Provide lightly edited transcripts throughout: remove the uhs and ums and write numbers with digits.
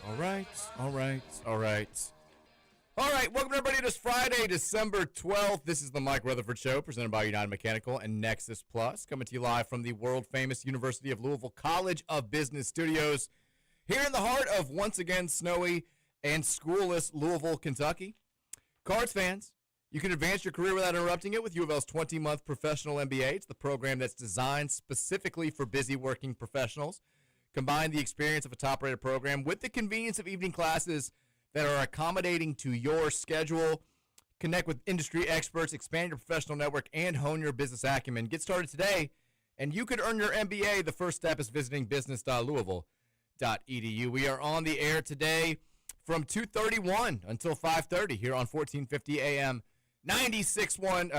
All right. All right, welcome everybody to this Friday, December 12th. This is the Mike Rutherford Show, presented by United Mechanical and Nexus Plus, coming to you live from the world-famous University of Louisville College of Business Studios, here in the heart of, once again, snowy and schoolless Louisville, Kentucky. Cards fans, you can advance your career without interrupting it with U of L's 20-month professional MBA. It's the program that's designed specifically for busy working professionals. Combine the experience of a top-rated program with the convenience of evening classes that are accommodating to your schedule. Connect with industry experts, expand your professional network, and hone your business acumen. Get started today, and you could earn your MBA. The first step is visiting business.louisville.edu. We are on the air today from 2:31 until 5:30 here on 1450 AM, 96.1,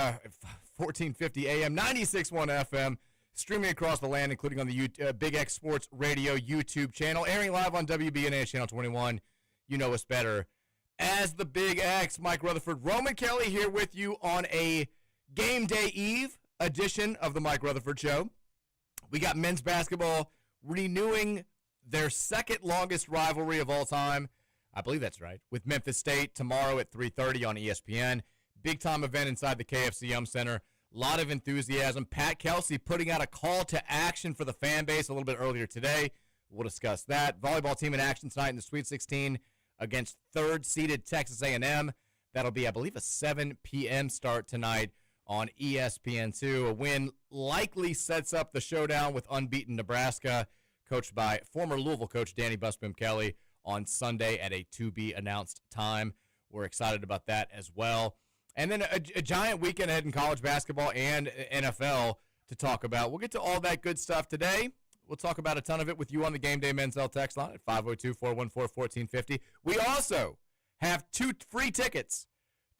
1450 AM, 96.1 FM, streaming across the land, including on the Big X Sports Radio YouTube channel, airing live on WBNA Channel 21. You know us better as the Big X. Mike Rutherford, Roman Kelly here with you on a Game Day Eve edition of the Mike Rutherford Show. We got men's basketball renewing their second longest rivalry of all time. I believe that's right. With Memphis State tomorrow at 3:30 on ESPN. Big time event inside the KFC Center. A lot of enthusiasm. Pat Kelsey putting out a call to action for the fan base a little bit earlier today. We'll discuss that. Volleyball team in action tonight in the Sweet 16 against third-seeded Texas A&M. That'll be, I believe, a 7 p.m. start tonight on ESPN2. A win likely sets up the showdown with unbeaten Nebraska, coached by former Louisville coach Danny Busboom Kelly, on Sunday at a to-be-announced time. We're excited about that as well. And then a giant weekend ahead in college basketball and NFL to talk about. We'll get to all that good stuff today. We'll talk about a ton of it with you on the Game Day Men's L text line at 502-414-1450. We also have 2 free tickets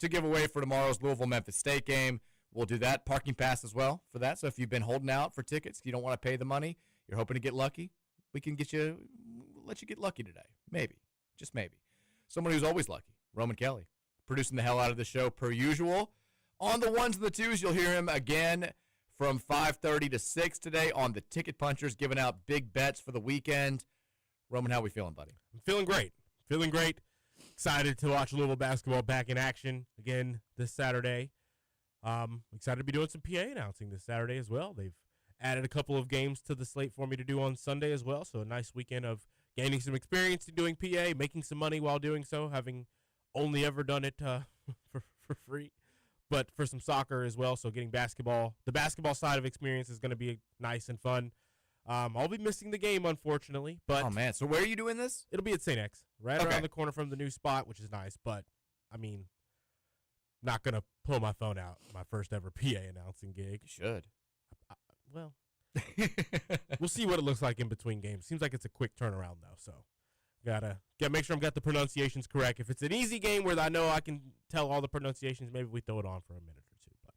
to give away for tomorrow's Louisville-Memphis State game. We'll do that. Parking pass as well for that. So if you've been holding out for tickets, you don't want to pay the money, you're hoping to get lucky, we can let you get lucky today. Maybe. Just maybe. Someone who's always lucky, Roman Kelly, producing the hell out of the show per usual. On the ones and the twos, you'll hear him again from 5:30 to 6 today on the Ticket Punchers, giving out big bets for the weekend. Roman, how we feeling, buddy? I'm feeling great. Excited to watch Louisville basketball back in action again this Saturday. Excited to be doing some PA announcing this Saturday as well. They've added a couple of games to the slate for me to do on Sunday as well, so a nice weekend of gaining some experience in doing PA, making some money while doing so, having only ever done it for free. But for some soccer as well, so getting basketball. The basketball side of experience is going to be nice and fun. I'll be missing the game, unfortunately. But oh, man. So where are you doing this? It'll be at St. X, right around the corner from the new spot, which is nice. But, I mean, not going to pull my phone out, my first ever PA announcing gig. You should. Well, we'll see what it looks like in between games. Seems like it's a quick turnaround, though, so. Gotta make sure I've got the pronunciations correct. If it's an easy game where I know I can tell all the pronunciations, maybe we throw it on for a minute or two. But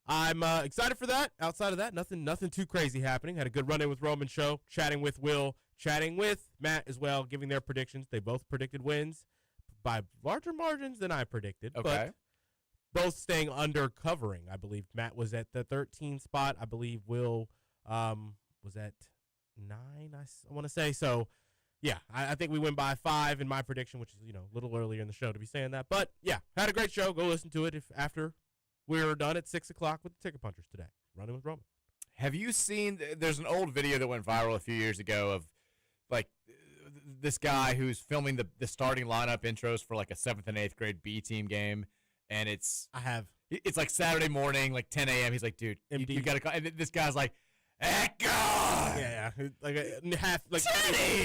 I'm excited for that. Outside of that, nothing too crazy happening. Had a good run-in with Roman show, chatting with Will, chatting with Matt as well, giving their predictions. They both predicted wins by larger margins than I predicted. Okay. But both staying under covering, I believe. Matt was at the 13 spot. I believe Will was at 9, I want to say. So, yeah, I think we win by 5 in my prediction, which is, a little earlier in the show to be saying that. But, yeah, had a great show. Go listen to it after we're done at 6 o'clock with the Ticket Punchers today. Running with Roman. Have you seen – there's an old video that went viral a few years ago of, this guy who's filming the starting lineup intros for, a 7th and 8th grade B team game, and it's – I have. It's, Saturday morning, 10 a.m. He's like, dude, you got to – and this guy's like – Echo! Yeah,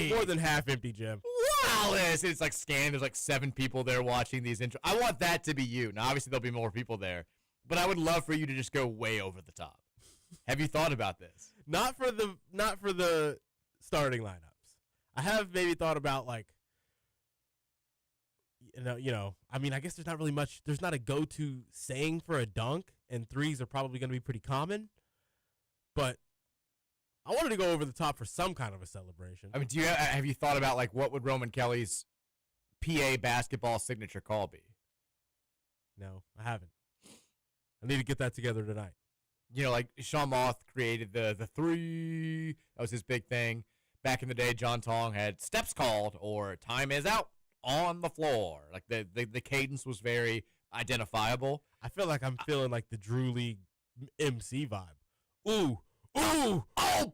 more than half empty gym. Wallace! It's scanned. There's 7 people there watching these intros. I want that to be you. Now, obviously, there'll be more people there, but I would love for you to just go way over the top. Have you thought about this? Not for the starting lineups. I have maybe thought about I guess there's not really much. There's not a go-to saying for a dunk, and threes are probably going to be pretty common, but I wanted to go over the top for some kind of a celebration. I mean, have you thought about what would Roman Kelly's PA basketball signature call be? No, I haven't. I need to get that together tonight. Sean Moth created the three. That was his big thing. back in the day, John Tong had steps called or time is out on the floor. Like the cadence was very identifiable. I feel like I'm feeling like the Drew League MC vibe. Ooh, oh,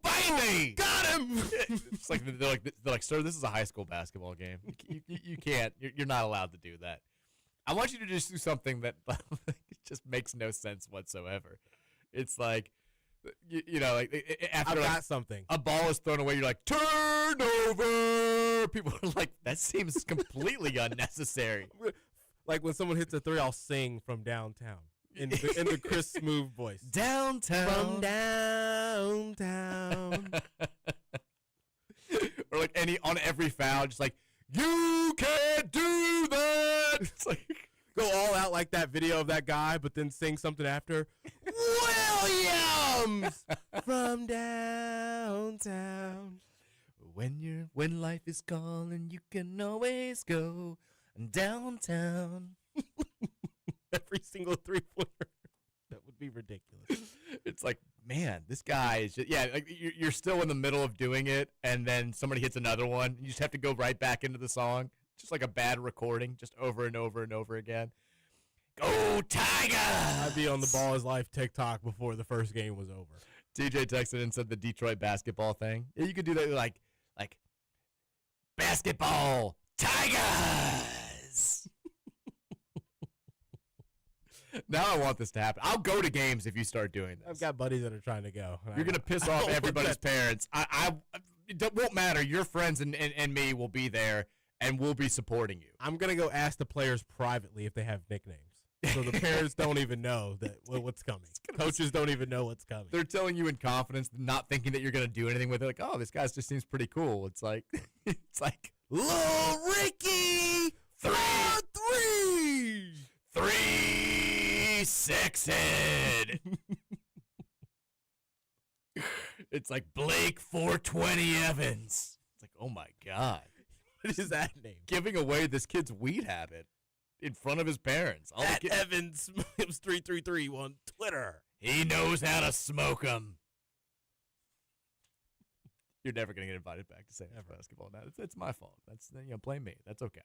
baby, got him! It's like they're like, sir, this is a high school basketball game. You can't. You're not allowed to do that. I want you to just do something that just makes no sense whatsoever. It's like, like after I've got something. A ball is thrown away, you're like, turnover. People are like, that seems completely unnecessary. Like when someone hits a three, I'll sing from downtown in the Chris Smooth voice. Downtown. From downtown. Or like on every foul, just like, you can't do that. It's like, go all out like that video of that guy, but then sing something after. Williams from downtown. When life is calling, you can always go downtown. Every single 3-pointer. That would be ridiculous. It's like, man, this guy is just, like you're still in the middle of doing it, and then somebody hits another one. You just have to go right back into the song. Just like a bad recording, just over and over and over again. Go Tigers! I'd be on the Ball is Life TikTok before the first game was over. TJ texted and said the Detroit basketball thing. Yeah, you could do that like basketball Tigers. Now I want this to happen. I'll go to games if you start doing this. I've got buddies that are trying to go. You're going to piss off everybody's parents. It won't matter. Your friends and me will be there, and we'll be supporting you. I'm going to go ask the players privately if they have nicknames. So the parents don't even know what's coming. Coaches don't even know what's coming. They're telling you in confidence, not thinking that you're going to do anything with it. Like, oh, this guy just seems pretty cool. It's like, Lil Ricky, 3 sexed. It's like Blake 420 Evans. It's like, oh my God. What is that name? Giving away this kid's weed habit in front of his parents. At Evans Smims 333 on Twitter. He knows how to smoke them. You're never going to get invited back to St. basketball now. It's my fault. That's blame me. That's okay.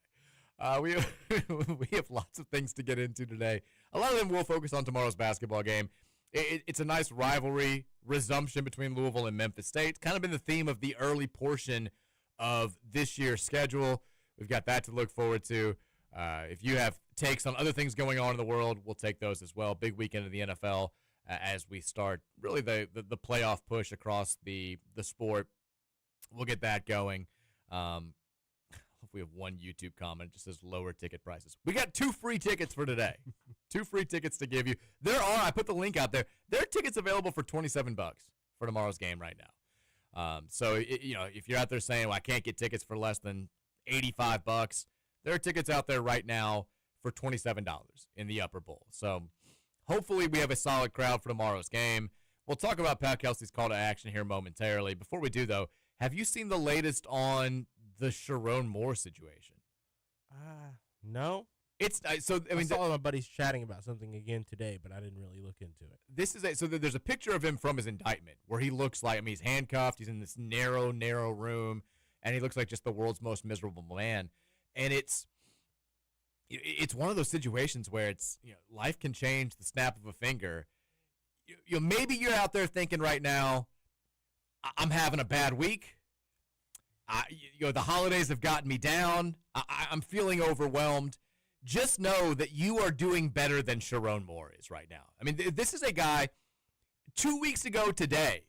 We have lots of things to get into today. A lot of them will focus on tomorrow's basketball game. It's a nice rivalry resumption between Louisville and Memphis State. It's kind of been the theme of the early portion of this year's schedule. We've got that to look forward to. If you have takes on other things going on in the world, we'll take those as well. Big weekend of the NFL as we start really the playoff push across the sport. We'll get that going. We have one YouTube comment. It just says lower ticket prices. We got 2 free tickets for today. 2 free tickets to give you. I put the link out there. There are tickets available for $27 for tomorrow's game right now. So if you're out there saying, well, I can't get tickets for less than $85, there are tickets out there right now for $27 in the upper bowl. So hopefully we have a solid crowd for tomorrow's game. We'll talk about Pat Kelsey's call to action here momentarily. Before we do, though, have you seen the latest on the Sharon Moore situation? No. I saw my buddies chatting about something again today, but I didn't really look into it. There's a picture of him from his indictment where he looks like, he's handcuffed, he's in this narrow room, and he looks like just the world's most miserable man. And it's one of those situations where life can change the snap of a finger. Maybe you're out there thinking right now, I'm having a bad week. The holidays have gotten me down. I'm feeling overwhelmed. Just know that you are doing better than Sharon Moore is right now. I mean, this is a guy 2 weeks ago today.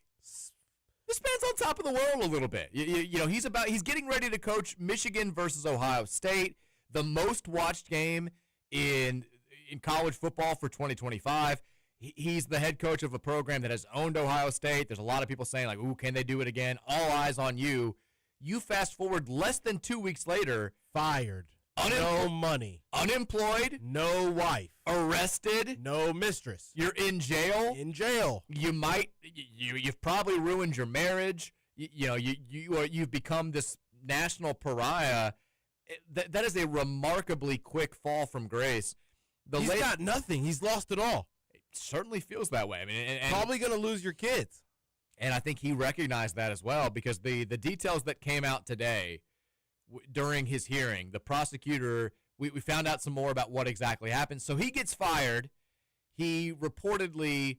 This man's on top of the world a little bit. He's getting ready to coach Michigan versus Ohio State, the most watched game in college football for 2025. He's the head coach of a program that has owned Ohio State. There's a lot of people saying, like, ooh, can they do it again? All eyes on you. You fast forward less than 2 weeks later. Fired. No money. Unemployed. No wife. Arrested. No mistress. You're in jail. In jail. You've probably ruined your marriage. You've become this national pariah. That is a remarkably quick fall from grace. He's got nothing. He's lost it all. It certainly feels that way. I mean, and probably going to lose your kids. And I think he recognized that as well, because the details that came out today during his hearing, the prosecutor, we found out some more about what exactly happened. So he gets fired. He reportedly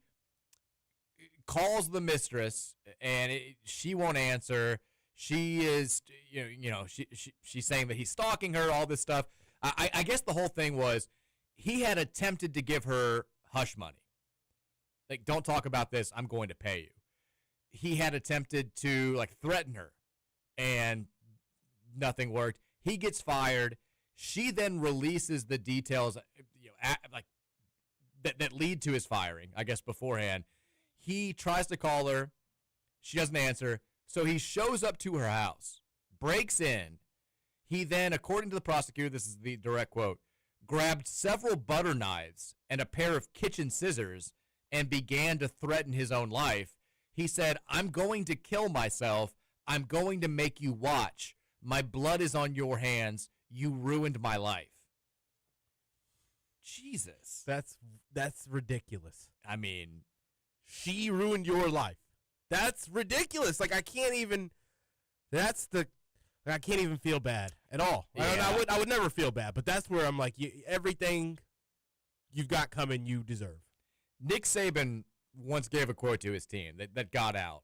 calls the mistress, and she won't answer. She is, she's saying that he's stalking her, all this stuff. I guess the whole thing was he had attempted to give her hush money. Like, don't talk about this, I'm going to pay you. He had attempted to, like, threaten her, and nothing worked. He gets fired. She then releases the details, that lead to his firing, I guess, beforehand. He tries to call her. She doesn't answer. So he shows up to her house, breaks in. He then, according to the prosecutor, this is the direct quote, grabbed several butter knives and a pair of kitchen scissors and began to threaten his own life. He said, "I'm going to kill myself. I'm going to make you watch. My blood is on your hands. You ruined my life." Jesus. That's ridiculous. I mean, she ruined your life. That's ridiculous. Like, I can't even feel bad at all. Yeah. I would never feel bad, but that's where I'm like, everything you've got coming, you deserve. Nick Saban once gave a quote to his team that got out,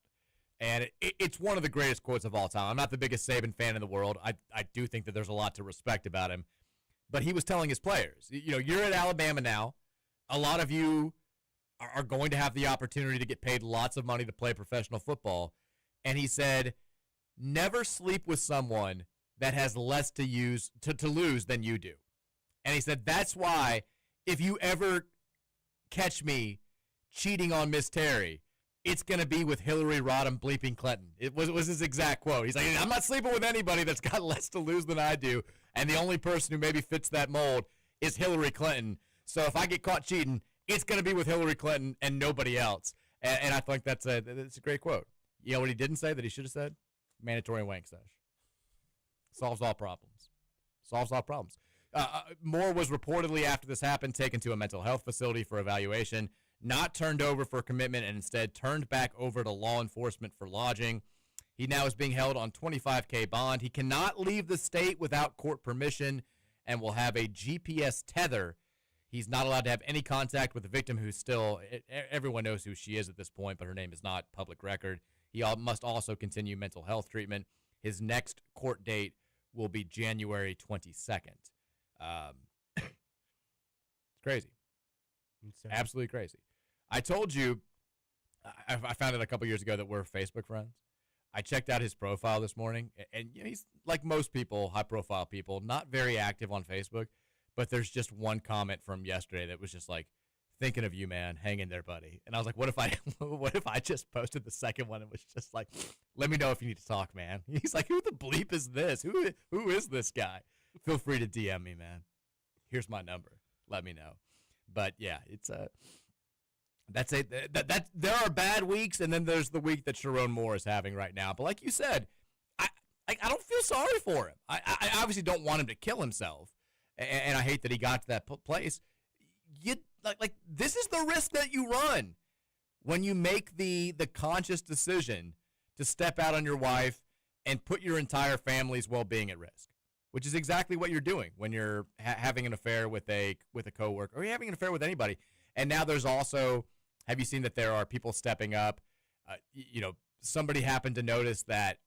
and it's one of the greatest quotes of all time. I'm not the biggest Saban fan in the world. I do think that there's a lot to respect about him, but he was telling his players, you're at Alabama now. A lot of you are going to have the opportunity to get paid lots of money to play professional football, and he said, never sleep with someone that has less to lose than you do. And he said, that's why if you ever catch me cheating on Miss Terry, it's going to be with Hillary Rodham bleeping Clinton. It was his exact quote. He's like, I'm not sleeping with anybody that's got less to lose than I do, and the only person who maybe fits that mold is Hillary Clinton. So if I get caught cheating, it's going to be with Hillary Clinton and nobody else. And I think that's a great quote. You know what he didn't say that he should have said? Mandatory wank sesh. Solves all problems. Solves all problems. Moore was reportedly, after this happened, taken to a mental health facility for evaluation, not turned over for commitment, and instead turned back over to law enforcement for lodging. He now is being held on $25,000 bond. He cannot leave the state without court permission and will have a GPS tether. He's not allowed to have any contact with the victim, who's still, everyone knows who she is at this point, but her name is not public record. He must also continue mental health treatment. His next court date will be January 22nd. It's crazy. Insane. Absolutely crazy. I told you, I found out a couple years ago that we're Facebook friends. I checked out his profile this morning, and he's like most people, high-profile people, not very active on Facebook, but there's just one comment from yesterday that was just like, thinking of you, man. Hang in there, buddy. And I was like, what if I just posted the second one and was just like, let me know if you need to talk, man. He's like, who the bleep is this? Who is this guy? Feel free to DM me, man. Here's my number. Let me know. But yeah, it's that's that there are bad weeks, and then there's the week that Sharon Moore is having right now. But like you said, I don't feel sorry for him. I obviously don't want him to kill himself, and I hate that he got to that place. Like this is the risk that you run when you make the conscious decision to step out on your wife and put your entire family's well-being at risk, which is exactly what you're doing when you're having an affair with a coworker, or you're having an affair with anybody. And now there's also, have you seen that there are people stepping up? Somebody happened to notice that,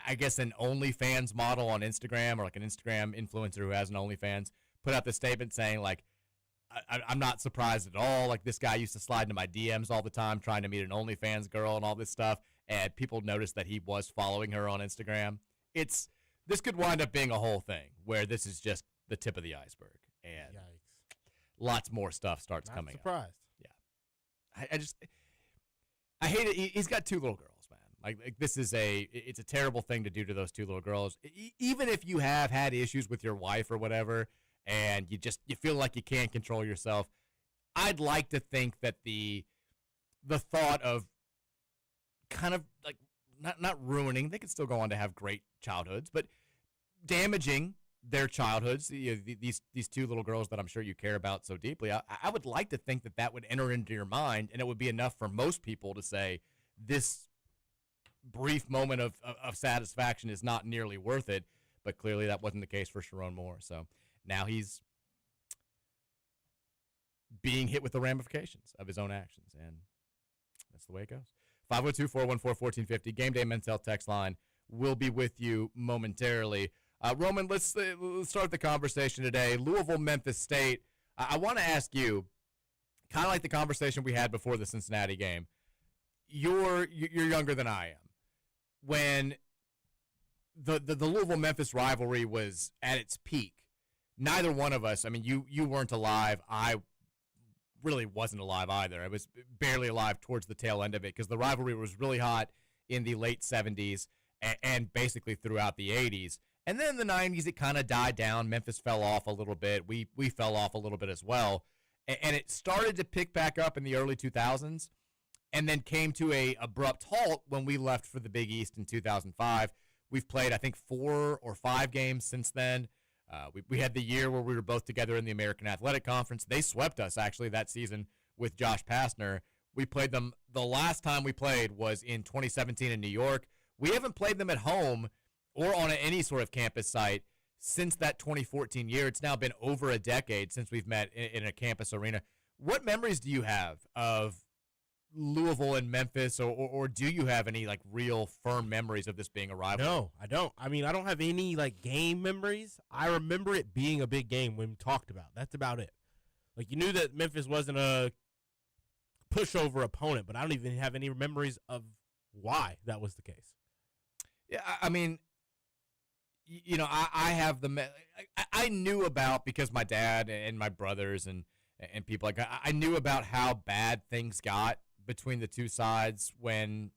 I guess, an OnlyFans model on Instagram, or like an Instagram influencer who has an OnlyFans, put out this statement saying, like, I'm not surprised at all. Like, this guy used to slide into my DMs all the time trying to meet an OnlyFans girl and all this stuff, and people noticed that he was following her on Instagram. This could wind up being a whole thing where this is just the tip of the iceberg, and Yikes. lots more stuff starts coming up. Surprised. Yeah. I hate it. He's got two little girls, man. Like this is it's a terrible thing to do to those two little girls. Even if you have had issues with your wife or whatever, and you feel like you can't control yourself, I'd like to think that the thought of kind of like not ruining, they could still go on to have great childhoods, but damaging their childhoods, these two little girls that I'm sure you care about so deeply, I would like to think that would enter into your mind, and it would be enough for most people to say, this brief moment of satisfaction is not nearly worth it. But clearly that wasn't the case for Sharon Moore. So now he's being hit with the ramifications of his own actions, and that's the way it goes. 502-414-1450, Game Day Men's Health text line. We'll be with you momentarily. Roman, let's start the conversation today. Louisville, Memphis State. I want to ask you, kind of like the conversation we had before the Cincinnati game. You're younger than I am. When the Louisville-Memphis rivalry was at its peak, neither one of us, I mean, you weren't alive. I really wasn't alive either. I was barely alive towards the tail end of it because the rivalry was really hot in the late 70s and basically throughout the 80s. And then in the 90s, it kind of died down. Memphis fell off a little bit. We fell off a little bit as well. And it started to pick back up in the early 2000s and then came to a abrupt halt when we left for the Big East in 2005. We've played, I think, 4 or 5 games since then. We had the year where we were both together in the American Athletic Conference. They swept us, actually, that season with Josh Pastner. We played them. The last time we played was in 2017 in New York. We haven't played them at home or on any sort of campus site since that 2014 year. It's now been over a decade since we've met in a campus arena. What memories do you have of Louisville and Memphis, or do you have any like real firm memories of this being a rivalry? No, I don't. I mean, I don't have any like game memories. I remember it being a big game when we talked about. That's about it. Like, you knew that Memphis wasn't a pushover opponent, but I don't even have any memories of why that was the case. Yeah, I mean, you know, I have I knew about, because my dad and my brothers and people like I knew about how bad things got between the two sides when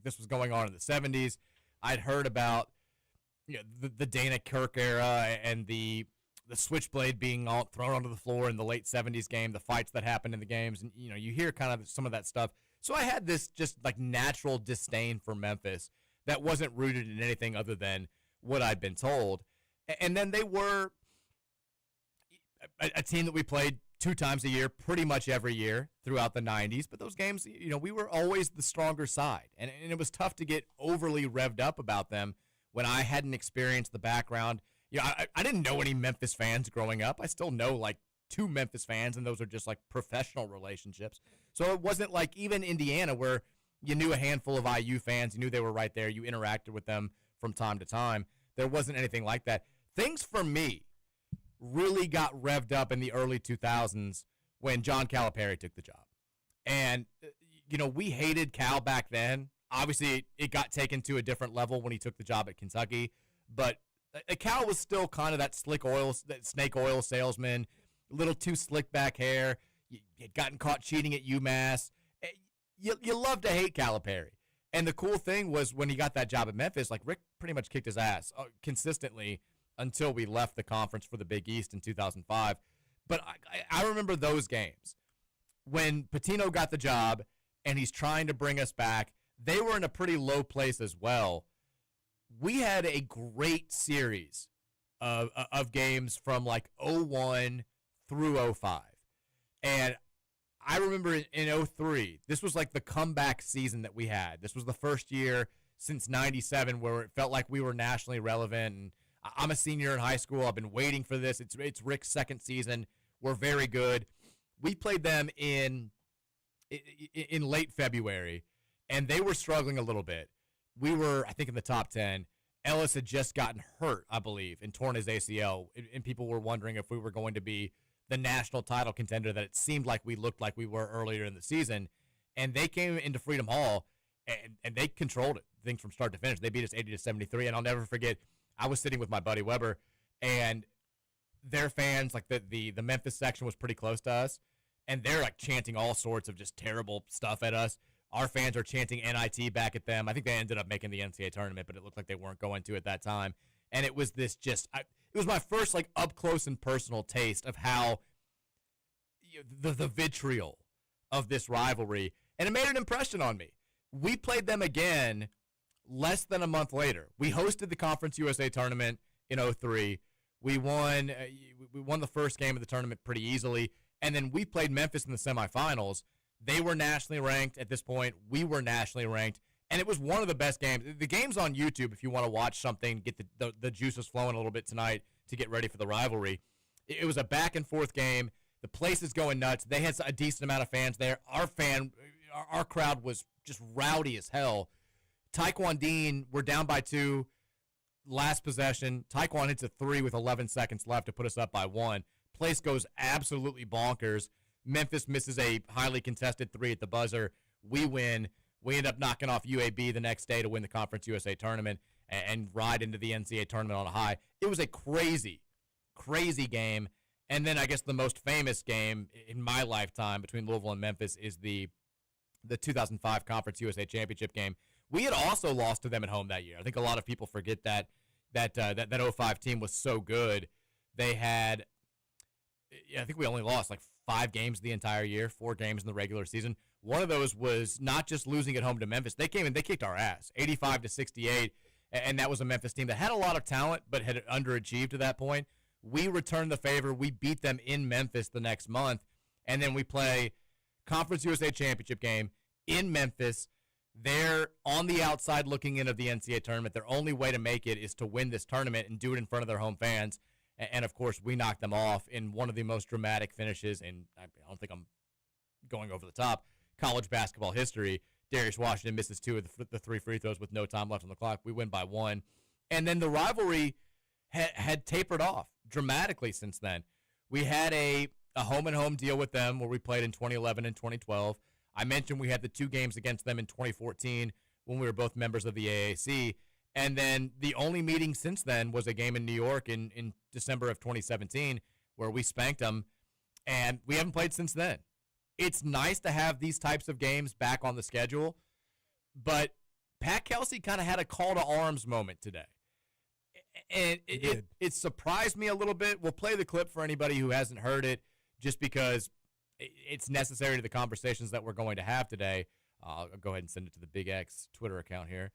this was going on in the 70s. I'd heard about, you know, the Dana Kirk era and the switchblade being thrown onto the floor in the late 70s game, the fights that happened in the games, and you know, you hear kind of some of that stuff. So I had this just like natural disdain for Memphis that wasn't rooted in anything other than what I'd been told. And then they were a team that we played 2 times a year, pretty much every year throughout the 90s. But those games, you know, we were always the stronger side. And it was tough to get overly revved up about them when I hadn't experienced the background. You know, I didn't know any Memphis fans growing up. I still know like 2 Memphis fans, and those are just like professional relationships. So it wasn't like even Indiana, where you knew a handful of IU fans. You knew they were right there. You interacted with them from time to time. There wasn't anything like that. Things for me really got revved up in the early 2000s when John Calipari took the job. And, you know, we hated Cal back then. Obviously, it got taken to a different level when he took the job at Kentucky. But Cal was still kind of that snake oil salesman, a little too slick back hair. You had gotten caught cheating at UMass. You love to hate Calipari. And the cool thing was when he got that job at Memphis, like Rick pretty much kicked his ass consistently until we left the conference for the Big East in 2005. But I remember those games when Pitino got the job and he's trying to bring us back. They were in a pretty low place as well. We had a great series of games from like 01 through 05. And I remember in 03, this was like the comeback season that we had. This was the first year since 97 where it felt like we were nationally relevant. And I'm a senior in high school. I've been waiting for this. It's Rick's second season. We're very good. We played them in late February, and they were struggling a little bit. We were, I think, in the top 10. Ellis had just gotten hurt, I believe, and torn his ACL, and people were wondering if we were going to be the national title contender that it seemed like we looked like we were earlier in the season. And they came into Freedom Hall, and they controlled it, things from start to finish. They beat us 80-73, and I'll never forget, I was sitting with my buddy Weber, and their fans, like the Memphis section was pretty close to us, and they're like chanting all sorts of just terrible stuff at us. Our fans are chanting NIT back at them. I think they ended up making the NCAA tournament, but it looked like they weren't going to at that time. And it was this it was my first like up close and personal taste of how the vitriol of this rivalry, and it made an impression on me. We played them again less than a month later. We hosted the Conference USA tournament in 03. We won the first game of the tournament pretty easily, and then we played Memphis in the semifinals. They were nationally ranked at this point. We were nationally ranked. And it was one of the best games. The game's on YouTube if you want to watch something, get the juices flowing a little bit tonight to get ready for the rivalry. It was a back-and-forth game. The place is going nuts. They had a decent amount of fans there. Our crowd was just rowdy as hell. Taekwon Dean, we're down by 2. Last possession, Taekwon hits a 3 with 11 seconds left to put us up by 1. Place goes absolutely bonkers. Memphis misses a highly contested 3 at the buzzer. We win. We end up knocking off UAB the next day to win the Conference USA tournament and ride into the NCAA tournament on a high. It was a crazy, crazy game. And then I guess the most famous game in my lifetime between Louisville and Memphis is the 2005 Conference USA Championship game. We had also lost to them at home that year. I think a lot of people forget that 05 team was so good. They had, I think we only lost like 5 games the entire year, 4 games in the regular season. One of those was not just losing at home to Memphis. They came and they kicked our ass, 85-68, and that was a Memphis team that had a lot of talent but had underachieved to that point. We returned the favor. We beat them in Memphis the next month, and then we play Conference USA Championship game in Memphis. They're on the outside looking in of the NCAA tournament. Their only way to make it is to win this tournament and do it in front of their home fans. And of course, we knocked them off in one of the most dramatic finishes, and I don't think I'm going over the top, college basketball history. Darius Washington misses 2 of the 3 free throws with no time left on the clock. We win by 1. And then the rivalry had tapered off dramatically since then. We had a home-and-home deal with them where we played in 2011 and 2012. I mentioned we had the 2 games against them in 2014 when we were both members of the AAC. And then the only meeting since then was a game in New York in December of 2017 where we spanked them, and we haven't played since then. It's nice to have these types of games back on the schedule, but Pat Kelsey kind of had a call to arms moment today. And it surprised me a little bit. We'll play the clip for anybody who hasn't heard it just because it's necessary to the conversations that we're going to have today. I'll go ahead and send it to the Big X Twitter account here.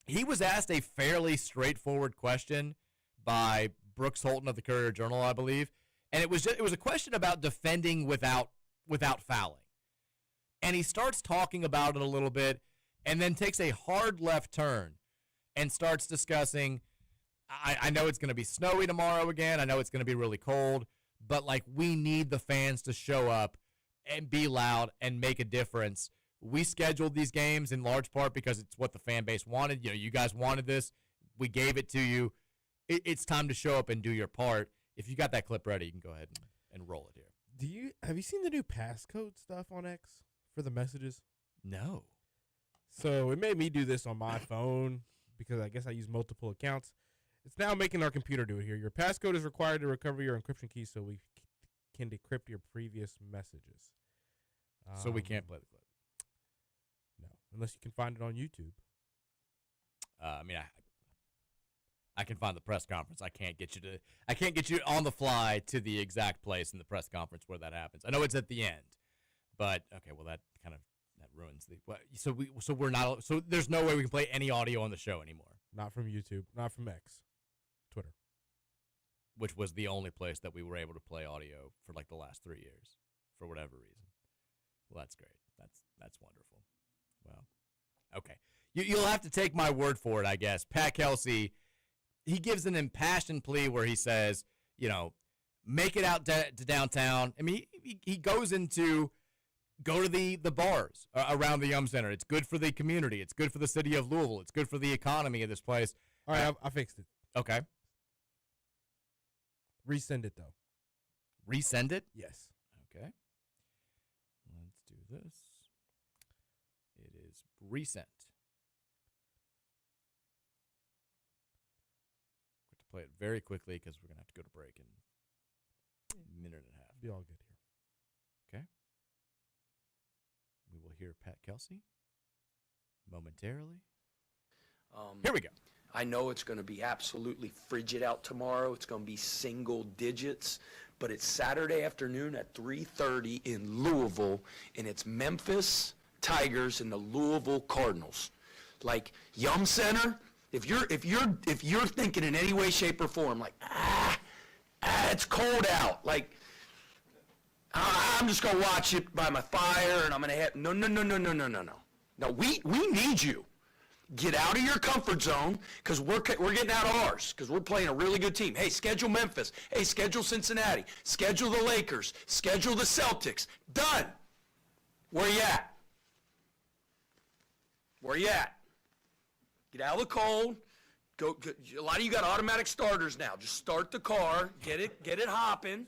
He was asked a fairly straightforward question by Brooks Holton of the Courier-Journal, I believe. And it was a question about defending without fouling. And he starts talking about it a little bit and then takes a hard left turn and starts discussing, I know it's going to be snowy tomorrow again. I know it's going to be really cold. But, like, we need the fans to show up and be loud and make a difference. We scheduled these games in large part because it's what the fan base wanted. You know, you guys wanted this. We gave it to you. It's time to show up and do your part. If you got that clip ready, you can go ahead and roll it here. Have you seen the new passcode stuff on X for the messages? No. So it made me do this on my phone because I guess I use multiple accounts. It's now making our computer do it here. Your passcode is required to recover your encryption key so we can decrypt your previous messages. So we can't play the clip? No, unless you can find it on YouTube. I can find the press conference. I can't get you on the fly to the exact place in the press conference where that happens. I know it's at the end, but okay. Well, that ruins the. So there's no way we can play any audio on the show anymore. Not from YouTube. Not from X. Twitter. Which was the only place that we were able to play audio for like the last 3 years, for whatever reason. Well, that's great. That's wonderful. Well, okay. You'll have to take my word for it, I guess. Pat Kelsey. He gives an impassioned plea where he says, make it out to downtown. I mean, he goes into go to the bars around the Yum Center. It's good for the community. It's good for the city of Louisville. It's good for the economy of this place. All right, I fixed it. Okay. Resend it, though. Resend it? Yes. Okay. Let's do this. It is resent. Play it very quickly because we're going to have to go to break in a minute and a half. Be all good here. Okay. We will hear Pat Kelsey momentarily. Here we go. I know it's going to be absolutely frigid out tomorrow. It's going to be single digits. But it's Saturday afternoon at 3:30 in Louisville, and it's Memphis Tigers and the Louisville Cardinals. Like, Yum Center... If you're thinking in any way, shape, or form, like, it's cold out, like, I'm just going to watch it by my fire, and I'm going to have, no. No, we need you. Get out of your comfort zone, because we're getting out of ours, because we're playing a really good team. Hey, schedule Memphis. Hey, schedule Cincinnati. Schedule the Lakers. Schedule the Celtics. Done. Where you at? Where you at? Get out of the cold. Go. A lot of you got automatic starters now. Just start the car. Get it hopping.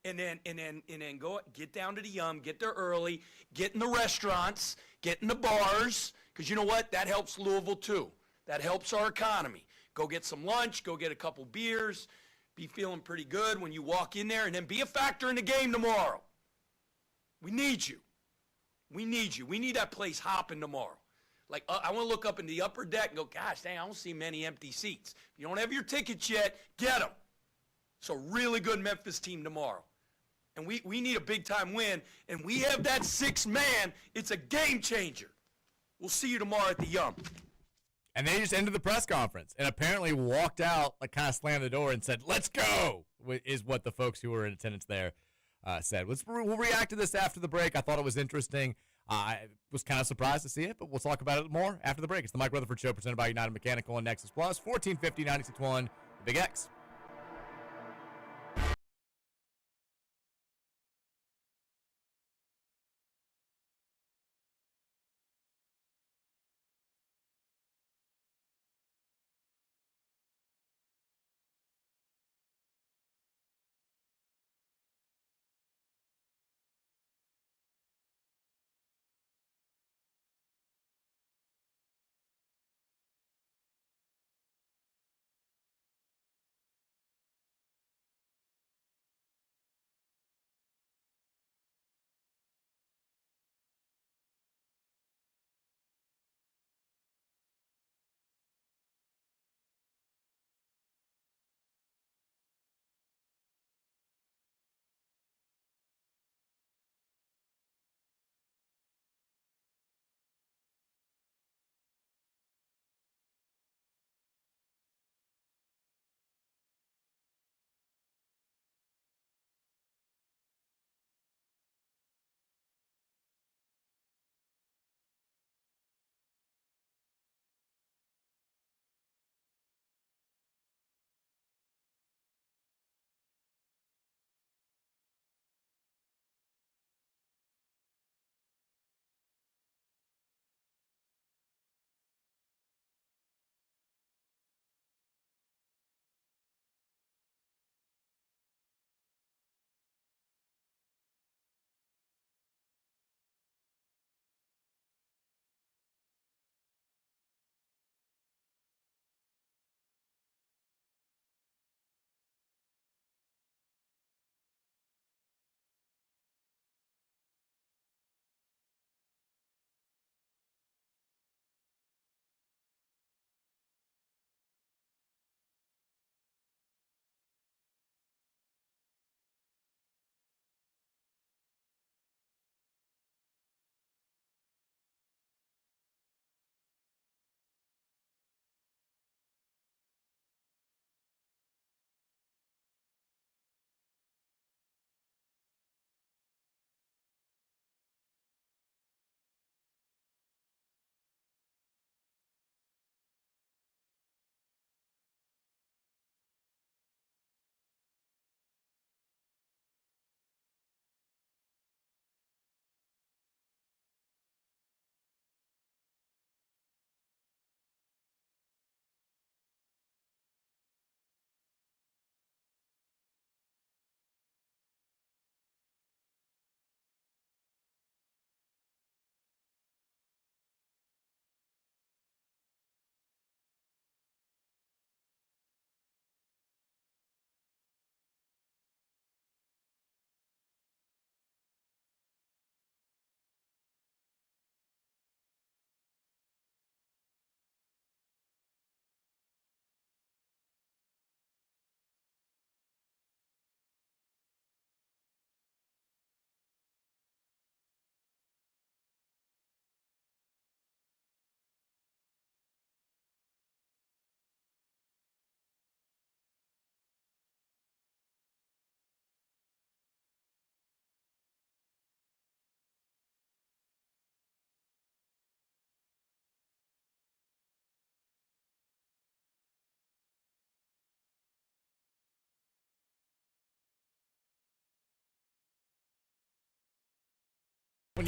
And then go get down to the Yum, get there early, get in the restaurants, get in the bars, because you know what? That helps Louisville too. That helps our economy. Go get some lunch, go get a couple beers, be feeling pretty good when you walk in there, and then be a factor in the game tomorrow. We need you. We need you. We need that place hopping tomorrow. Like, I want to look up in the upper deck and go, gosh, dang, I don't see many empty seats. If you don't have your tickets yet, get them. It's a really good Memphis team tomorrow. And we need a big-time win, and we have that sixth man. It's a game changer. We'll see you tomorrow at the Yum. And they just ended the press conference and apparently walked out, like kind of slammed the door and said, let's go, is what the folks who were in attendance there said. We'll react to this after the break. I thought it was interesting. I was kind of surprised to see it, but we'll talk about it more after the break. It's the Mike Rutherford Show presented by United Mechanical and Nexus Plus, 1450 96.1, the Big X.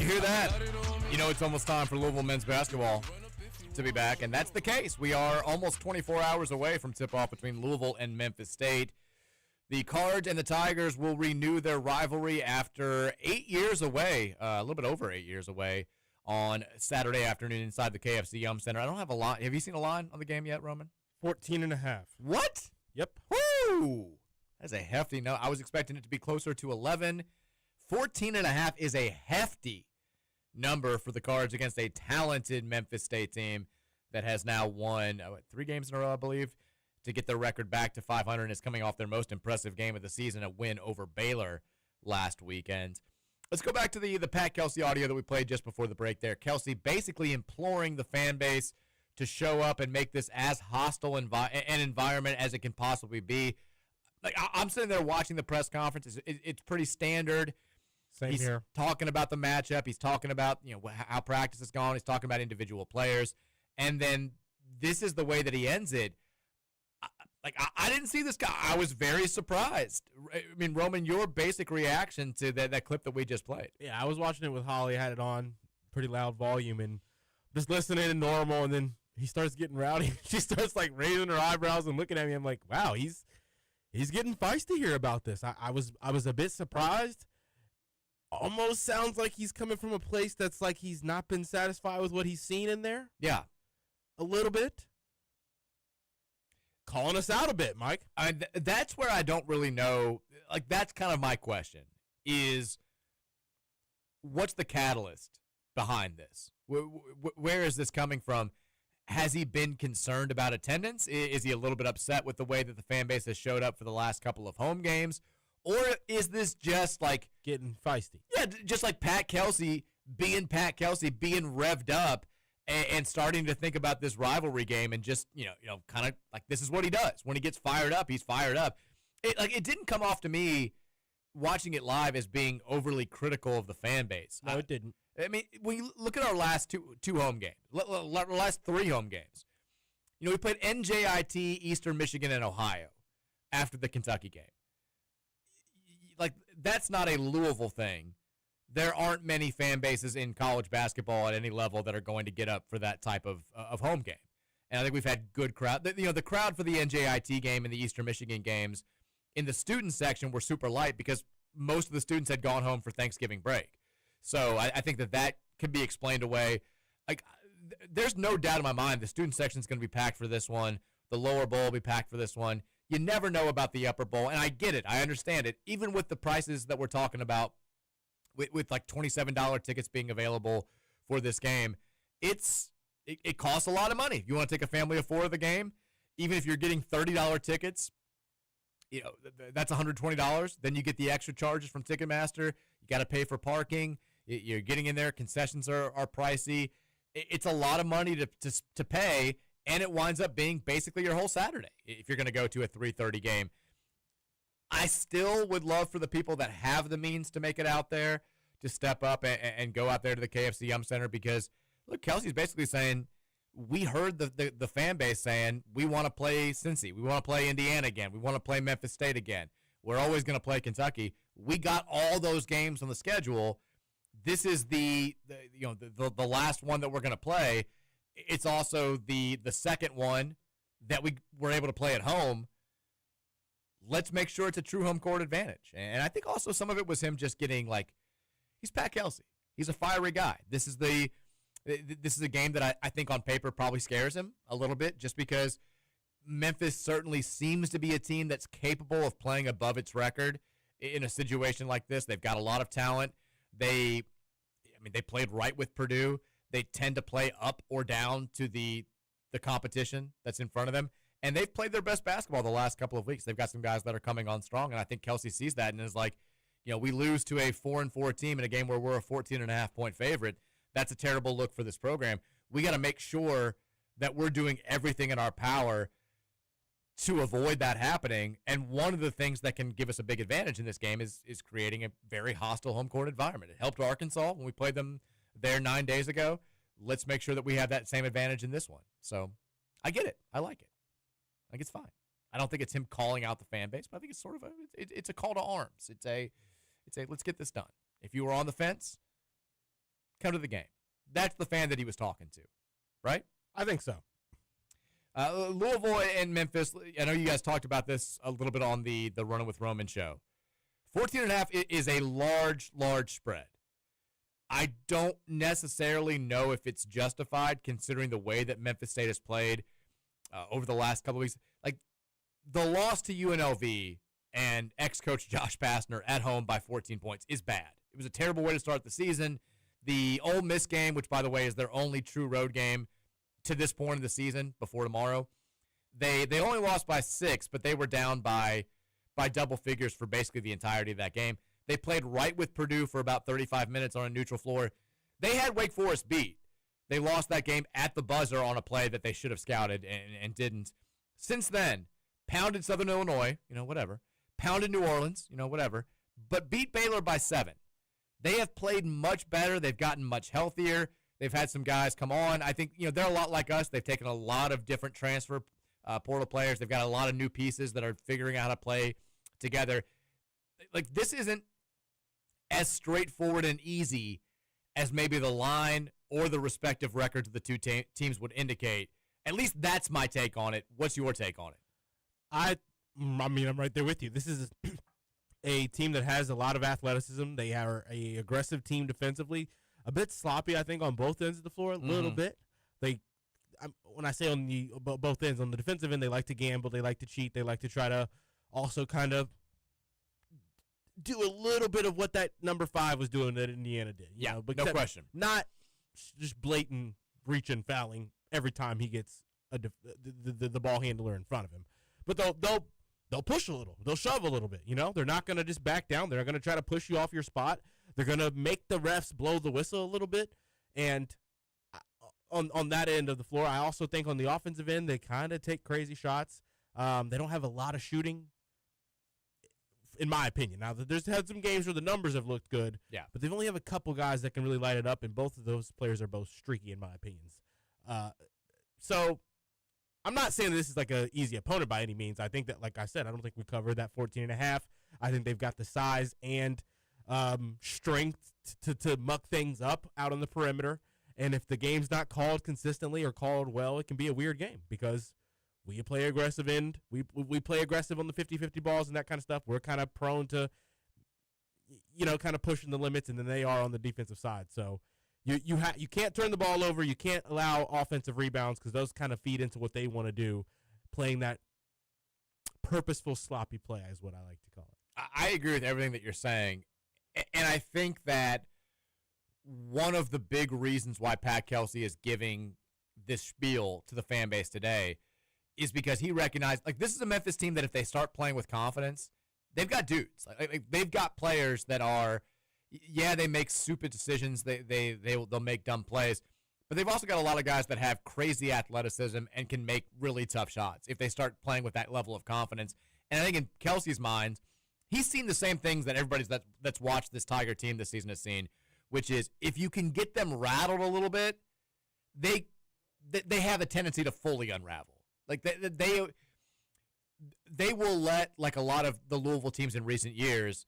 hear that? You know it's almost time for Louisville men's basketball to be back, and that's the case. We are almost 24 hours away from tip-off between Louisville and Memphis State. The Cards and the Tigers will renew their rivalry after 8 years away, a little bit over 8 years away, on Saturday afternoon inside the KFC Yum Center. I don't have a line. Have you seen a line on the game yet, Roman? 14.5. What? Yep. Woo! That's a hefty note. I was expecting it to be closer to 11. 14.5 is a hefty number for the Cards against a talented Memphis State team that has now won 3 games in a row, I believe, to get their record back to 500 and is coming off their most impressive game of the season, a win over Baylor last weekend. Let's go back to the Pat Kelsey audio that we played just before the break there. Kelsey basically imploring the fan base to show up and make this as hostile an environment as it can possibly be. Like I'm sitting there watching the press conference. It's pretty standard. He's here. Talking about the matchup. He's talking about how practice has gone. He's talking about individual players. And then this is the way that he ends it. I didn't see this guy. I was very surprised. I mean, Roman, your basic reaction to that clip that we just played. Yeah, I was watching it with Holly. I had it on pretty loud volume and just listening and normal. And then he starts getting rowdy. She starts raising her eyebrows and looking at me. I'm like, wow, he's getting feisty here about this. I was a bit surprised. Almost sounds like he's coming from a place that's like he's not been satisfied with what he's seen in there. Yeah. A little bit. Calling us out a bit, Mike. That's where I don't really know. That's kind of my question is, what's the catalyst behind this? Where is this coming from? Has he been concerned about attendance? Is he a little bit upset with the way that the fan base has showed up for the last couple of home games? Or is this just getting feisty? Yeah, just like Pat Kelsey being revved up and starting to think about this rivalry game and just, kind of this is what he does. When he gets fired up, he's fired up. It didn't come off to me watching it live as being overly critical of the fan base. No, it didn't. I mean, when you look at our last two home games, last 3 home games, we played NJIT, Eastern Michigan, and Ohio after the Kentucky game. That's not a Louisville thing. There aren't many fan bases in college basketball at any level that are going to get up for that type of home game. And I think we've had good crowd. The crowd for the NJIT game and the Eastern Michigan games in the student section were super light because most of the students had gone home for Thanksgiving break. So I think that could be explained away. There's no doubt in my mind the student section is going to be packed for this one. The lower bowl will be packed for this one. You never know about the upper bowl, and I get it. I understand it. Even with the prices that we're talking about, with $27 tickets being available for this game, it costs a lot of money. If you want to take a family of 4 to the game, even if you're getting $30 tickets, that's $120. Then you get the extra charges from Ticketmaster. You got to pay for parking. You're getting in there. Concessions are pricey. It's a lot of money to pay. And it winds up being basically your whole Saturday if you're going to go to a 3:30 game. I still would love for the people that have the means to make it out there to step up and go out there to the KFC Yum Center because, look, Kelsey's basically saying, we heard the fan base saying, we want to play Cincy. We want to play Indiana again. We want to play Memphis State again. We're always going to play Kentucky. We got all those games on the schedule. This is the last one that we're going to play. It's also the second one that we were able to play at home. Let's make sure it's a true home court advantage. And I think also some of it was him just getting he's Pat Kelsey. He's a fiery guy. This is a game that I think on paper probably scares him a little bit just because Memphis certainly seems to be a team that's capable of playing above its record in a situation like this. They've got a lot of talent. They played right with Purdue. They tend to play up or down to the competition that's in front of them. And they've played their best basketball the last couple of weeks. They've got some guys that are coming on strong, and I think Kelsey sees that and is we lose to a 4-4 team in a game where we're a 14.5-point favorite. That's a terrible look for this program. We got to make sure that we're doing everything in our power to avoid that happening. And one of the things that can give us a big advantage in this game is creating a very hostile home court environment. It helped Arkansas when we played them there 9 days ago. Let's make sure that we have that same advantage in this one. So I get it. I like it. I think it's fine. I don't think it's him calling out the fan base, but I think it's sort of it's a call to arms. It's a let's get this done. If you were on the fence, come to the game. That's the fan that he was talking to, right? I think so. Louisville and Memphis, I know you guys talked about this a little bit on the Running with Roman show. 14.5 is a large spread. I don't necessarily know if it's justified considering the way that Memphis State has played over the last couple of weeks. Like, the loss to UNLV and ex-coach Josh Pastner at home by 14 points is bad. It was a terrible way to start the season. The Ole Miss game, which, by the way, is their only true road game to this point in the season before tomorrow, they only lost by 6, but they were down by double figures for basically the entirety of that game. They played right with Purdue for about 35 minutes on a neutral floor. They had Wake Forest beat. They lost that game at the buzzer on a play that they should have scouted and didn't. Since then, pounded Southern Illinois, whatever. Pounded New Orleans, whatever. But beat Baylor by 7. They have played much better. They've gotten much healthier. They've had some guys come on. I think, they're a lot like us. They've taken a lot of different transfer portal players. They've got a lot of new pieces that are figuring out how to play together. Like, this isn't as straightforward and easy as maybe the line or the respective records of the two teams would indicate. At least that's my take on it. What's your take on it? I mean, I'm right there with you. This is a team that has a lot of athleticism. They are a aggressive team defensively. A bit sloppy, I think, on both ends of the floor, a little bit. When I say on the both ends, on the defensive end, they like to gamble, they like to cheat, they like to try to also kind of do a little bit of what that number 5 was doing that Indiana did. No question. Not just blatant reaching, fouling every time he gets the ball handler in front of him, but they'll push a little, they'll shove a little bit. They're not going to just back down. They're going to try to push you off your spot. They're going to make the refs blow the whistle a little bit, and on that end of the floor, I also think on the offensive end, they kind of take crazy shots. They don't have a lot of shooting, in my opinion. Now, there's had some games where the numbers have looked good, but they've only have a couple guys that can really light it up, and both of those players are both streaky, in my opinions. So I'm not saying this is like an easy opponent by any means. I think that, like I said, I don't think we covered that 14.5. I think they've got the size and strength to muck things up out on the perimeter. And if the game's not called consistently or called well, it can be a weird game because we play aggressive end. We play aggressive on the 50-50 balls and that kind of stuff. We're kind of prone to, kind of pushing the limits, and then they are on the defensive side. So you can't turn the ball over. You can't allow offensive rebounds because those kind of feed into what they want to do, playing that purposeful sloppy play is what I like to call it. I agree with everything that you're saying. And I think that one of the big reasons why Pat Kelsey is giving this spiel to the fan base today is because he recognized, this is a Memphis team that if they start playing with confidence, they've got dudes. They've got players that are, they make stupid decisions. They'll make dumb plays. But they've also got a lot of guys that have crazy athleticism and can make really tough shots if they start playing with that level of confidence. And I think in Kelsey's mind, he's seen the same things that everybody that's watched this Tiger team this season has seen, which is if you can get them rattled a little bit, they have a tendency to fully unravel. They will let, like a lot of the Louisville teams in recent years,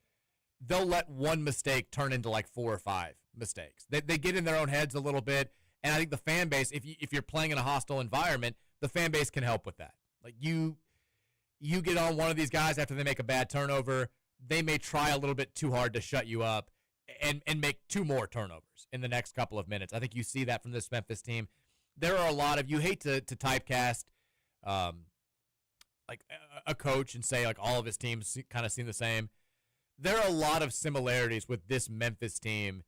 they'll let one mistake turn into 4 or 5 mistakes. They get in their own heads a little bit, and I think the fan base, if you're playing in a hostile environment, the fan base can help with that. You get on one of these guys after they make a bad turnover, they may try a little bit too hard to shut you up and make 2 more turnovers in the next couple of minutes. I think you see that from this Memphis team. There are a lot of, you hate to typecast a coach and say all of his teams kind of seem the same. There are a lot of similarities with this Memphis team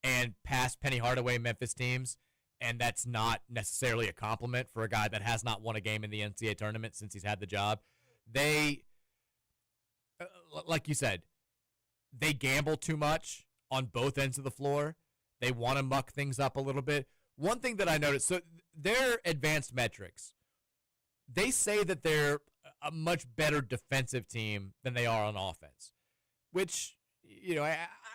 and past Penny Hardaway Memphis teams, and that's not necessarily a compliment for a guy that has not won a game in the NCAA tournament since he's had the job. They, like you said, they gamble too much on both ends of the floor. They want to muck things up a little bit. One thing that I noticed, so their advanced metrics, they say that they're a much better defensive team than they are on offense, which,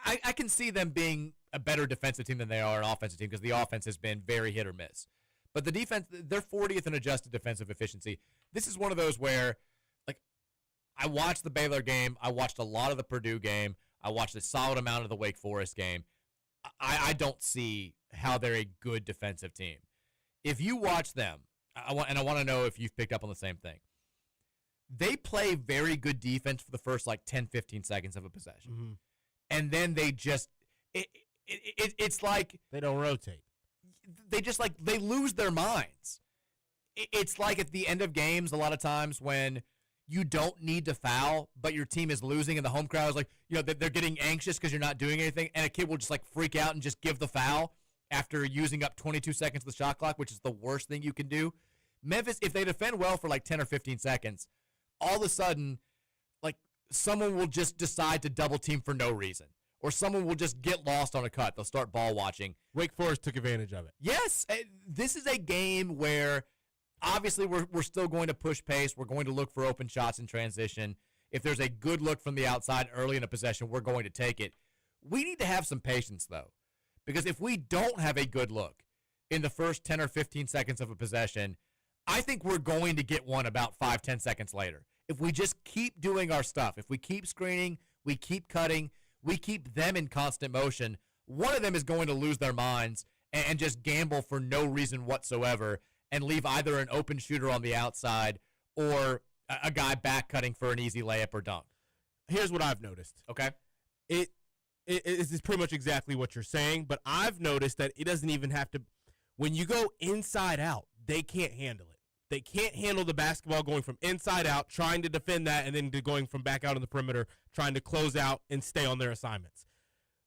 I can see them being a better defensive team than they are an offensive team because the offense has been very hit or miss. But the defense, they're 40th in adjusted defensive efficiency. This is one of those where, I watched the Baylor game. I watched a lot of the Purdue game. I watched a solid amount of the Wake Forest game. I don't see how they're a good defensive team. If you watch them, I want to know if you've picked up on the same thing. They play very good defense for the first like 10, 15 seconds of a possession. Mm-hmm. And then they just it's like they don't rotate. They just like they lose their minds. It's like at the end of games a lot of times when you don't need to foul, but your team is losing and the home crowd is like, they're getting anxious because you're not doing anything, and a kid will just like freak out and just give the foul after using up 22 seconds of the shot clock, which is the worst thing you can do. Memphis, if they defend well for like 10 or 15 seconds, all of a sudden, like someone will just decide to double team for no reason, or someone will just get lost on a cut. They'll start ball watching. Wake Forest took advantage of it. Yes, this is a game where obviously we're still going to push pace. We're going to look for open shots in transition. If there's a good look from the outside early in a possession, we're going to take it. We need to have some patience, though, because if we don't have a good look in the first 10 or 15 seconds of a possession, I think we're going to get one about 5, 10 seconds later. If we just keep doing our stuff, if we keep screening, we keep cutting, we keep them in constant motion, one of them is going to lose their minds and just gamble for no reason whatsoever and leave either an open shooter on the outside or a guy back cutting for an easy layup or dunk. Here's what I've noticed. Okay. It is pretty much exactly what you're saying, but I've noticed that it doesn't even have to. When you go inside out, they can't handle it. They can't handle the basketball going from inside out, trying to defend that, and then going from back out on the perimeter, trying to close out and stay on their assignments.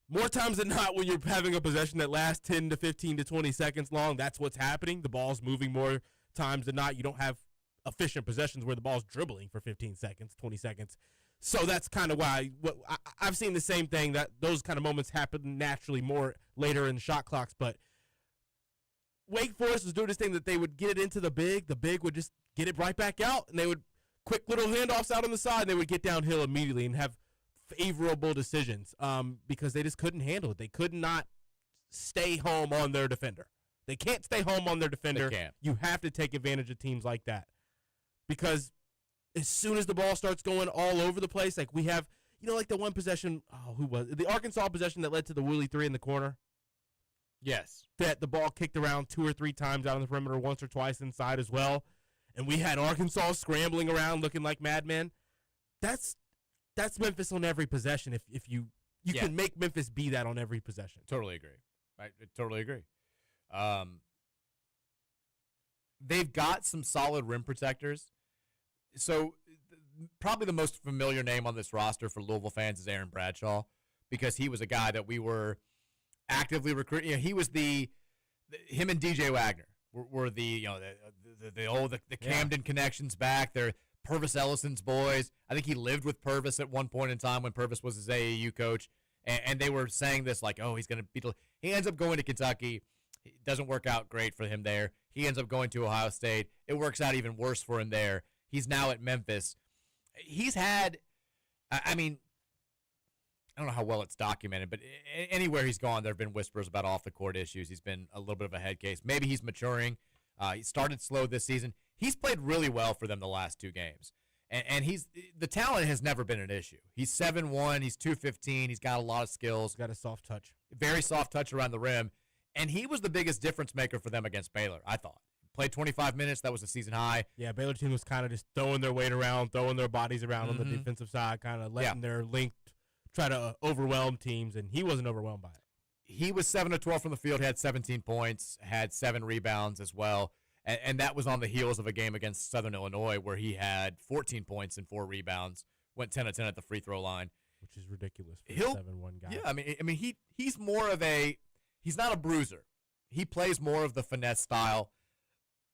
More times than not, when you're having a possession that lasts 10 to 15 to 20 seconds long, that's what's happening. The ball's moving more times than not. You don't have efficient possessions where the ball's dribbling for 15 seconds, 20 seconds. So that's kind of why I've seen the same thing, that those kind of moments happen naturally more later in shot clocks. But Wake Forest was doing this thing that they would get it into the big would just get it right back out, and they would quick little handoffs out on the side, and they would get downhill immediately and have favorable decisions because they just couldn't handle it. They could not stay home on their defender. They can't stay home on their defender. They can't. You have to take advantage of teams like that because as soon as the ball starts going all over the place, like we have, like the one possession, who was it? The Arkansas possession that led to the Woolley 3 in the corner? Yes. That the ball kicked around 2 or 3 times out on the perimeter, once or twice inside as well. And we had Arkansas scrambling around looking like madmen. That's Memphis on every possession. If you can make Memphis be that on every possession. Totally agree. I totally agree. They've got some solid rim protectors. So probably the most familiar name on this roster for Louisville fans is Aaron Bradshaw, because he was a guy that we were actively recruiting. He was him and DJ Wagner were the Camden connections back. They're Purvis Ellison's boys. I think he lived with Purvis at one point in time when Purvis was his AAU coach, and they were saying this like, oh, he's going to beat. He ends up going to Kentucky. It doesn't work out great for him there. He ends up going to Ohio State. It works out even worse for him there. He's now at Memphis. He's had, I mean, I don't know how well it's documented, but anywhere he's gone, there have been whispers about off-the-court issues. He's been a little bit of a head case. Maybe he's maturing. He started slow this season. He's played really well for them the last 2 games. And the talent has never been an issue. He's 7'1", he's 215, he's got a lot of skills. He's got a soft touch. Very soft touch around the rim. And he was the biggest difference maker for them against Baylor, I thought. Played 25 minutes. That was a season high. Yeah, Baylor team was kind of just throwing their weight around, throwing their bodies around on the defensive side, kind of letting their length try to overwhelm teams, and he wasn't overwhelmed by it. He was 7 of 12 from the field, had 17 points, had 7 rebounds as well, and that was on the heels of a game against Southern Illinois where he had 14 points and 4 rebounds, went 10 of 10 at the free throw line. Which is ridiculous for a 7'1" guy. Yeah, I mean he's more of he's not a bruiser. He plays more of the finesse style.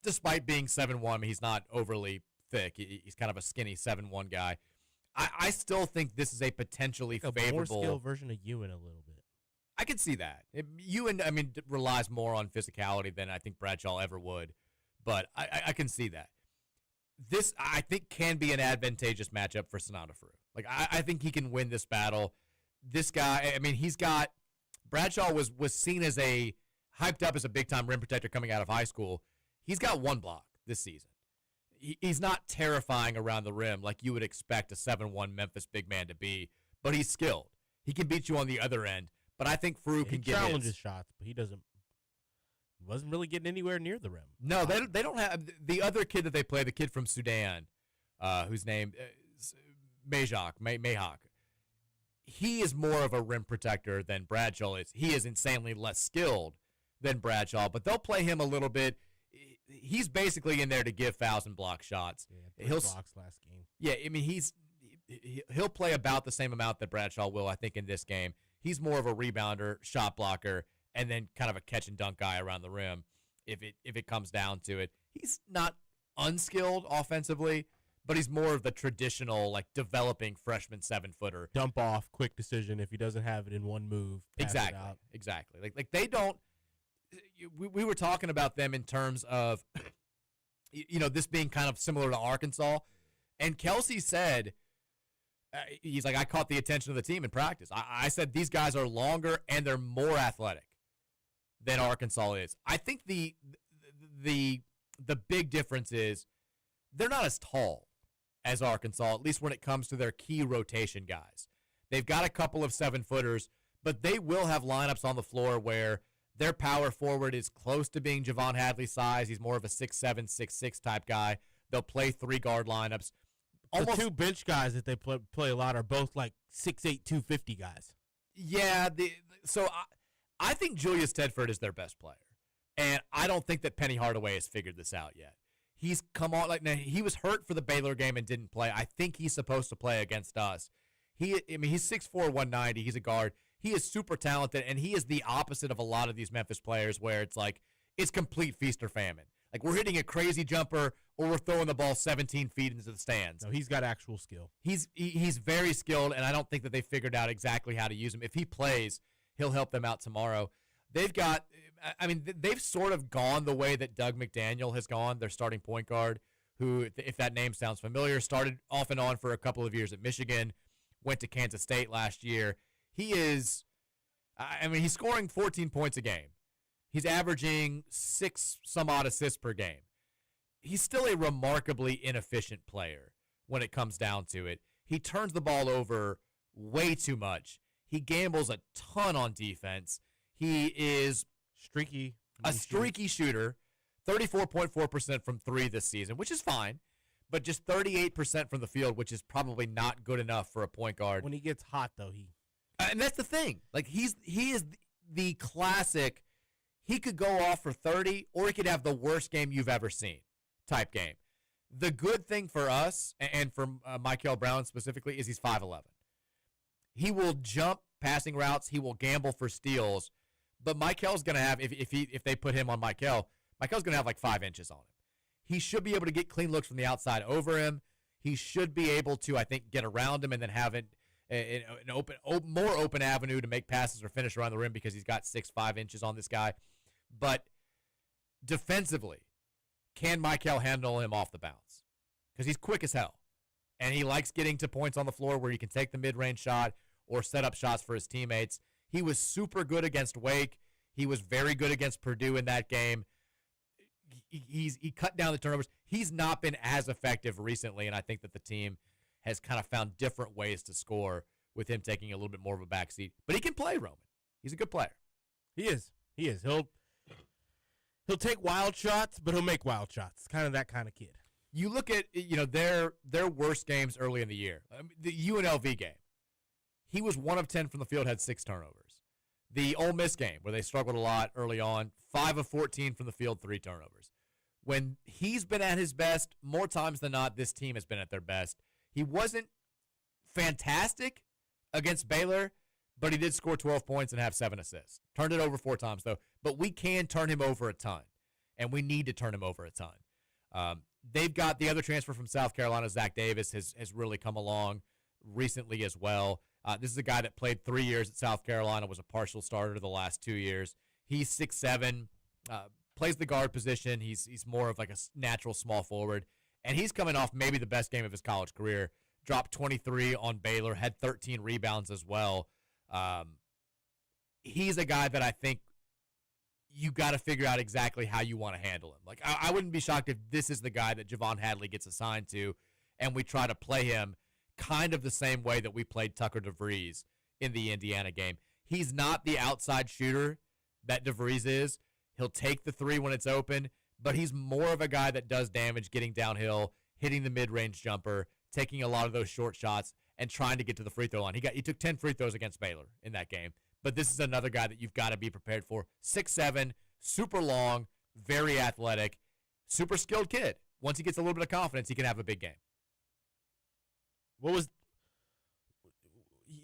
Despite being 7'1", I mean, he's not overly thick. He's kind of a skinny 7'1" guy. I still think this is a potentially favorable, more skill version of Ewan a little bit. I could see that. Ewan, I mean, relies more on physicality than I think Bradshaw ever would, but I can see that. This, I think, can be an advantageous matchup for Sonata-Frew. Like, I think he can win this battle. This guy, I mean, Bradshaw was seen as hyped up as a big-time rim protector coming out of high school. He's got 1 block this season. He's not terrifying around the rim like you would expect a 7'1" Memphis big man to be, but he's skilled. He can beat you on the other end, but I think Frew He can get challenges his. shots, but he wasn't really getting anywhere near the rim. No, they don't have the other kid that they play, the kid from Sudan, whose name is Mayhawk. He is more of a rim protector than Bradshaw is. He is insanely less skilled than Bradshaw, but they'll play him a little bit. He's basically in there to give fouls and block shots. Yeah, he'll blocks last game. Yeah, I mean he'll play about the same amount that Bradshaw will, I think, in this game. He's more of a rebounder, shot blocker, and then kind of a catch and dunk guy around the rim if it comes down to it. He's not unskilled offensively, but he's more of the traditional, like, developing freshman 7-footer. Dump off, quick decision. If he doesn't have it in one move, pass it out. Exactly. Like they don't. We were talking about them in terms of, this being kind of similar to Arkansas, and Kelsey said, he's like, I caught the attention of the team in practice. I said these guys are longer and they're more athletic than Arkansas is. I think the big difference is they're not as tall as Arkansas, at least when it comes to their key rotation guys. They've got a couple of 7-footers, but they will have lineups on the floor where their power forward is close to being Javon Hadley's size. He's more of a 6'7", 6'6" type guy. They'll play 3-guard lineups. The two bench guys that they play a lot are both like 6'8", 250 guys. Yeah, so I think Julius Tedford is their best player, and I don't think that Penny Hardaway has figured this out yet. He's come on now, he was hurt for the Baylor game and didn't play. I think he's supposed to play against us. He's 6'4", 190. He's a guard. He is super talented, and he is the opposite of a lot of these Memphis players where it's like it's complete feast or famine. Like, we're hitting a crazy jumper or we're throwing the ball 17 feet into the stands. No, he's got actual skill. He's very skilled, and I don't think that they figured out exactly how to use him. If he plays, he'll help them out tomorrow. They've sort of gone the way that Doug McDaniel has gone, their starting point guard, who, if that name sounds familiar, started off and on for a couple of years at Michigan, went to Kansas State last year. He's scoring 14 points a game. He's averaging 6 some odd assists per game. He's still a remarkably inefficient player when it comes down to it. He turns the ball over way too much. He gambles a ton on defense. He is a streaky shooter, 34.4% from 3 this season, which is fine, but just 38% from the field, which is probably not good enough for a point guard. When he gets hot, though, and that's the thing. Like, he is the classic. He could go off for 30, or he could have the worst game you've ever seen type game. The good thing for us, and for Michael Brown specifically, is he's 5'11". He will jump passing routes. He will gamble for steals. But Michael's going to have, if they put him on Michael's going to have like 5 inches on him. He should be able to get clean looks from the outside over him. He should be able to, I think, get around him and then have an more open avenue to make passes or finish around the rim because he's got 6'5" inches on this guy. But defensively, can Michael handle him off the bounce? Because he's quick as hell. And he likes getting to points on the floor where he can take the mid-range shot or set up shots for his teammates. He was super good against Wake. He was very good against Purdue in that game. He cut down the turnovers. He's not been as effective recently, and I think that the team has kind of found different ways to score with him taking a little bit more of a backseat. But he can play, Roman. He's a good player. He is. He'll take wild shots, but he'll make wild shots. Kind of that kind of kid. You look at their worst games early in the year. The UNLV game, he was 1 of 10 from the field, had 6 turnovers. The Ole Miss game, where they struggled a lot early on, 5 of 14 from the field, 3 turnovers. When he's been at his best, more times than not, this team has been at their best. He wasn't fantastic against Baylor, but he did score 12 points and have 7 assists. Turned it over 4 times, though. But we can turn him over a ton, and we need to turn him over a ton. They've got the other transfer from South Carolina, Zach Davis, has really come along recently as well. This is a guy that played 3 years at South Carolina, was a partial starter the last 2 years. He's 6'7", plays the guard position. He's more of like a natural small forward, and he's coming off maybe the best game of his college career. Dropped 23 on Baylor, had 13 rebounds as well. He's a guy that I think you got to figure out exactly how you want to handle him. Like, I wouldn't be shocked if this is the guy that Javon Hadley gets assigned to, and we try to play him kind of the same way that we played Tucker DeVries in the Indiana game. He's not the outside shooter that DeVries is. He'll take the three when it's open, but he's more of a guy that does damage getting downhill, hitting the mid-range jumper, taking a lot of those short shots, and trying to get to the free throw line. He took 10 free throws against Baylor in that game. But this is another guy that you've got to be prepared for. 6'7", super long, very athletic, super skilled kid. Once he gets a little bit of confidence, he can have a big game. You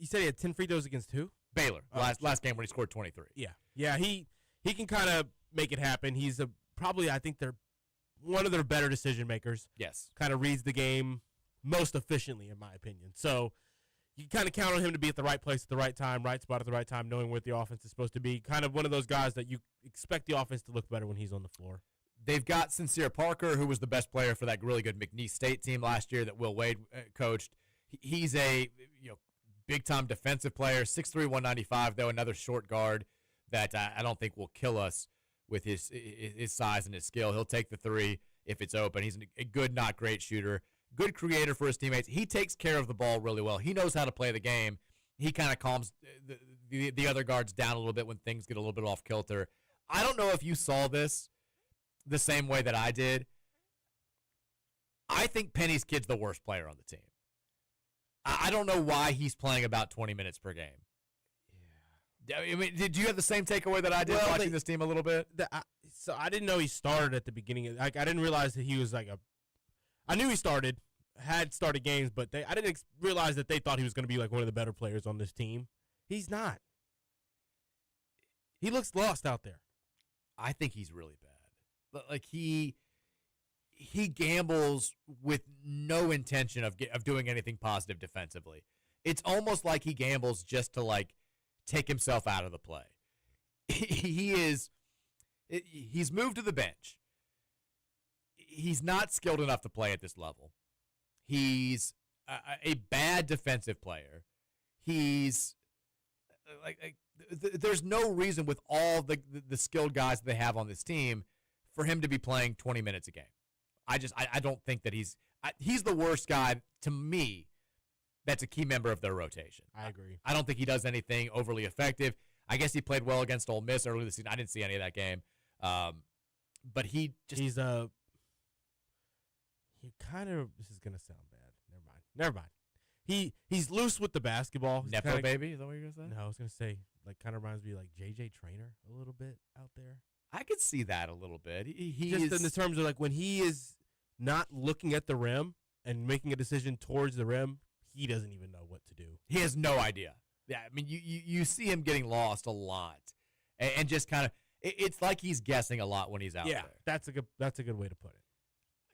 said he had 10 free throws against who? Baylor, last game when he scored 23. Yeah, he can kind of make it happen. He's probably, I think, they're one of their better decision makers. Yes. Kind of reads the game most efficiently, in my opinion. So you kind of count on him to be at the right place at the right time, right spot at the right time, knowing what the offense is supposed to be. Kind of one of those guys that you expect the offense to look better when he's on the floor. They've got Sincere Parker, who was the best player for that really good McNeese State team last year that Will Wade coached. He's a big-time defensive player, 6'3", 195, though, another short guard that I don't think will kill us with his size and his skill. He'll take the three if it's open. He's a good, not great shooter. Good creator for his teammates. He takes care of the ball really well. He knows how to play the game. He kind of calms the other guards down a little bit when things get a little bit off kilter. I don't know if you saw this the same way that I did. I think Penny's kid's the worst player on the team. I don't know why he's playing about 20 minutes per game. Yeah. I mean, did you have the same takeaway that I did watching this team a little bit? So I didn't know he started at the beginning. I didn't realize that he was I knew he had started games, but I didn't realize that they thought he was going to be like one of the better players on this team. He's not. He looks lost out there. I think he's really bad. Like he gambles with no intention of doing anything positive defensively. It's almost like he gambles just to take himself out of the play. He's moved to the bench. He's not skilled enough to play at this level. He's a bad defensive player. He's there's no reason with all the skilled guys that they have on this team for him to be playing 20 minutes a game. I don't think that he's the worst guy to me that's a key member of their rotation. I agree. I don't think he does anything overly effective. I guess he played well against Ole Miss early this season. I didn't see any of that game. But he just this is gonna sound bad. Never mind. He's loose with the basketball. Nepo baby, is that what you're gonna say? No, I was gonna say kind of reminds me like JJ Trainer a little bit out there. I could see that a little bit. He just is, in the terms of when he is not looking at the rim and making a decision towards the rim, he doesn't even know what to do. He has no idea. Yeah, I mean, you see him getting lost a lot, and just kind of it's like he's guessing a lot when he's out there. That's a good way to put it.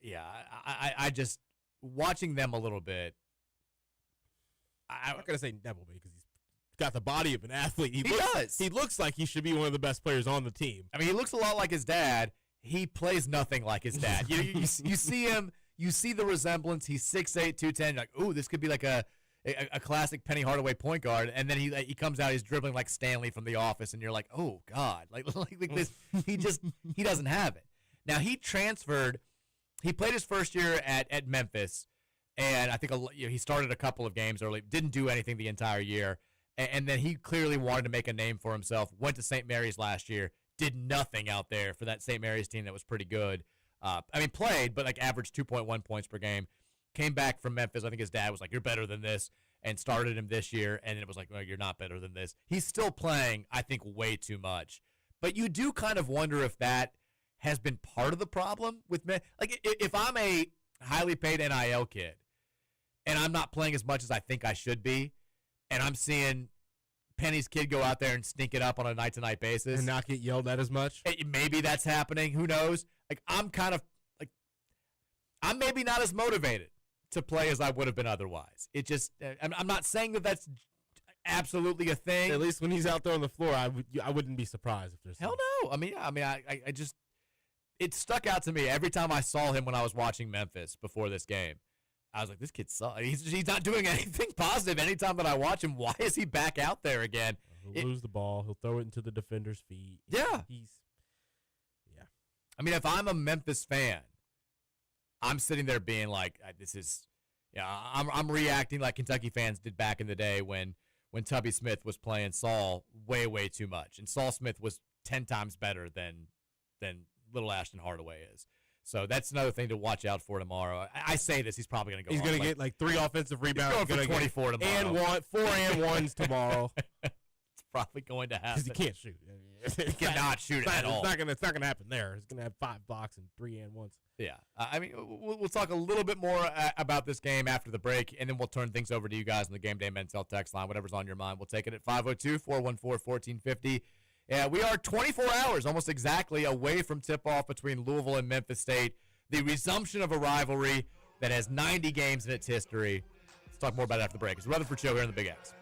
Yeah, I just watching them a little bit. I'm not gonna say Neville because he's got the body of an athlete. He does. He looks like he should be one of the best players on the team. I mean, he looks a lot like his dad. He plays nothing like his dad. you see him. You see the resemblance. He's 6'8", 210. You're like, ooh, this could be like a classic Penny Hardaway point guard. And then he comes out. He's dribbling like Stanley from The Office, and you're like, oh God, like this. He doesn't have it. Now he transferred. He played his first year at Memphis, and I think he started a couple of games early. Didn't do anything the entire year. And then he clearly wanted to make a name for himself. Went to St. Mary's last year. Did nothing out there for that St. Mary's team that was pretty good. Played, but averaged 2.1 points per game. Came back from Memphis. I think his dad was like, you're better than this, and started him this year. And it was like, well, you're not better than this. He's still playing, I think, way too much. But you do kind of wonder if that has been part of the problem with men. Like, if I'm a highly paid NIL kid and I'm not playing as much as I think I should be, and I'm seeing Penny's kid go out there and stink it up on a night-to-night basis. And not get yelled at as much? Maybe that's happening. Who knows? I'm maybe not as motivated to play as I would have been otherwise. It just, I'm not saying that that's absolutely a thing. At least when he's out there on the floor, I wouldn't be surprised if there's hell no. I just, it stuck out to me every time I saw him when I was watching Memphis before this game. I was like, this kid sucks. He's not doing anything positive anytime that I watch him. Why is he back out there again? He'll lose the ball. He'll throw it into the defender's feet. Yeah. Yeah. I mean, if I'm a Memphis fan, I'm sitting there being like, I'm reacting like Kentucky fans did back in the day when when Tubby Smith was playing Saul way, way too much. And Saul Smith was 10 times better than little Ashton Hardaway is. So that's another thing to watch out for tomorrow. I say this, he's probably going to go. He's going to get like 3 offensive rebounds. He's going for 24 tomorrow. 4 and 1s tomorrow. It's probably going to happen. Because he can't shoot. He cannot shoot at all. It's not going to happen there. He's going to have 5 blocks and 3 and 1s. Yeah. I mean, we'll talk a little bit more about this game after the break, and then we'll turn things over to you guys on the Game Day Men's Health text line. Whatever's on your mind, we'll take it at 502-414-1450. Yeah, we are 24 hours, almost exactly, away from tip-off between Louisville and Memphis State, the resumption of a rivalry that has 90 games in its history. Let's talk more about it after the break. It's the Rutherford Show here on the Big X.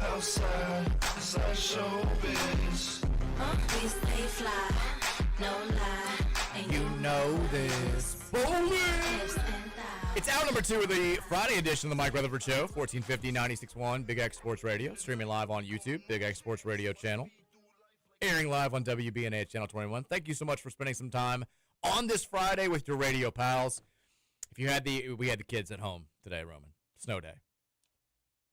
Outside showbiz. We stay fly, no lie. And You know this. Bowling! It's hour number 2 of the Friday edition of the Mike Rutherford Show, 1450 96.1 Big X Sports Radio, streaming live on YouTube, Big X Sports Radio channel, airing live on WBNA Channel 21. Thank you so much for spending some time on this Friday with your radio pals. If you had we had the kids at home today, Roman. Snow day.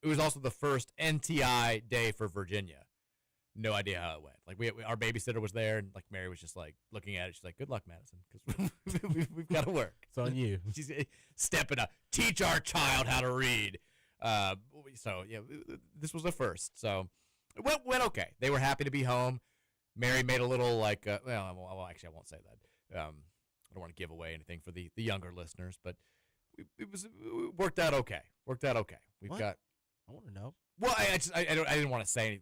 It was also the first NTI day for Virginia. No idea how it went. Like our babysitter was there, and like Mary was just like looking at it. She's like, "Good luck, Madison, because we've got to work." It's on you. She's stepping up. Teach our child how to read. So yeah, this was the first. So it went okay. They were happy to be home. Mary made a little well, actually, I won't say that. I don't want to give away anything for the younger listeners, but it worked out okay. We've What? got. I want to know. Well, I didn't want to say.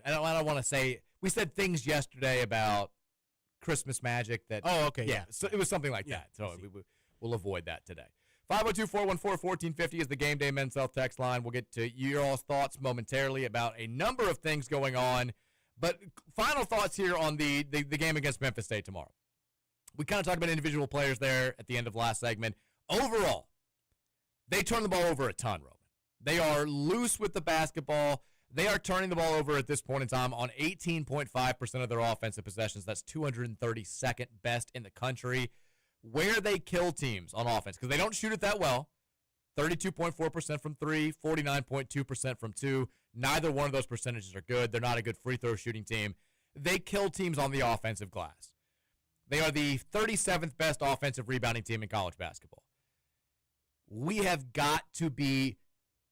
I don't want to say. We said things yesterday about Christmas magic that. Oh, okay. Yeah. So it was something like that. So we'll avoid that today. 502-414-1450 is the Game Day Men's Health text line. We'll get to your all's thoughts momentarily about a number of things going on. But final thoughts here on the game against Memphis State tomorrow. We kind of talked about individual players there at the end of last segment. Overall, they turn the ball over a ton, Roman. They are loose with the basketball. They are turning the ball over at this point in time on 18.5% of their offensive possessions. That's 232nd best in the country. Where they kill teams on offense, because they don't shoot it that well, 32.4% from 3, 49.2% from 2. Neither one of those percentages are good. They're not a good free throw shooting team. They kill teams on the offensive glass. They are the 37th best offensive rebounding team in college basketball. We have got to be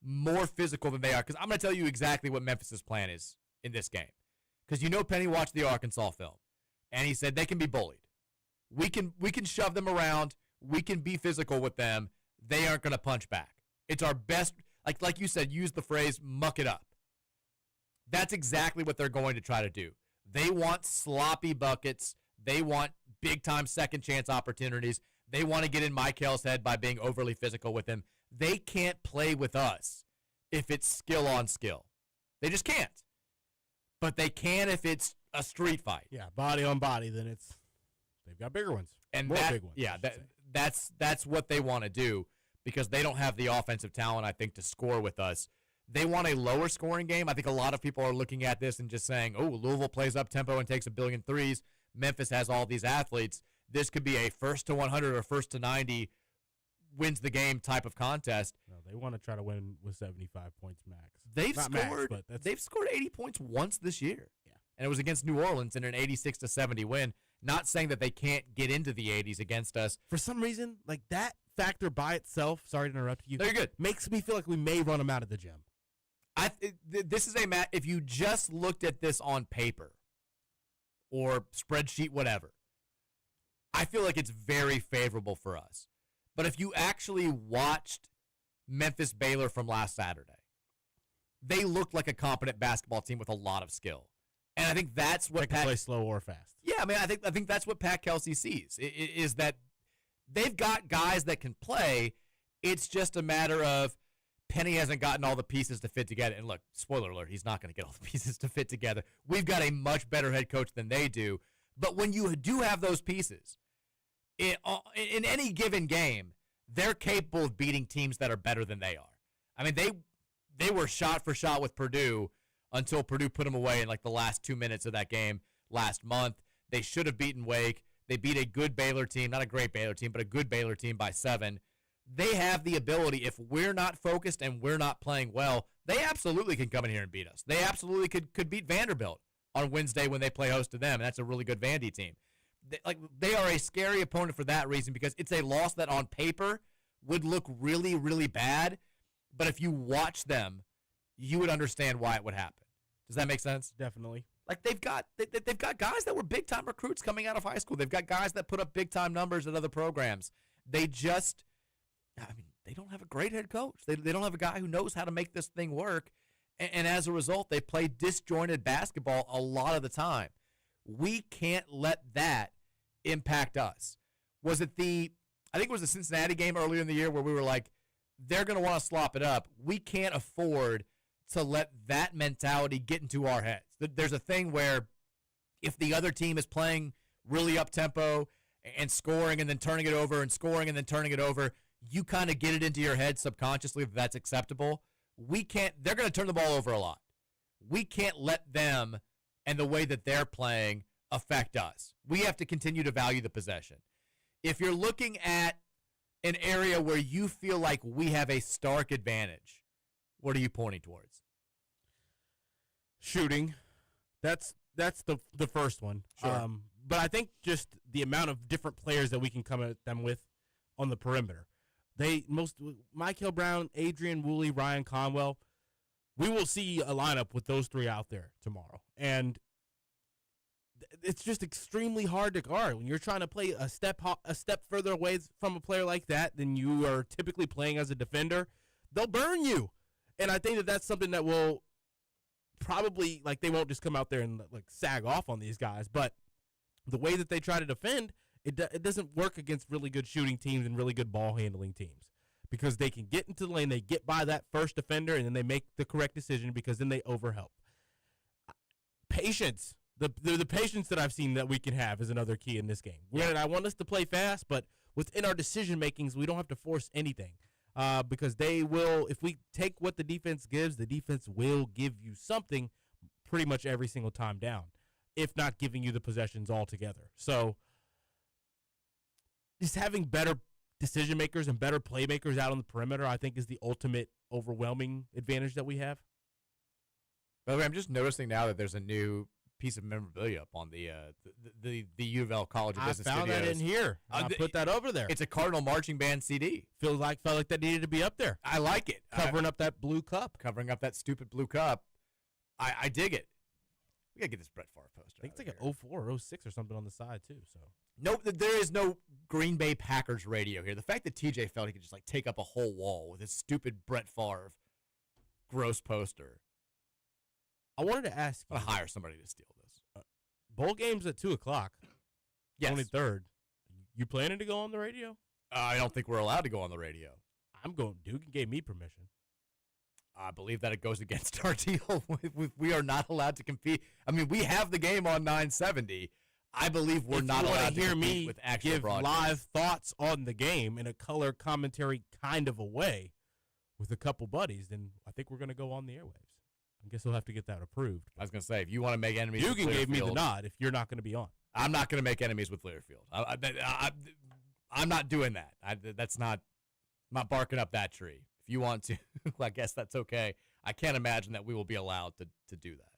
more physical than they are, because I'm going to tell you exactly what Memphis' plan is in this game. Because Penny watched the Arkansas film, and he said they can be bullied. We can shove them around. We can be physical with them. They aren't going to punch back. It's our best, like you said, use the phrase, muck it up. That's exactly what they're going to try to do. They want sloppy buckets. They want big-time second-chance opportunities. They want to get in Michael's head by being overly physical with him. They can't play with us if it's skill on skill. They just can't. But they can if it's a street fight. Yeah, body on body, then they've got bigger ones. And more big ones. Yeah, that's what they want to do, because they don't have the offensive talent, I think, to score with us. They want a lower scoring game. I think a lot of people are looking at this and just saying, oh, Louisville plays up tempo and takes 1 billion threes. Memphis has all these athletes. This could be a first to 100 or first to 90 wins the game type of contest. No, they want to try to win with 75 points max. They've scored 80 points once this year. Yeah. And it was against New Orleans in an 86-70 win. Not saying that they can't get into the 80s against us. For some reason, like that factor by itself, sorry to interrupt you. No, you're good. Makes me feel like we may run them out of the gym. This is a match. If you just looked at this on paper or spreadsheet, whatever, I feel like it's very favorable for us. But if you actually watched Memphis Baylor from last Saturday, they looked like a competent basketball team with a lot of skill. And I think that's what they can play slow or fast. Yeah, I mean, I think that's what Pat Kelsey sees, is that they've got guys that can play. It's just a matter of Penny hasn't gotten all the pieces to fit together. And look, spoiler alert, he's not going to get all the pieces to fit together. We've got a much better head coach than they do. But when you do have those pieces, in any given game, they're capable of beating teams that are better than they are. I mean, they were shot for shot with Purdue until Purdue put them away in like the last 2 minutes of that game last month. They should have beaten Wake. They beat a good Baylor team, not a great Baylor team, but a good Baylor team by 7. They have the ability, if we're not focused and we're not playing well, they absolutely can come in here and beat us. They absolutely could beat Vanderbilt on Wednesday when they play host to them, and that's a really good Vandy team. They are a scary opponent for that reason, because it's a loss that on paper would look really, really bad, but if you watch them, you would understand why it would happen. Does that make sense? Definitely. Like they've got guys that were big time recruits coming out of high school. They've got guys that put up big time numbers at other programs. They don't have a great head coach. They don't have a guy who knows how to make this thing work. And as a result, they play disjointed basketball a lot of the time. We can't let that impact us. I think it was the Cincinnati game earlier in the year where we were like, they're going to want to slop it up. We can't afford to let that mentality get into our heads. There's a thing where if the other team is playing really up-tempo and scoring and then turning it over and scoring and then turning it over, you kind of get it into your head subconsciously that that's acceptable. They're going to turn the ball over a lot. We can't let them and the way that they're playing affect us. We have to continue to value the possession. If you're looking at an area where you feel like we have a stark advantage, what are you pointing towards? Shooting. That's the first one. Sure. But I think just the amount of different players that we can come at them with on the perimeter. Michael Brown, Adrian Woolley, Ryan Conwell, we will see a lineup with those three out there tomorrow. And it's just extremely hard to guard. When you're trying to play a step further away from a player like that than you are typically playing as a defender, they'll burn you. And I think that that's something that will probably, like, they won't just come out there and, like, sag off on these guys. But the way that they try to defend, it doesn't work against really good shooting teams and really good ball handling teams, because they can get into the lane, they get by that first defender, and then they make the correct decision, because then they overhelp. Patience. The patience that I've seen that we can have is another key in this game. Granted, I want us to play fast, but within our decision makings, we don't have to force anything, because they will. If we take what the defense gives, the defense will give you something pretty much every single time down, if not giving you the possessions altogether. So, just having better decision makers and better playmakers out on the perimeter, I think, is the ultimate overwhelming advantage that we have. By the way, I'm just noticing now that there's a new piece of memorabilia up on the U of L College of Business Studios. I found that in here. I put that over there. It's a Cardinal marching band CD. Felt like that needed to be up there. I like it. Covering up that blue cup. Covering up that stupid blue cup. I dig it. We got to get this Brett Favre poster. I think it's like an 04 or 06 or something on the side, too. So no, there is no Green Bay Packers radio here. The fact that TJ felt he could just, like, take up a whole wall with his stupid Brett Favre gross poster. I wanted to ask you. I'm going to hire somebody to steal this. Bowl game's at 2 o'clock. Yes. 23rd. You planning to go on the radio? I don't think we're allowed to go on the radio. I'm going. Duke gave me permission. I believe that it goes against our deal. We are not allowed to compete. I mean, we have the game on 970. I believe we're not allowed to compete with actual give broadcast. Live thoughts on the game in a color commentary kind of a way with a couple buddies, then I think we're going to go on the airwaves. I guess we'll have to get that approved. I was going to say, if you want to make enemies Dugan with Learfield, gave me the nod if you're not going to be on. I'm not going to make enemies with Learfield. I'm not doing that. That's not barking up that tree. If you want to, I guess that's okay. I can't imagine that we will be allowed to do that.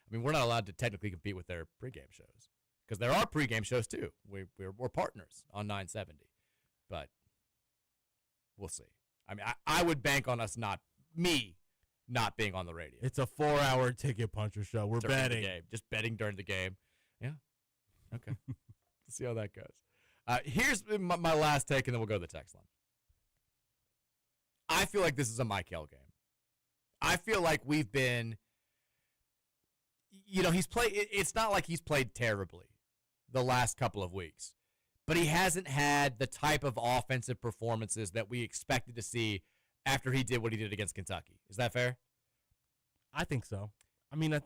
I mean, we're not allowed to technically compete with their pregame shows, because there are pregame shows too. We're partners on 970, but we'll see. I mean, I would bank on us not being on the radio. It's a 4-hour ticket puncher show. We're during betting. The game. Just betting during the game. Yeah. Okay. Let's see how that goes. Here's my last take, and then we'll go to the text line. I feel like this is a Michael game. I feel like we've been, it's not like he's played terribly the last couple of weeks, but he hasn't had the type of offensive performances that we expected to see after he did what he did against Kentucky. Is that fair? I think so. I mean,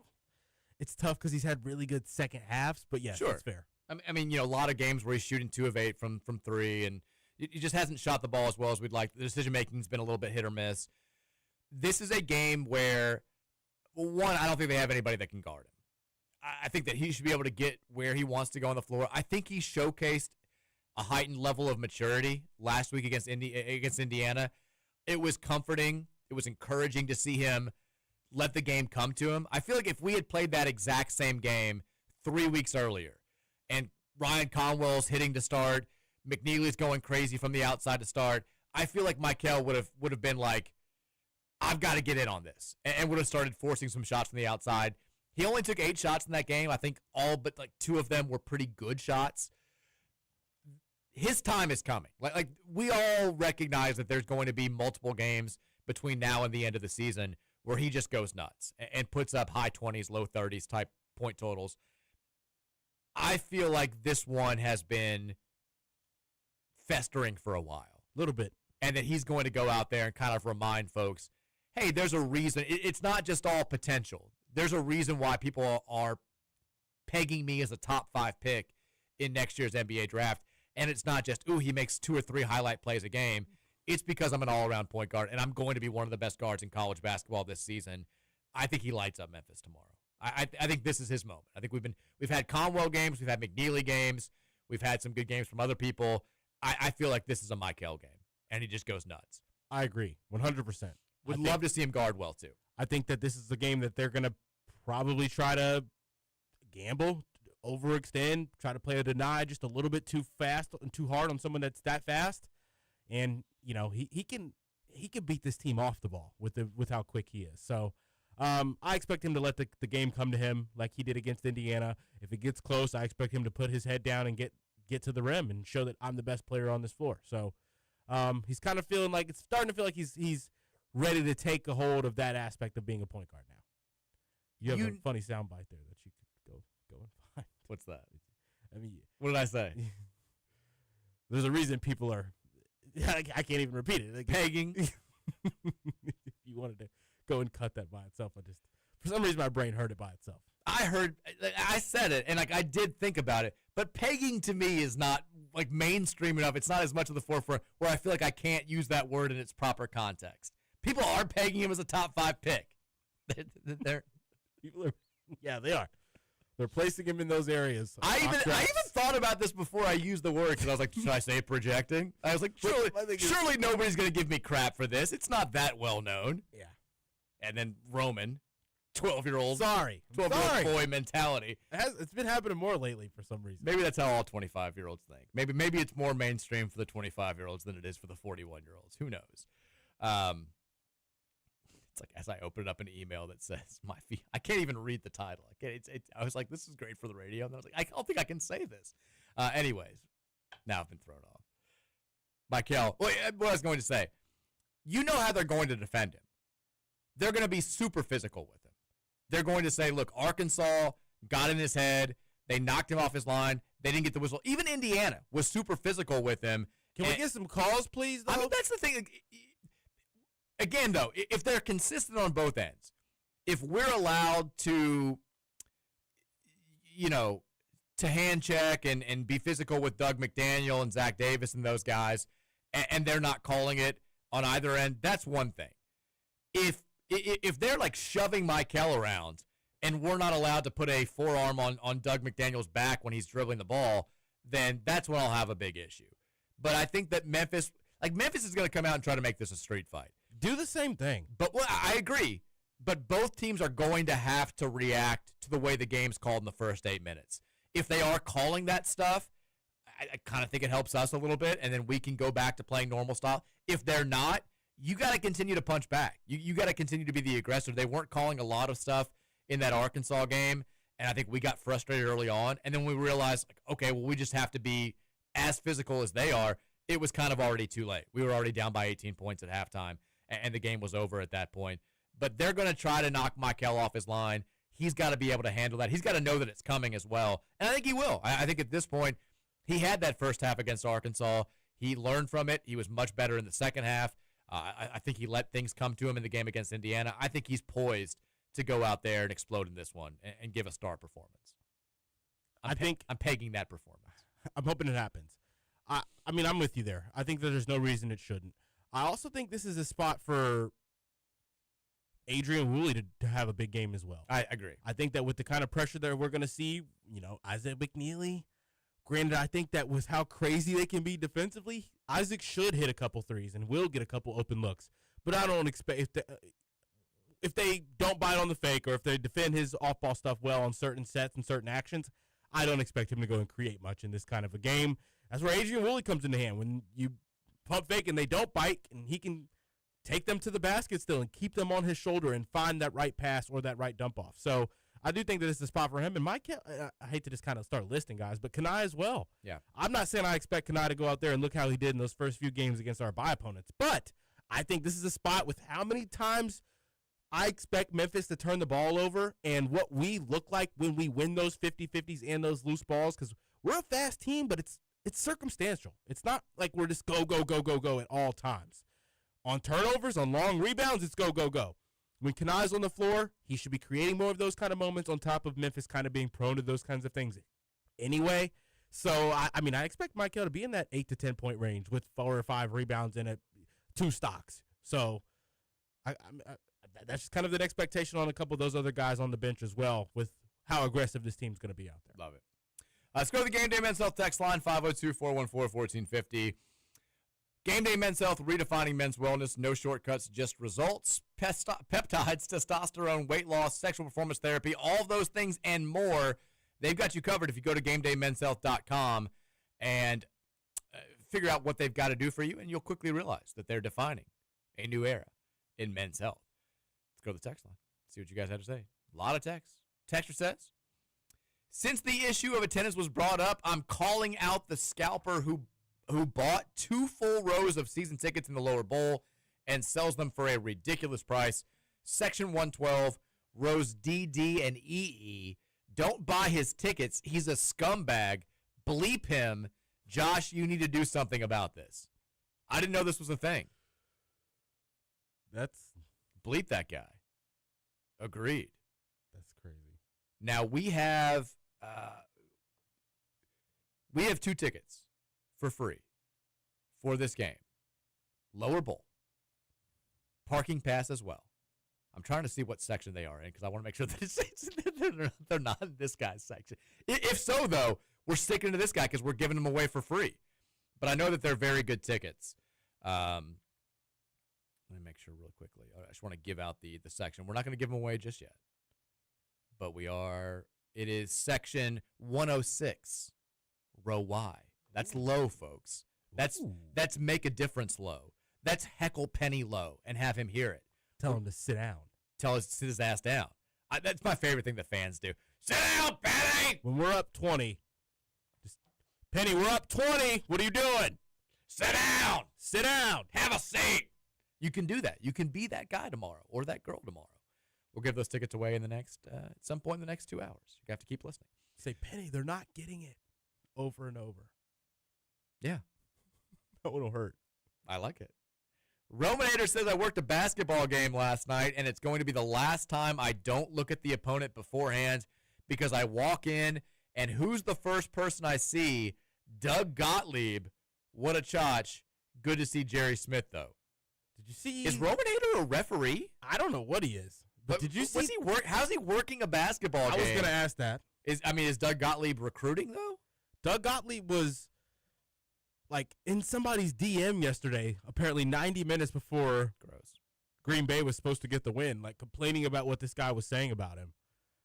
it's tough because he's had really good second halves, but yes, sure. That's fair. I mean, a lot of games where he's shooting 2 of 8 from 3, and he just hasn't shot the ball as well as we'd like. The decision-making's been a little bit hit or miss. This is a game where, one, I don't think they have anybody that can guard him. I think that he should be able to get where he wants to go on the floor. I think he showcased a heightened level of maturity last week against Indiana. It was comforting. It was encouraging to see him let the game come to him. I feel like if we had played that exact same game 3 weeks earlier, and Ryan Conwell's hitting to start, McNeely's going crazy from the outside to start, I feel like Michael would have been like, I've got to get in on this, and would have started forcing some shots from the outside. He only took 8 shots in that game. I think all but 2 of them were pretty good shots. His time is coming. Like we all recognize that there's going to be multiple games between now and the end of the season where he just goes nuts and puts up high 20s, low 30s type point totals. I feel like this one has been festering for a while. A little bit. And that he's going to go out there and kind of remind folks, hey, there's a reason. It's not just all potential. There's a reason why people are pegging me as a top 5 pick in next year's NBA draft. And it's not just, he makes 2 or 3 highlight plays a game. It's because I'm an all-around point guard, and I'm going to be one of the best guards in college basketball this season. I think he lights up Memphis tomorrow. I think this is his moment. I think we've had Conwell games, we've had McNeely games, we've had some good games from other people. I feel like this is a Michael game, and he just goes nuts. I agree, 100%. Would love to see him guard well, too. I think that this is the game that they're going to probably try to gamble, overextend, try to play a deny just a little bit too fast and too hard on someone that's that fast. And, he can beat this team off the ball with how quick he is. So I expect him to let the game come to him like he did against Indiana. If it gets close, I expect him to put his head down and get to the rim and show that I'm the best player on this floor. So he's kind of feeling like, it's starting to feel like he's ready to take a hold of that aspect of being a point guard now. You have a funny soundbite there that you could go and find. What's that? I mean, What did I say? there's a reason people are. I can't even repeat it. Like, Pegging. if you wanted to go and cut that by itself, for some reason my brain heard it by itself. I said it, and like I did think about it, but pegging to me is not like mainstream enough. It's not as much of the forefront where I feel like I can't use that word in its proper context. People are pegging him as a top 5 pick. Yeah, they are. They're placing him in those areas. I even thought about this before I used the word because I was like, should I say projecting? I was like, surely nobody's going to give me crap for this. It's not that well known. Yeah. And then Roman, 12-year-old. 12-year-old boy mentality. It's been happening more lately for some reason. Maybe that's how all 25-year-olds think. Maybe it's more mainstream for the 25-year-olds than it is for the 41-year-olds. Who knows? It's like as I open up an email that says my fee. I can't even read the title. I was like, this is great for the radio. And I was like, I don't think I can say this. Anyways, now I've been thrown off. Michael, what I was going to say, you know how they're going to defend him. They're going to be super physical with him. They're going to say, look, Arkansas got in his head. They knocked him off his line. They didn't get the whistle. Even Indiana was super physical with him. Can we get some calls, please, though? I mean, that's the thing. Again, though, if they're consistent on both ends, if we're allowed to, to hand check and be physical with Doug McDaniel and Zach Davis and those guys, and they're not calling it on either end, that's one thing. If they're like shoving Michael around and we're not allowed to put a forearm on Doug McDaniel's back when he's dribbling the ball, then that's when I'll have a big issue. But I think that Memphis is going to come out and try to make this a street fight. Do the same thing. But I agree. But both teams are going to have to react to the way the game's called in the first 8 minutes. If they are calling that stuff, I kind of think it helps us a little bit, and then we can go back to playing normal style. If they're not, you got to continue to punch back. You got to continue to be the aggressor. They weren't calling a lot of stuff in that Arkansas game, and I think we got frustrated early on. And then we realized, like, okay, well, we just have to be as physical as they are. It was kind of already too late. We were already down by 18 points at halftime, and the game was over at that point. But they're going to try to knock Michael off his line. He's got to be able to handle that. He's got to know that it's coming as well. And I think he will. I think at this point, he had that first half against Arkansas. He learned from it. He was much better in the second half. I think he let things come to him in the game against Indiana. I think he's poised to go out there and explode in this one and give a star performance. I'm pegging that performance. I'm hoping it happens. I mean, I'm with you there. I think that there's no reason it shouldn't. I also think this is a spot for Adrian Woolley to have a big game as well. I agree. I think that with the kind of pressure that we're going to see, Isaac McNeely, granted, I think that was how crazy they can be defensively. Isaac should hit a couple threes and will get a couple open looks. But I don't expect if they don't bite on the fake or if they defend his off-ball stuff well on certain sets and certain actions, I don't expect him to go and create much in this kind of a game. That's where Adrian Woolley comes into hand. When you pump fake and they don't bite, and he can take them to the basket still and keep them on his shoulder and find that right pass or that right dump off. So I do think that it's a spot for him. And Mike, I hate to just kind of start listing guys, but Kanai as well. Yeah. I'm not saying I expect Kanai to go out there and look how he did in those first few games against our bye opponents, but I think this is a spot with how many times I expect Memphis to turn the ball over and what we look like when we win those 50-50s and those loose balls, because we're a fast team, but it's circumstantial. It's not like we're just go, go, go, go, go at all times. On turnovers, on long rebounds, it's go, go, go. When Kanai's on the floor, he should be creating more of those kind of moments on top of Memphis kind of being prone to those kinds of things anyway. So, I expect Michael to be in that 8 to 10 point range with 4 or 5 rebounds and 2 stocks. So, that's just kind of an expectation on a couple of those other guys on the bench as well with how aggressive this team's going to be out there. Love it. Let's go to the Game Day Men's Health text line, 502-414-1450. Game Day Men's Health, redefining men's wellness, no shortcuts, just results. Peptides, testosterone, weight loss, sexual performance therapy, all of those things and more. They've got you covered if you go to GameDayMen'sHealth.com and figure out what they've got to do for you, and you'll quickly realize that they're defining a new era in men's health. Let's go to the text line. See what you guys have to say. A lot of text. Texture says, since the issue of attendance was brought up, I'm calling out the scalper who bought 2 full rows of season tickets in the lower bowl and sells them for a ridiculous price. Section 112, rows D, D, and EE. Don't buy his tickets. He's a scumbag. Bleep him. Josh, you need to do something about this. I didn't know this was a thing. That's Bleep that guy. Agreed. That's crazy. Now we have 2 tickets for free for this game. Lower bowl. Parking pass as well. I'm trying to see what section they are in because I want to make sure that they're not in this guy's section. If so, though, we're sticking to this guy because we're giving them away for free. But I know that they're very good tickets. Let me make sure real quickly. I just want to give out the section. We're not going to give them away just yet. But we are. It is section 106, row Y. That's low, folks. That's make a difference low. That's heckle Penny low and have him hear it. Tell him to sit down. Tell us to sit his ass down. That's my favorite thing that fans do. Sit down, Penny! When we're up 20, Penny, we're up 20. What are you doing? Sit down! Sit down. Have a seat! You can do that. You can be that guy tomorrow or that girl tomorrow. We'll give those tickets away in the next, at some point in the next 2 hours. You have to keep listening. Say, Penny, they're not getting it over and over. Yeah. That would hurt. I like it. Romanator says, I worked a basketball game last night, and it's going to be the last time I don't look at the opponent beforehand because I walk in, and who's the first person I see? Doug Gottlieb. What a chotch. Good to see Jerry Smith, though. Did you see? Is Romanator a referee? I don't know what he is. But did you see? How's he working a basketball game? I was going to ask that. Is Doug Gottlieb recruiting, though? Doug Gottlieb was in somebody's DM yesterday, apparently 90 minutes before Green Bay was supposed to get the win, complaining about what this guy was saying about him.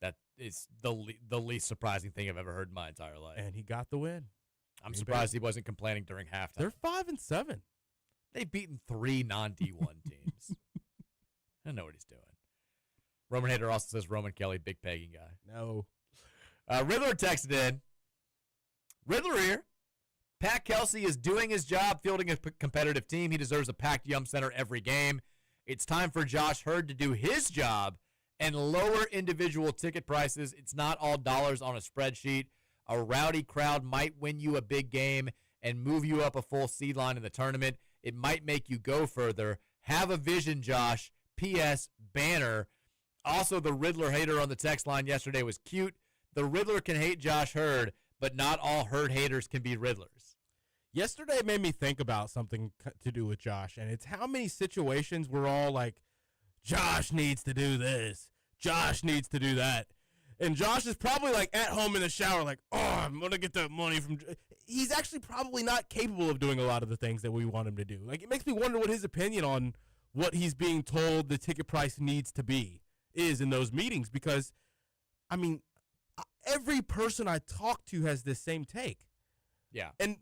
That is the least surprising thing I've ever heard in my entire life. And he got the win. I'm surprised he wasn't complaining during halftime. They're 5-7. They've beaten 3 non-D1 teams. I don't know what he's doing. Roman Hader also says Roman Kelly, big pegging guy. No. Riddler texted in. Riddler here. Pat Kelsey is doing his job fielding a competitive team. He deserves a packed Yum Center every game. It's time for Josh Hurd to do his job and lower individual ticket prices. It's not all dollars on a spreadsheet. A rowdy crowd might win you a big game and move you up a full seed line in the tournament. It might make you go further. Have a vision, Josh. P.S. Banner. Also, the Riddler hater on the text line yesterday was cute. The Riddler can hate Josh Hurd, but not all Hurd haters can be Riddlers. Yesterday made me think about something to do with Josh, and it's how many situations we're all like, Josh needs to do this. Josh needs to do that. And Josh is probably at home in the shower I'm going to get that money from – he's actually probably not capable of doing a lot of the things that we want him to do. It makes me wonder what his opinion on what he's being told the ticket price needs to be is in those meetings because, every person I talk to has this same take. Yeah. And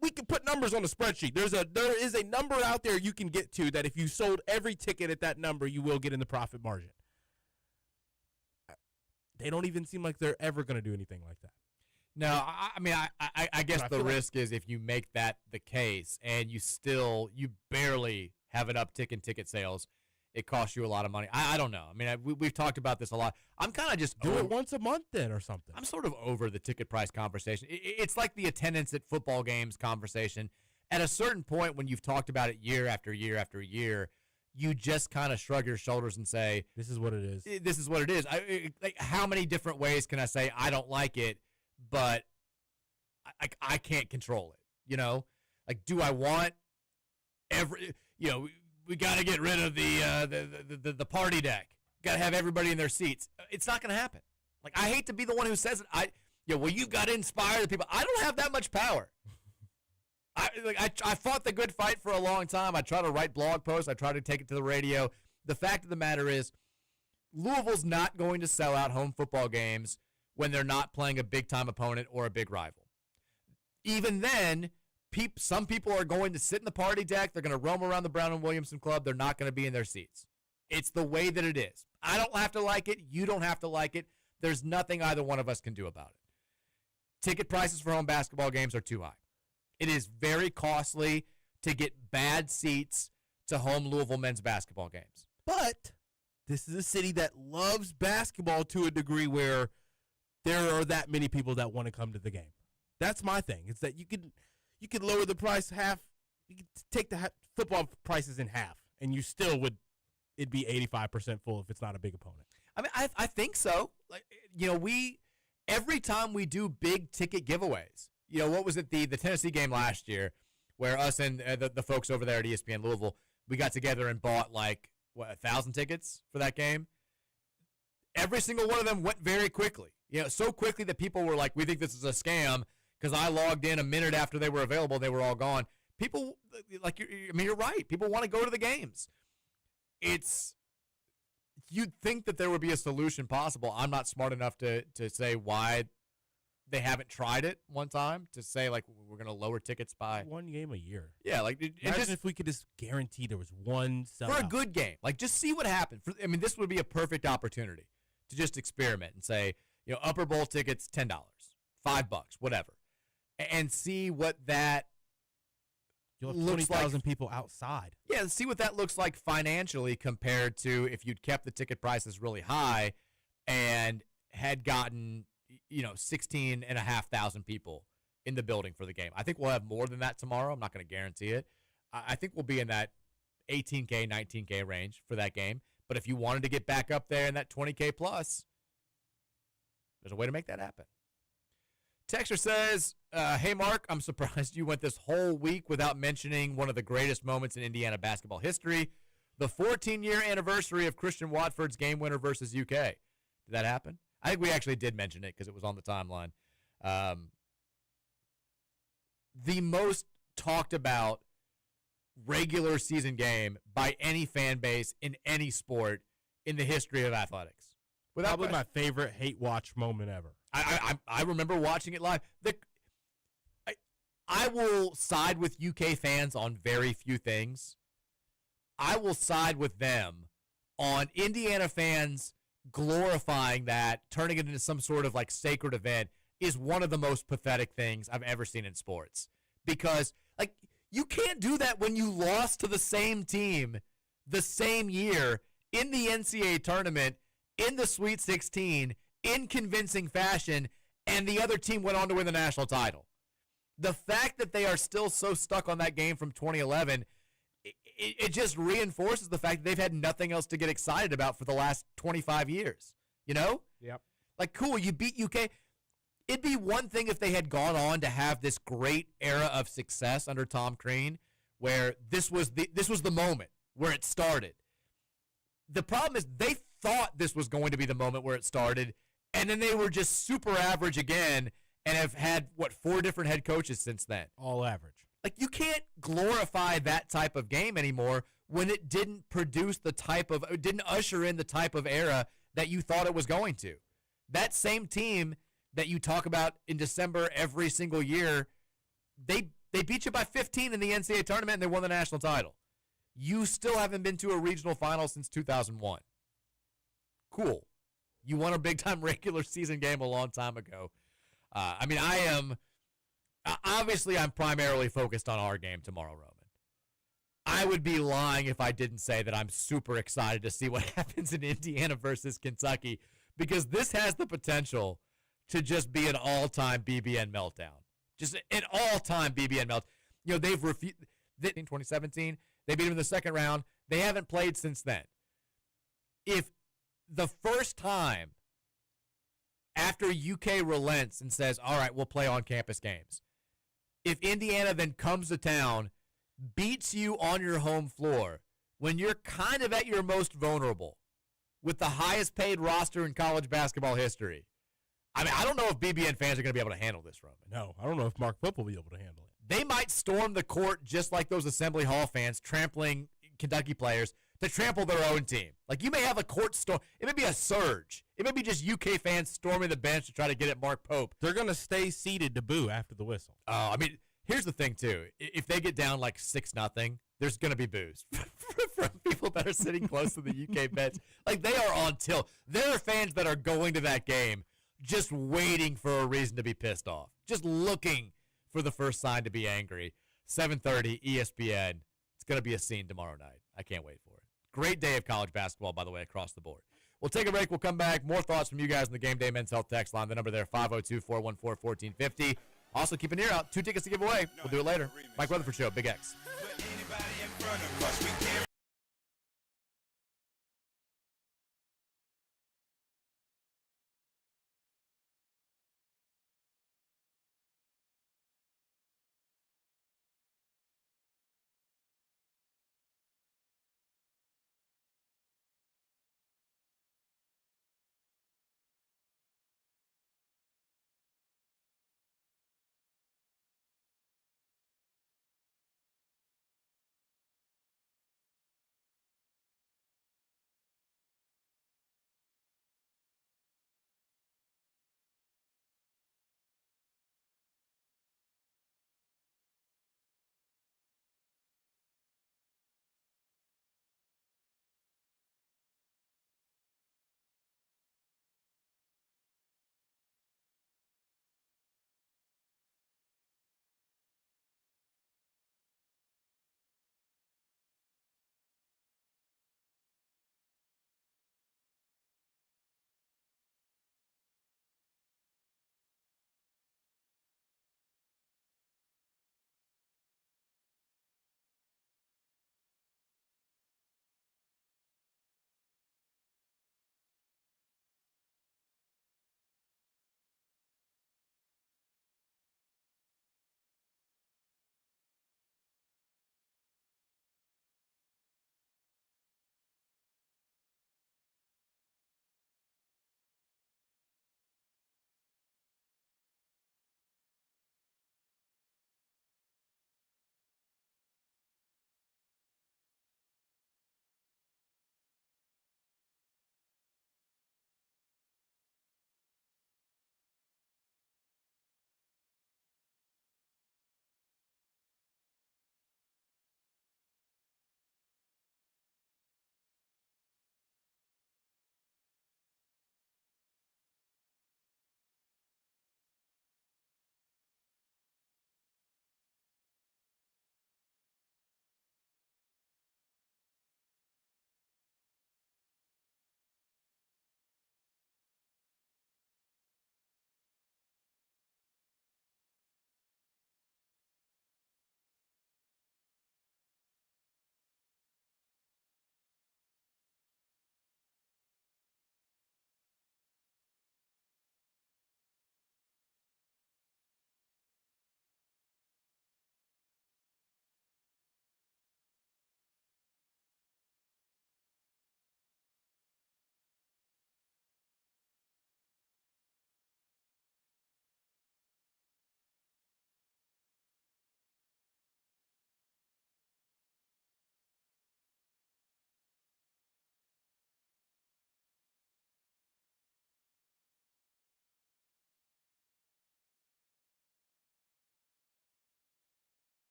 we can put numbers on the spreadsheet. There is a number out there you can get to that if you sold every ticket at that number, you will get in the profit margin. They don't even seem like they're ever going to do anything like that. No, I guess the risk is if you make that the case and you barely have an uptick in ticket sales, it costs you a lot of money. I don't know. We've talked about this a lot. I'm kind of just do it once a month then or something. I'm sort of over the ticket price conversation. It's like the attendance at football games conversation. At a certain point when you've talked about it year after year after year, you just kind of shrug your shoulders and say, this is what it is. This is what it is. How many different ways can I say I don't like it, but I can't control it? Do I want we got to get rid of the party deck. Got to have everybody in their seats. It's not going to happen. I hate to be the one who says it. You got to inspire the people. I don't have that much power. I fought the good fight for a long time. I try to write blog posts. I try to take it to the radio. The fact of the matter is, Louisville's not going to sell out home football games when they're not playing a big-time opponent or a big rival. Even then, some people are going to sit in the party deck. They're going to roam around the Brown and Williamson Club. They're not going to be in their seats. It's the way that it is. I don't have to like it. You don't have to like it. There's nothing either one of us can do about it. Ticket prices for home basketball games are too high. It is very costly to get bad seats to home Louisville men's basketball games. But this is a city that loves basketball to a degree where there are that many people that want to come to the game. That's my thing. It's that you could lower the price half. You could take the football prices in half, and you still would. It'd be 85% full if it's not a big opponent. I mean, I think so. Like, every time we do big ticket giveaways, what was it, the Tennessee game last year, where us and the folks over there at ESPN Louisville, we got together and bought 1,000 tickets for that game. Every single one of them went very quickly. So quickly that people were like, "We think this is a scam," because I logged in a minute after they were available, they were all gone. People you're right. People want to go to the games. You'd think that there would be a solution possible. I'm not smart enough to say why they haven't tried it one time, to say, we're going to lower tickets by one game a year. Yeah, imagine if we could just guarantee there was one for a good game. Just see what happens. This would be a perfect opportunity to just experiment and say, upper bowl tickets, $10, $5, whatever, and see what that You'll have 20,000 people outside. Yeah, see what that looks like financially compared to if you'd kept the ticket prices really high and had gotten, 16,500 people in the building for the game. I think we'll have more than that tomorrow. I'm not going to guarantee it. I think we'll be in that 18K, 19K range for that game. But if you wanted to get back up there in that 20K plus, there's a way to make that happen. Texter says, hey, Mark, I'm surprised you went this whole week without mentioning one of the greatest moments in Indiana basketball history, the 14-year anniversary of Christian Watford's game winner versus UK. Did that happen? I think we actually did mention it because it was on the timeline. The most talked about regular season game by any fan base in any sport in the history of athletics. Probably my favorite hate watch moment ever. I remember watching it live. I will side with UK fans on very few things. I will side with them on Indiana fans glorifying that, turning it into some sort of sacred event is one of the most pathetic things I've ever seen in sports. Because you can't do that when you lost to the same team the same year in the NCAA tournament, in the Sweet 16, in convincing fashion, and the other team went on to win the national title. The fact that they are still so stuck on that game from 2011, it just reinforces the fact that they've had nothing else to get excited about for the last 25 years. Yep. Cool, you beat UK. It'd be one thing if they had gone on to have this great era of success under Tom Crean, where this was the moment where it started. The problem is they thought this was going to be the moment where it started, and then they were just super average again and have had, 4 different head coaches since then. All average. You can't glorify that type of game anymore when it didn't didn't usher in the type of era that you thought it was going to. That same team that you talk about in December every single year, they beat you by 15 in the NCAA tournament and they won the national title. You still haven't been to a regional final since 2001. Cool. You won a big-time regular season game a long time ago. Obviously, I'm primarily focused on our game tomorrow, Roman. I would be lying if I didn't say that I'm super excited to see what happens in Indiana versus Kentucky, because this has the potential to just be an all-time BBN meltdown. Just an all-time BBN meltdown. They've refused in 2017. They beat them in the second round. They haven't played since then. If the first time after UK relents and says, all right, we'll play on-campus games, if Indiana then comes to town, beats you on your home floor, when you're kind of at your most vulnerable, with the highest paid roster in college basketball history, I don't know if BBN fans are going to be able to handle this, Roman. No, I don't know if Mark Pope will be able to handle it. They might storm the court just like those Assembly Hall fans trampling Kentucky players to trample their own team. You may have a court storm. It may be a surge. It may be just UK fans storming the bench to try to get at Mark Pope. They're going to stay seated to boo after the whistle. Here's the thing, too. If they get down 6-0, there's going to be boos people that are sitting close to the UK bench, like they are on tilt. There are fans that are going to that game just waiting for a reason to be pissed off, just looking for the first sign to be angry. 7:30 ESPN. It's going to be a scene tomorrow night. I can't wait for it. Great day of college basketball, by the way, across the board. We'll take a break. We'll come back. More thoughts from you guys on the Game Day Men's Health text line. The number there, 502-414-1450. Also, keep an ear out. 2 tickets to give away. We'll do it later. Mike Rutherford Show, Big X.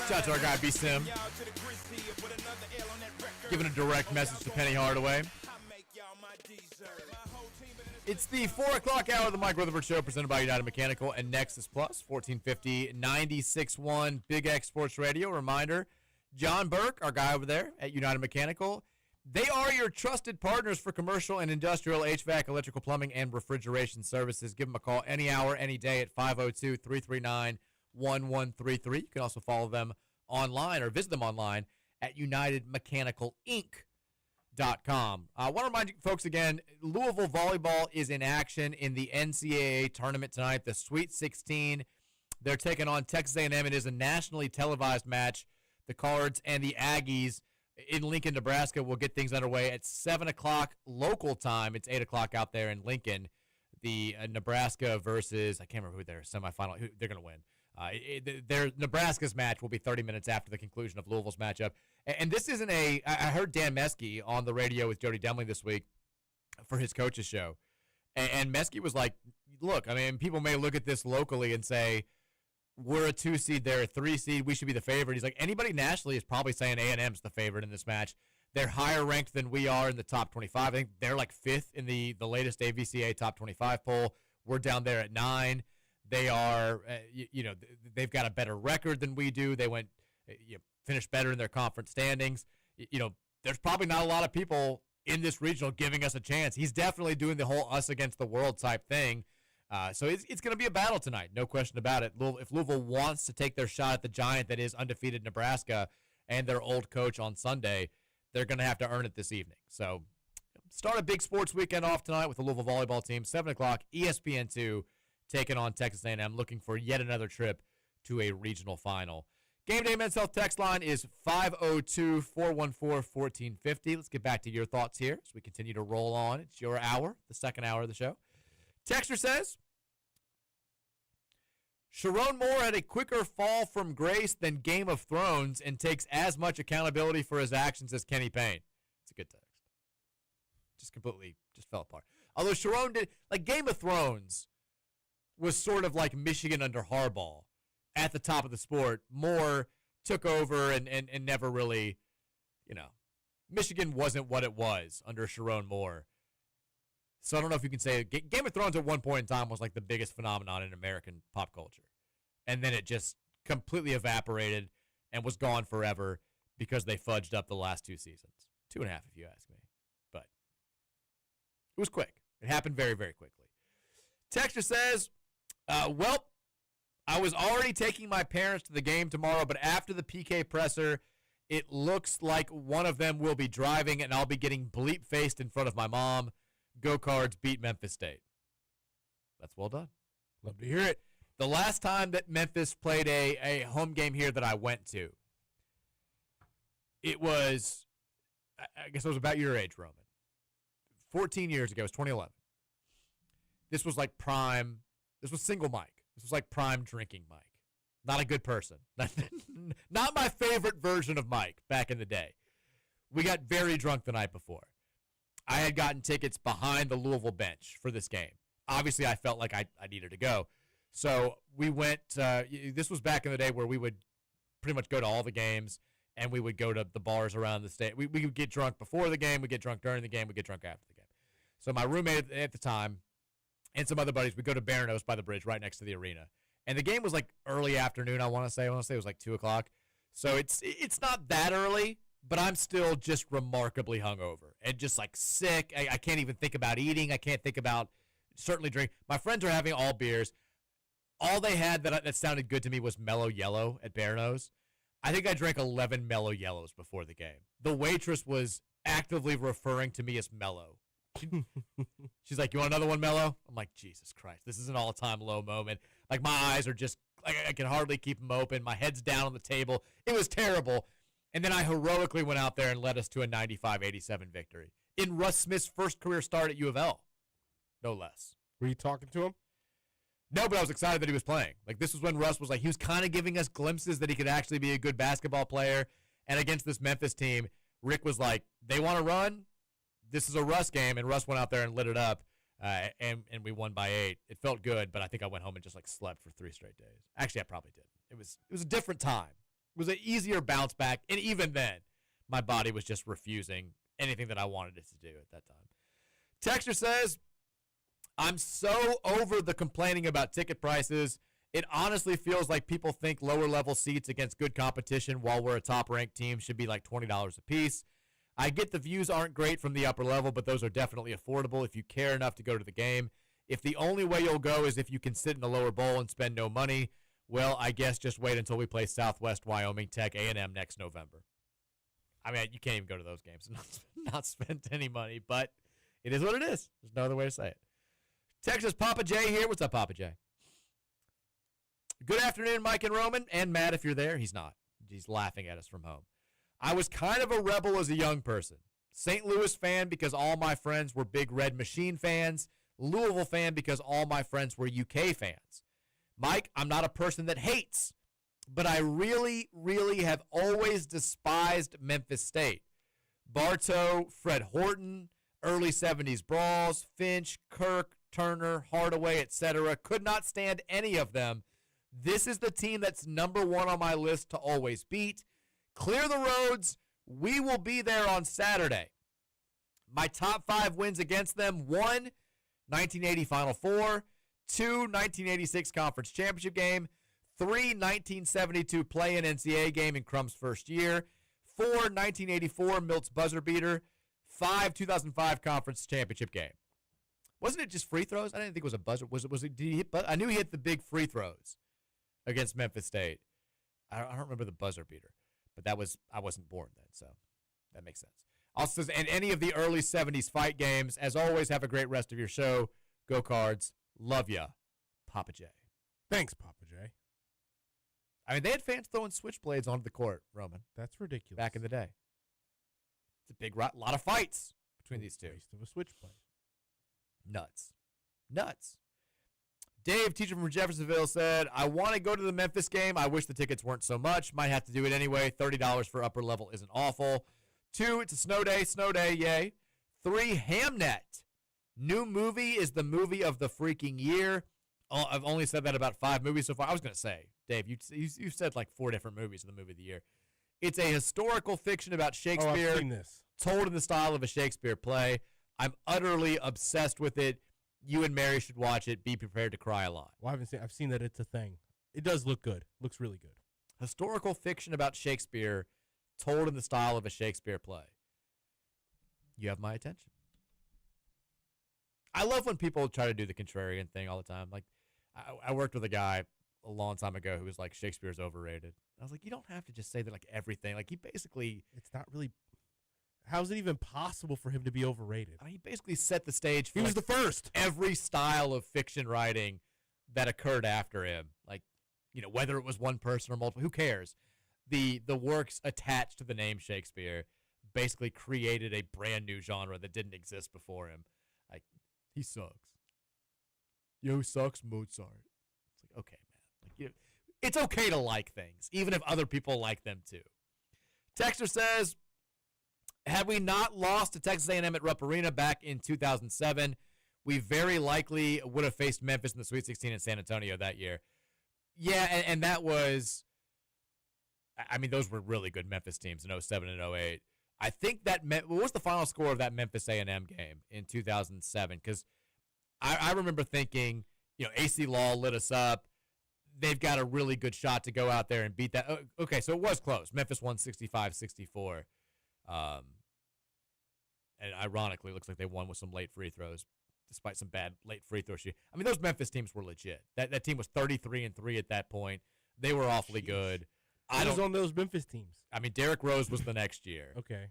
Shout out to our guy B-Sim. Giving a direct message to Penny Hardaway. It's the 4 o'clock hour of the Mike Rutherford Show presented by United Mechanical and Nexus Plus, 1450 96.1 Big X Sports Radio. Reminder, John Burke, our guy over there at United Mechanical, they are your trusted partners for commercial and industrial HVAC, electrical plumbing, and refrigeration services. Give them a call any hour, any day at 502-339-1133. You can also follow them online or visit them online at UnitedMechanicalInc.com. I want to remind you folks again, Louisville volleyball is in action in the NCAA tournament tonight, the Sweet 16. They're taking on Texas A&M. It is a nationally televised match. The Cards and the Aggies in Lincoln, Nebraska will get things underway at 7 o'clock local time. It's 8 o'clock out there in Lincoln. The Nebraska versus, I can't remember who their semifinal, who they're going to win. Their Nebraska's match will be 30 minutes after the conclusion of Louisville's matchup. And this isn't I heard Dan Meskey on the radio with Jody Demling this week for his coach's show. And Meskey was like, look, I mean, people may look at this locally and say, we're a 2 seed, they're a 3 seed, we should be the favorite. He's like, anybody nationally is probably saying A&M's the favorite in this match. They're higher ranked than we are in the top 25. I think they're like 5th in the latest AVCA top 25 poll. We're down there at 9. They are, they've got a better record than we do. They finished better in their conference standings. There's probably not a lot of people in this regional giving us a chance. He's definitely doing the whole us against the world type thing. So it's going to be a battle tonight, no question about it. If Louisville wants to take their shot at the giant that is undefeated Nebraska and their old coach on Sunday, they're going to have to earn it this evening. So start a big sports weekend off tonight with the Louisville volleyball team. 7 o'clock, ESPN2, taking on Texas A&M, looking for yet another trip to a regional final. Game Day Men's Health text line is 502-414-1450. Let's get back to your thoughts here as we continue to roll on. It's your hour, the second hour of the show. Texter says, Sharon Moore had a quicker fall from grace than Game of Thrones and takes as much accountability for his actions as Kenny Payne. It's a good text. Just fell apart. Although Sharon did, like Game of Thrones was sort of like Michigan under Harbaugh at the top of the sport. Moore took over and never really, Michigan wasn't what it was under Sharon Moore. So I don't know if you can say Game of Thrones at one point in time was like the biggest phenomenon in American pop culture. And then it just completely evaporated and was gone forever because they fudged up the last 2 seasons. 2.5 if you ask me. But it was quick. It happened very, very quickly. Texter says, I was already taking my parents to the game tomorrow, but after the PK presser, it looks like one of them will be driving and I'll be getting bleep-faced in front of my mom. Go Cards, beat Memphis State. That's well done. Love to hear it. The last time that Memphis played a home game here that I went to, it was, I guess it was about your age, Roman. 14 years ago. It was 2011. This was like prime, this was single Mike. This was like prime drinking Mike. Not a good person. Not my favorite version of Mike back in the day. We got very drunk the night before. I had gotten tickets behind the Louisville bench for this game. Obviously, I felt like I needed to go. So we went, this was back in the day where we would pretty much go to all the games, and we would go to the bars around the state. We would get drunk before the game, we'd get drunk during the game, we'd get drunk after the game. So my roommate at the time and some other buddies would go to Barrows by the bridge right next to the arena. And the game was like early afternoon, I want to say. I want to say it was like 2 o'clock. So it's not that early, but I'm still just remarkably hungover and just like sick. I can't even think about eating. I can't think about certainly drink. My friends are having all beers. All they had that sounded good to me was Mellow Yellow at Barrows. I think I drank 11 Mellow Yellows before the game. The waitress was actively referring to me as Mellow. She's like, you want another one, Mellow? I'm like, Jesus Christ, this is an all-time low moment. Like, my eyes are just, I can hardly keep them open. My head's down on the table. It was terrible. And then I heroically went out there and led us to a 95-87 victory in Russ Smith's first career start at U of L, no less. Were you talking to him? No, but I was excited that he was playing. Like, this was when Russ was like, he was kind of giving us glimpses that he could actually be a good basketball player. And against this Memphis team, Rick was like, they want to run? This is a Russ game. And Russ went out there and lit it up, and we won by 8. It felt good, but I think I went home and just, like, slept for 3 straight days. Actually, I probably did. It was a different time. It was an easier bounce back, and even then, my body was just refusing anything that I wanted it to do at that time. Texter says, I'm so over the complaining about ticket prices. It honestly feels like people think lower level seats against good competition while we're a top ranked team should be like $20 a piece. I get the views aren't great from the upper level, but those are definitely affordable if you care enough to go to the game. If the only way you'll go is if you can sit in the lower bowl and spend no money, well, I guess just wait until we play Southwest Wyoming Tech A&M next November. I mean, you can't even go to those games and not spend any money, but it is what it is. There's no other way to say it. Texas Papa J here. What's up, Papa J? Good afternoon, Mike and Roman, and Matt if you're there. He's not. He's laughing at us from home. I was kind of a rebel as a young person. St. Louis fan because all my friends were big Red Machine fans. Louisville fan because all my friends were UK fans. Mike, I'm not a person that hates, but I really, really have always despised Memphis State. Bartow, Fred Horton, early 70s Brawls, Finch, Kirk, Turner, Hardaway, etc. Could not stand any of them. This is the team that's number one on my list to always beat. Clear the roads. We will be there on Saturday. My top 5 wins against them: 1, 1980 Final Four; 2, 1986 Conference Championship game; 3, 1972 play-in NCAA game in Crumb's first year; 4, 1984 Milt's buzzer beater; 5, 2005 Conference Championship game. Wasn't it just free throws? I didn't think it was a buzzer. Was it? Did he hit? I knew he hit the big free throws against Memphis State. I don't remember the buzzer beater, but I wasn't born then, so that makes sense. Also says, and any of the early 70s fight games. As always, have a great rest of your show. Go Cards. Love ya, Papa J. Thanks, Papa J. I mean, they had fans throwing switchblades onto the court, Roman, That's ridiculous. back in the day. It's a big lot of fights between these two. Waste of a switchblade. Nuts. Dave, teacher from Jeffersonville, said, I want to go to the Memphis game. I wish the tickets weren't so much. Might have to do it anyway. $30 for upper level isn't awful. 2, it's a snow day, yay. 3, Hamnet. New movie is the movie of the freaking year. Oh, I've only said that about 5 movies so far. I was going to say, Dave, you said like 4 different movies of the movie of the year. It's a historical fiction about Shakespeare. I've seen this. Told in the style of a Shakespeare play. I'm utterly obsessed with it. You and Mary should watch it. Be prepared to cry a lot. Well, I've seen that it's a thing. It does look good. Looks really good. Historical fiction about Shakespeare told in the style of a Shakespeare play. You have my attention. I love when people try to do the contrarian thing all the time. Like, I worked with a guy a long time ago who was like, Shakespeare's overrated. I was like, you don't have to just say that like everything. Like, he basically... It's not really... How is it even possible for him to be overrated? I mean, he basically set the stage for He was the first. Every style of fiction writing that occurred after him. Like, whether it was one person or multiple, who cares? The works attached to the name Shakespeare basically created a brand new genre that didn't exist before him. Like, he sucks. Yo, sucks, Mozart. It's like, okay, man. Like, it's okay to like things, even if other people like them too. Texter says, had we not lost to Texas A&M at Rupp Arena back in 2007, we very likely would have faced Memphis in the Sweet 16 in San Antonio that year. Yeah, and that was, I mean, those were really good Memphis teams in 07 and 08. I think that, what was the final score of that Memphis A&M game in 2007? Because I remember thinking, AC Law lit us up. They've got a really good shot to go out there and beat that. Okay, so it was close. Memphis won 65-64. And ironically, it looks like they won with some late free throws, despite some bad late free throw shoot. I mean, those Memphis teams were legit. That team was 33-3 at that point. They were awfully good. I was on those Memphis teams. I mean, Derrick Rose was the next year. Okay.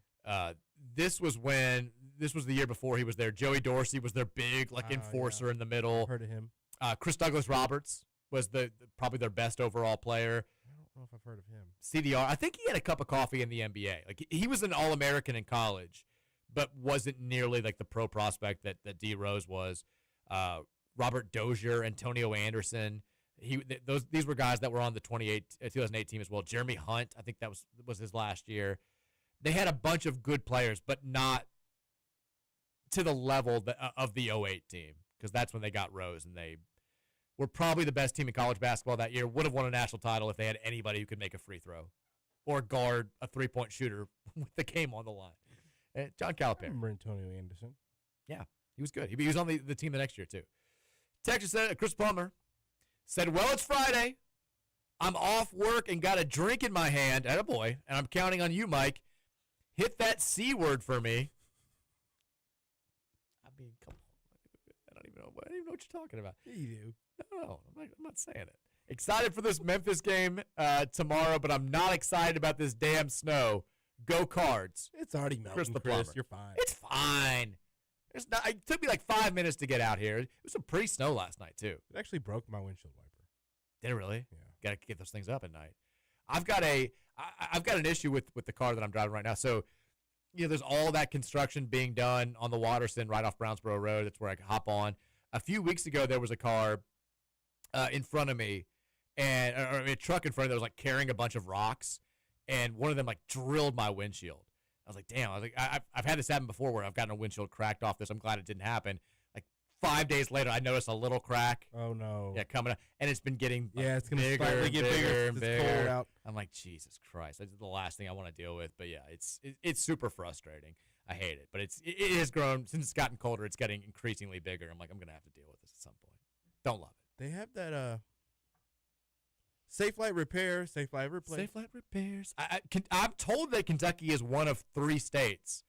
This was the year before he was there. Joey Dorsey was their big enforcer in the middle. Heard of him. Chris Douglas Roberts was probably their best overall player. I don't know if I've heard of him. CDR, I think he had a cup of coffee in the NBA. Like, he was an All-American in college, but wasn't nearly like the pro prospect that D Rose was. Robert Dozier, Antonio Anderson. These were guys that were on the 2008 team as well. Jeremy Hunt, I think that was his last year. They had a bunch of good players, but not to the level of the 08 team, because that's when they got Rose, and they were probably the best team in college basketball that year. Would have won a national title if they had anybody who could make a free throw or guard a three-point shooter with the game on the line. John Calipari. I remember Antonio Anderson. Yeah. He was good. He was on the team the next year, too. Texas said, Chris Plummer said, well, it's Friday. I'm off work and got a drink in my hand. Attaboy. And I'm counting on you, Mike. Hit that C word for me. I mean, come on. I don't even know what you're talking about. Yeah, you do. No, I'm not saying it. Excited for this Memphis game tomorrow, but I'm not excited about this damn snow. Go Cards. It's already melting, Chris the Chris. Plumber. You're fine. It's fine. It took me like 5 minutes to get out here. It was some pretty snow last night, too. It actually broke my windshield wiper. Did it really? Yeah. Got to get those things up at night. I've got an issue with the car that I'm driving right now. So, there's all that construction being done on the Waterston right off Brownsboro Road. That's where I can hop on. A few weeks ago, there was a car in front of me, or a truck in front of me that was like carrying a bunch of rocks, and one of them like drilled my windshield. I was like, damn. I was like, I've had this happen before where I've gotten a windshield cracked off this. I'm glad it didn't happen. Like 5 days later, I noticed a little crack. Oh no. Yeah, coming up, and it's been getting it's gonna bigger slightly and get bigger bigger and as it's bigger. cold out. I'm like, Jesus Christ, that's the last thing I want to deal with. But yeah, it's super frustrating. I hate it, but it has grown since it's gotten colder. It's getting increasingly bigger. I'm like, I'm gonna have to deal with this at some point. Don't love it. They have that Safe Light Repair, Safe Light Replace. Safe Light Repairs. I'm told that Kentucky is one of 3 states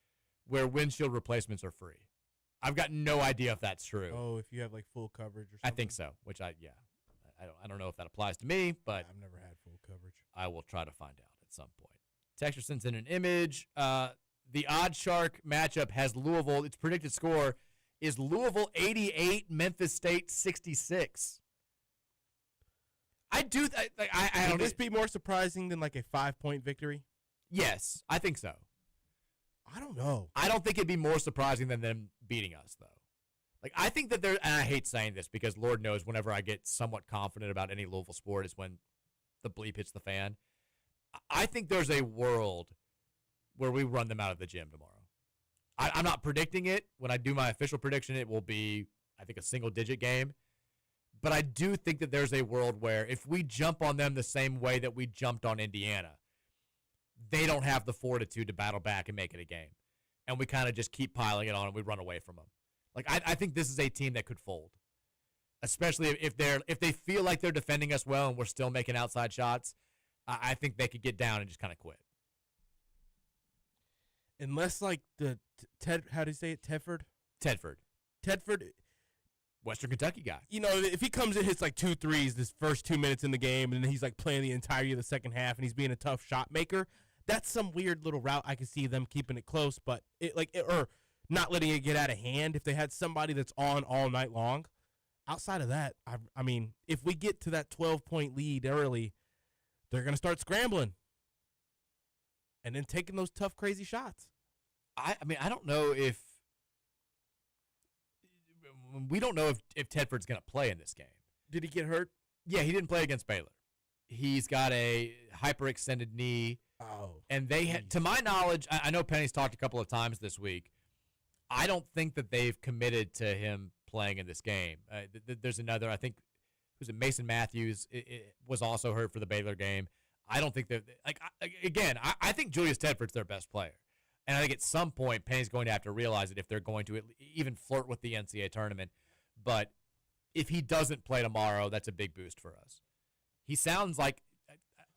where windshield replacements are free. I've got no idea if that's true. Oh, if you have like full coverage or something. I think so. Which I don't know if that applies to me, but I've never had full coverage. I will try to find out at some point. Texture sends in an image. The Odd Shark matchup has Louisville. Its predicted score is Louisville 88, Memphis State 66. I do. I Would don't. this be more surprising than like a 5-point victory? Yes, I think so. I don't know. I don't think it'd be more surprising than them beating us, though. Like, I think that and I hate saying this because Lord knows whenever I get somewhat confident about any Louisville sport is when the bleep hits the fan. I think there's a world where we run them out of the gym tomorrow. I'm not predicting it. When I do my official prediction, it will be, I think, a single-digit game. But I do think that there's a world where if we jump on them the same way that we jumped on Indiana, they don't have the fortitude to battle back and make it a game. And we kind of just keep piling it on and we run away from them. Like, I think this is a team that could fold, especially if they feel like they're defending us well and we're still making outside shots. I think they could get down and just kind of quit. Unless like the how do you say it? Tedford, Western Kentucky guy. If he comes in, hits like 2 threes this first 2 minutes in the game, and then he's like playing the entirety of the second half, and he's being a tough shot maker. That's some weird little route. I can see them keeping it close, but or not letting it get out of hand. If they had somebody that's on all night long, outside of that, I mean, if we get to that 12-point lead early, they're gonna start scrambling, and then taking those tough, crazy shots. I mean, I don't know if we don't know if Tedford's going to play in this game. Did he get hurt? Yeah, he didn't play against Baylor. He's got a hyperextended knee. Oh. And to my knowledge, I know Penny's talked a couple of times this week. I don't think that they've committed to him playing in this game. There's another, I think, who's it, Mason Matthews it was also hurt for the Baylor game. I don't think that, I think Julius Tedford's their best player. And I think at some point, Penny's going to have to realize it if they're going to even flirt with the NCAA tournament. But if he doesn't play tomorrow, that's a big boost for us. He sounds like,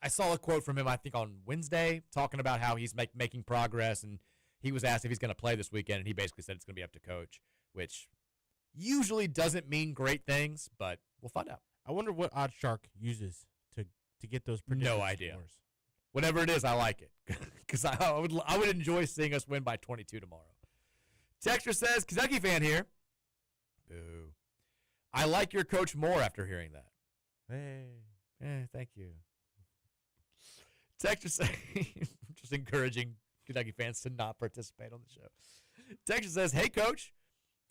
I saw a quote from him, I think, on Wednesday, talking about how he's making progress. And he was asked if he's going to play this weekend, and he basically said it's going to be up to coach, which usually doesn't mean great things, but we'll find out. I wonder what Odd Shark uses to get those predictions. No idea. Scores. Whatever it is, I like it because I would enjoy seeing us win by 22 tomorrow. Texter says, Kentucky fan here. Boo. I like your coach more after hearing that. Thank you. Texter saying, just encouraging Kentucky fans to not participate on the show. Texter says, hey, coach,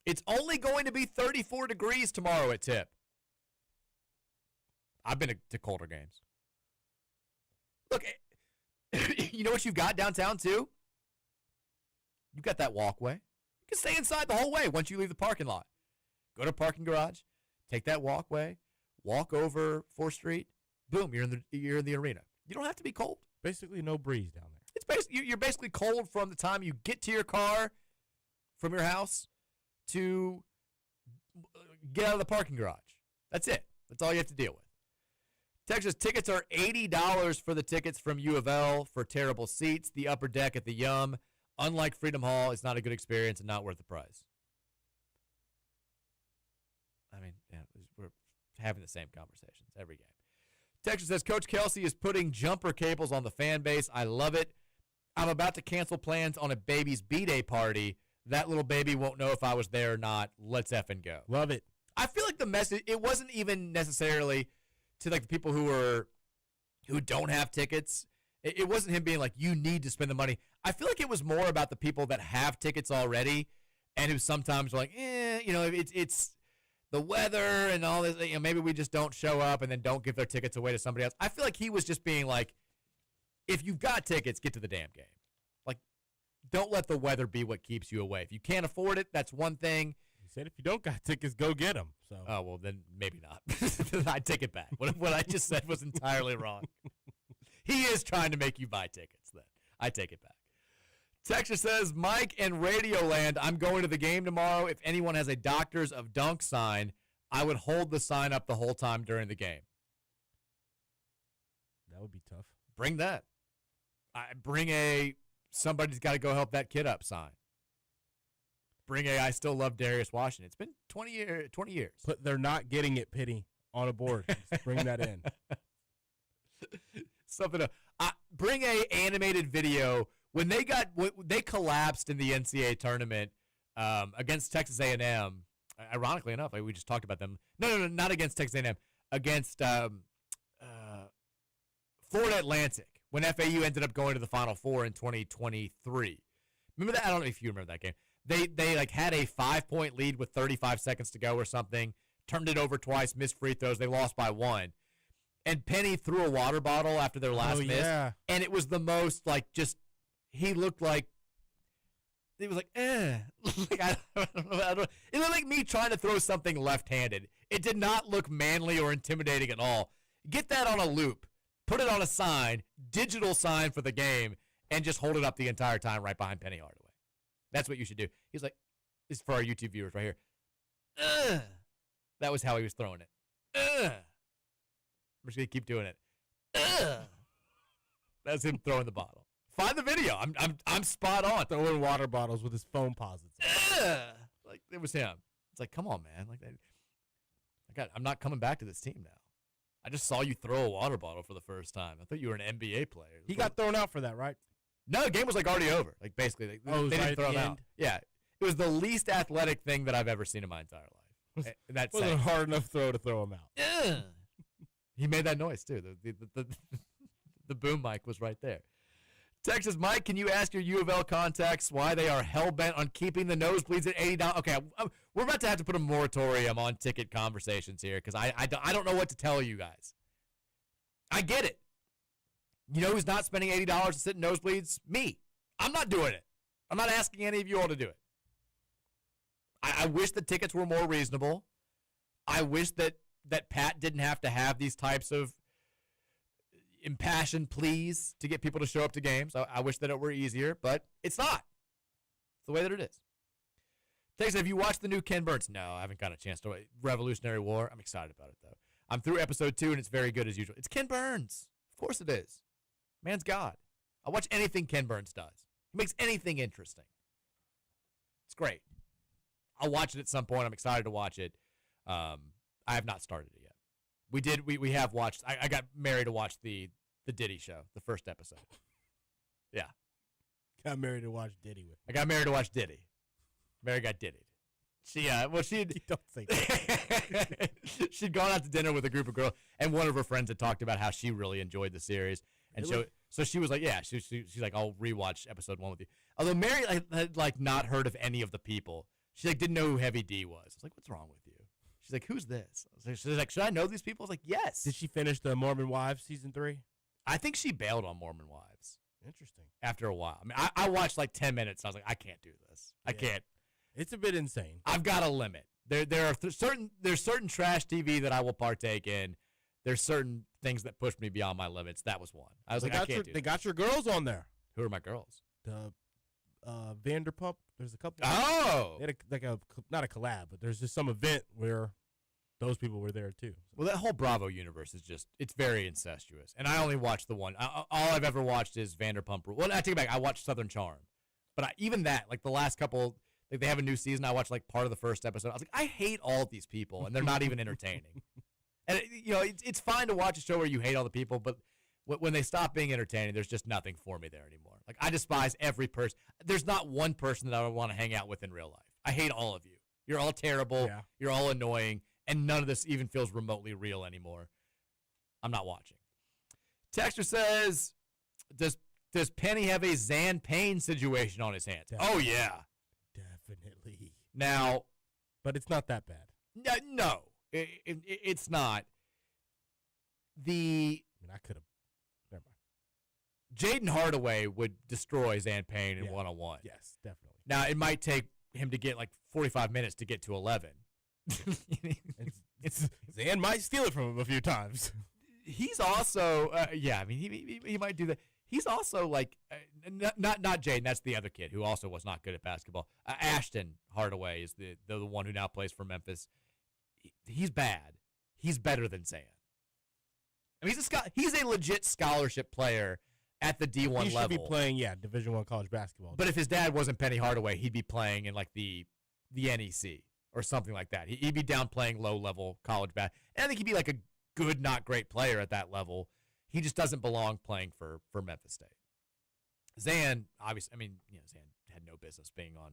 it's only going to be 34 degrees tomorrow at Tip. I've been to colder games. Look, you know what you've got downtown, too? You've got that walkway. You can stay inside the whole way once you leave the parking lot. Go to a parking garage, take that walkway, walk over 4th Street. Boom, you're in the arena. You don't have to be cold. Basically no breeze down there. You're basically cold from the time you get to your car from your house to get out of the parking garage. That's it. That's all you have to deal with. Texas tickets are $80 for the tickets from U of L for terrible seats. The upper deck at the Yum, unlike Freedom Hall, is not a good experience and not worth the price. I mean, yeah, we're having the same conversations every game. Texas says, Coach Kelsey is putting jumper cables on the fan base. I love it. I'm about to cancel plans on a baby's B-Day party. That little baby won't know if I was there or not. Let's effing go. Love it. I feel like the message, it wasn't even necessarily to like the people who don't have tickets. It wasn't him being like, you need to spend the money. I feel like it was more about the people that have tickets already and who sometimes are like, it's the weather and all this. Maybe we just don't show up and then don't give their tickets away to somebody else. I feel like he was just being like, if you've got tickets, get to the damn game. Like, don't let the weather be what keeps you away. If you can't afford it, that's one thing. He said if you don't got tickets, go get them. So. Oh, well, then maybe not. I take it back. What I just said was entirely wrong. He is trying to make you buy tickets then. I take it back. Texas says, Mike and Radioland, I'm going to the game tomorrow. If anyone has a Doctors of Dunk sign, I would hold the sign up the whole time during the game. That would be tough. Bring that. Bring a somebody's got to go help that kid up sign. Bring a I still love Darius Washington. It's been 20 years. But they're not getting it, Pitty, on a board. Just bring that in. Something to bring a animated video when they collapsed in the NCAA tournament against Texas A&M. Ironically enough, we just talked about them. No, not against Texas A&M. Against Florida Atlantic when FAU ended up going to the Final Four in 2023. Remember that? I don't know if you remember that game. They like had a 5-point lead with 35 seconds to go or something. Turned it over twice, missed free throws. They lost by 1. And Penny threw a water bottle after their last miss. Yeah. And it was the most he looked like, it was like, like, I don't know. It looked like me trying to throw something left-handed. It did not look manly or intimidating at all. Get that on a loop. Put it on a sign, digital sign for the game, and just hold it up the entire time right behind Penny Hardaway. That's what you should do. He's like, this is for our YouTube viewers right here. That was how he was throwing it. I'm just going to keep doing it. That's him throwing the bottle. Find the video. I'm spot on. Throwing water bottles with his phone posits. Like, it was him. It's like, come on, man. Like, I'm not coming back to this team now. I just saw you throw a water bottle for the first time. I thought you were an NBA player. He got thrown out for that, right? No, the game was like already over. Like basically, they didn't throw him out. Yeah, it was the least athletic thing that I've ever seen in my entire life. That's wasn't a hard enough throw to throw him out. He made that noise too. The boom mic was right there. Texas Mike, can you ask your U of L contacts why they are hell bent on keeping the nosebleeds at $80? Okay, we're about to have to put a moratorium on ticket conversations here because I don't know what to tell you guys. I get it. You know who's not spending $80 to sit in nosebleeds? Me. I'm not doing it. I'm not asking any of you all to do it. I wish the tickets were more reasonable. I wish that Pat didn't have to have these types of impassioned pleas to get people to show up to games. I wish that it were easier, but it's not. It's the way that it is. Texas, have you watched the new Ken Burns? No, I haven't got a chance to. Revolutionary War. I'm excited about it, though. I'm through episode 2, and it's very good as usual. It's Ken Burns. Of course it is. Man's God. I'll watch anything Ken Burns does. He makes anything interesting. It's great. I'll watch it at some point. I'm excited to watch it. I have not started it yet. We have watched. I got married to watch the Diddy show, the first episode. Yeah. Got married to watch Diddy with. I got married to watch Diddy. Mary got Diddied. She don't say that. She'd gone out to dinner with a group of girls, and one of her friends had talked about how she really enjoyed the series, and really? so she was like, yeah, she's like, I'll rewatch episode 1 with you. Although Mary had not heard of any of the people. She didn't know who Heavy D was. I was like, what's wrong with you? She's like, who's this? She's like, should I know these people? I was like, yes. Did she finish the Mormon Wives season 3? I think she bailed on Mormon Wives. Interesting. After a while. I mean, I watched like 10 minutes. And I was like, I can't do this. I can't. It's a bit insane. I've got a limit. There's certain trash TV that I will partake in. There's certain things that push me beyond my limits. That was one. I was like, I can't do They got your girls on there. Who are my girls? The Vanderpump. There's a couple. Oh, They had not a collab, but there's just some event where those people were there too. well, that whole Bravo universe is it's very incestuous. And I only watched the one. All I've ever watched is Vanderpump Rules. Well, I take it back. I watched Southern Charm. But even that, like the last couple, like they have a new season. I watched like part of the first episode. I was like, I hate all of these people, and they're not even entertaining. And, it's fine to watch a show where you hate all the people, but when they stop being entertaining, there's just nothing for me there anymore. Like, I despise every person. There's not one person that I would want to hang out with in real life. I hate all of you. You're all terrible. Yeah. You're all annoying. And none of this even feels remotely real anymore. I'm not watching. Texter says, does Penny have a Zan Payne situation on his hands? Definitely. Oh, yeah. Definitely. Now. But it's not that bad. No, it's not. I mean, I could have. Never mind. Jaden Hardaway would destroy Zan Payne in one-on-one. Yes, definitely. Now, it might take him to get like 45 minutes to get to 11. Zan might steal it from him a few times. He's also, I mean, he might do that. He's also like, not Jaden. That's the other kid who also was not good at basketball. Ashton Hardaway is the one who now plays for Memphis. He's bad. He's better than Zan. I mean, he's a legit scholarship player at the D1 level. He should be playing, Division I college basketball. But if his dad wasn't Penny Hardaway, he'd be playing in like the NEC or something like that. He'd be down playing low-level college basketball. And I think he'd be like a good, not great player at that level. He just doesn't belong playing for Memphis State. Zan, obviously, I mean, Zan had no business being on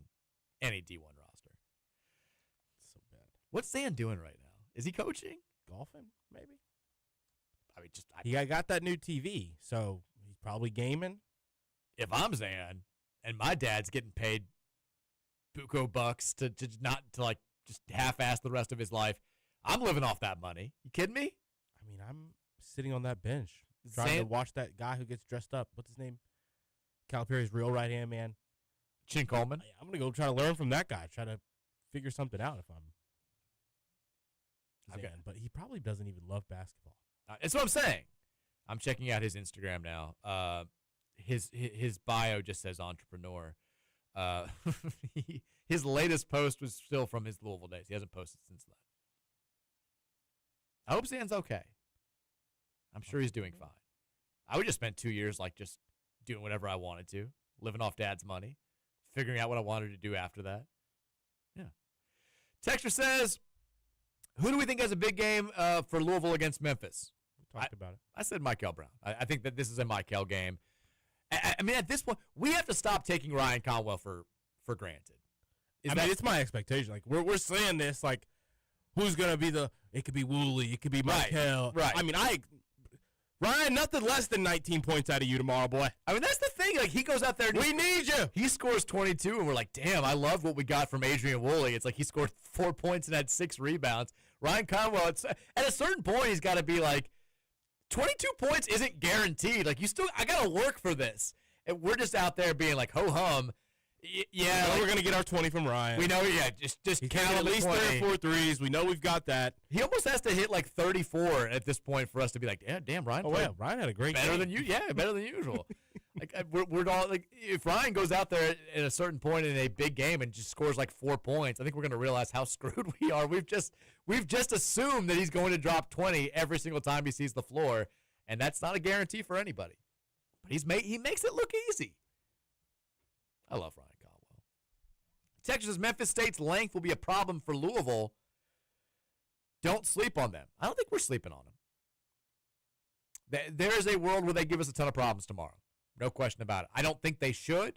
any D1 roster. So bad. What's Zan doing right now? Is he coaching? Golfing, maybe? I mean, He got that new TV, so he's probably gaming. If I'm Zan and my dad's getting paid buco bucks to like just half-ass the rest of his life, I'm living off that money. You kidding me? I mean, I'm sitting on that bench trying to watch that guy who gets dressed up. What's his name? Calipari's real right-hand man. Chin Coleman. I'm going to go try to learn from that guy, try to figure something out if I'm Zan. Okay. But he probably doesn't even love basketball. That's what I'm saying. I'm checking out his Instagram now. His bio just says entrepreneur. His latest post was still from his Louisville days. He hasn't posted since then. I hope Zan's okay. I'm sure he's doing fine. I would just spend 2 years like just doing whatever I wanted to, living off dad's money, figuring out what I wanted to do after that. Yeah. Texture says, who do we think has a big game for Louisville against Memphis? We talked about it. I said Michael Brown. I think that this is a Michael game. I mean, at this point, we have to stop taking Ryan Conwell for granted. I mean, it's my expectation. Like we're saying this, like who's gonna be it could be Woolley, it could be Michael. Right. I mean, Ryan, nothing less than 19 points out of you tomorrow, boy. I mean, that's the thing. Like, he goes out there. And we need you. He scores 22, and we're like, damn, I love what we got from Adrian Woolley. It's like he scored 4 points and had 6 rebounds. Ryan Conwell, at a certain point, he's got to be like, 22 points isn't guaranteed. Like, I got to work for this. And we're just out there being like, ho-hum. Yeah, we're going to get our 20 from Ryan. We know, just count at least 3 or 4 threes. We know we've got that. He almost has to hit like 34 at this point for us to be like, yeah, damn, Ryan. Oh, yeah, Ryan had a great better game. than you. Yeah, better than usual. Like we're all like, if Ryan goes out there at a certain point in a big game and just scores like 4 points, I think we're going to realize how screwed we are. We've just assumed that he's going to drop 20 every single time he sees the floor, and that's not a guarantee for anybody. But he makes it look easy. I love Ryan Conwell. Texas Memphis State's length will be a problem for Louisville. Don't sleep on them. I don't think we're sleeping on them. There is a world where they give us a ton of problems tomorrow. No question about it. I don't think they should.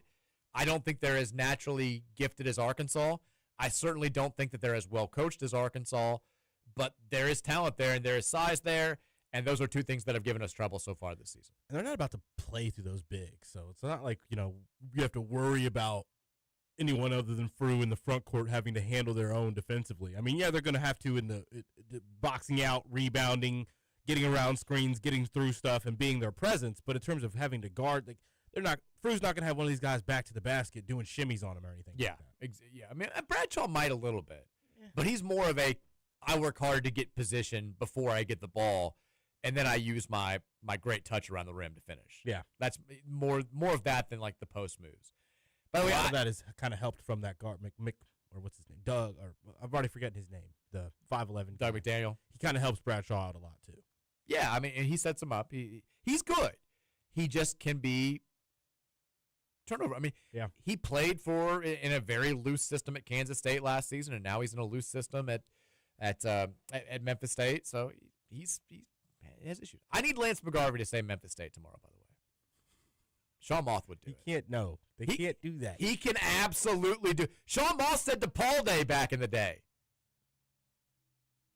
I don't think they're as naturally gifted as Arkansas. I certainly don't think that they're as well coached as Arkansas. But there is talent there, and there is size there. And those are 2 things that have given us trouble so far this season. And they're not about to play through those bigs. So it's not like, you have to worry about anyone other than Frew in the front court having to handle their own defensively. I mean, yeah, they're going to have to in the boxing out, rebounding, getting around screens, getting through stuff, and being their presence. But in terms of having to guard, like Frew's not going to have one of these guys back to the basket doing shimmies on him or anything. Yeah, like that. Yeah. I mean, Bradshaw might a little bit, but he's more of I work hard to get position before I get the ball, and then I use my great touch around the rim to finish. Yeah, that's more of that than like the post moves. By the A way, lot of that is kind of helped from that guard, Mick, or what's his name? Doug, or I've already forgotten his name. The 5'11". Doug guy. McDaniel. He kind of helps Bradshaw out a lot, too. Yeah, I mean, and he sets him up. He's good. He just can be turnover. I mean, Yeah. he played in a very loose system at Kansas State last season, and now he's in a loose system at Memphis State. So he has issues. I need Lance McGarvey to say Memphis State tomorrow, by the way. Sean Moth would do it. He can't know. They can't do that. He can absolutely do. Sean Moth said to Paul Day back in the day.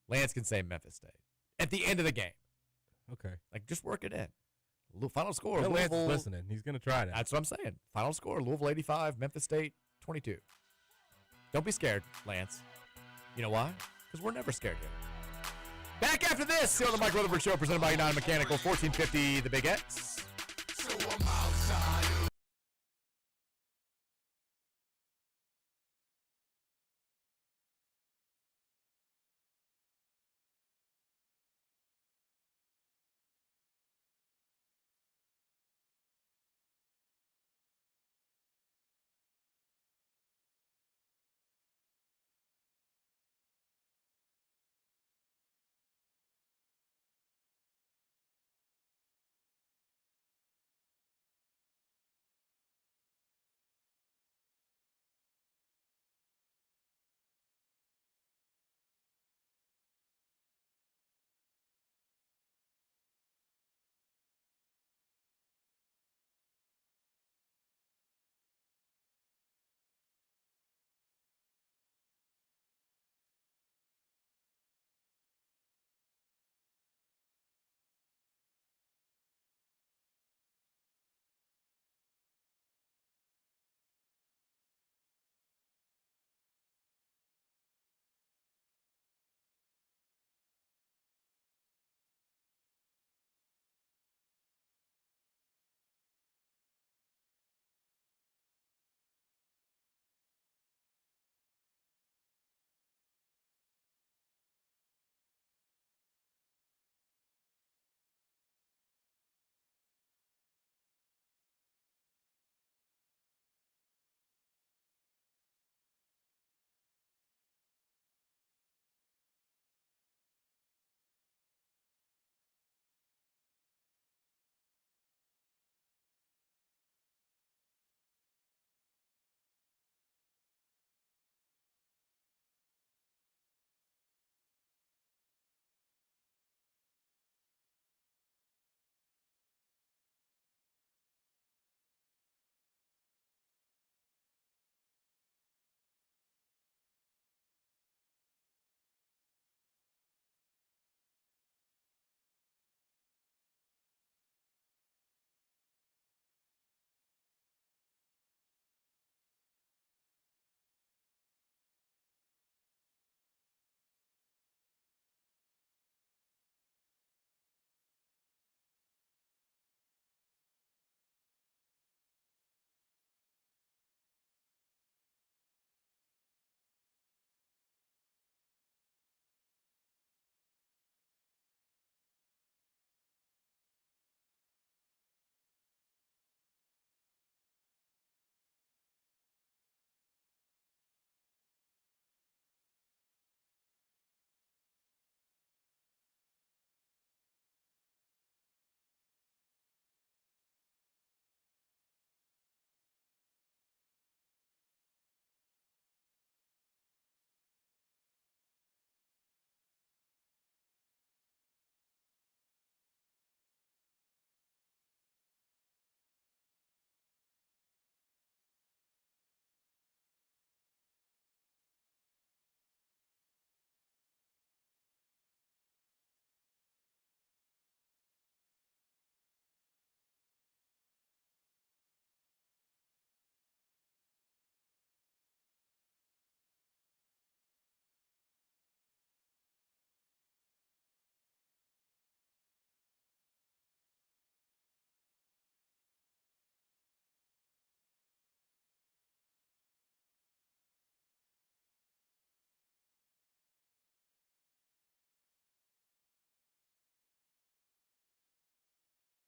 Lance can say Memphis State at the end of the game. Okay. Like, just work it in. Final score. Well, Lance is Louisville. listening. He's going to try that. That's what I'm saying. Final score: Louisville 85, Memphis State 22. Don't be scared, Lance. You know why? Because we're never scared here. Back after this, here on the Mike Rutherford Show, presented by United Mechanical, 1450 The Big X. So I'm outside.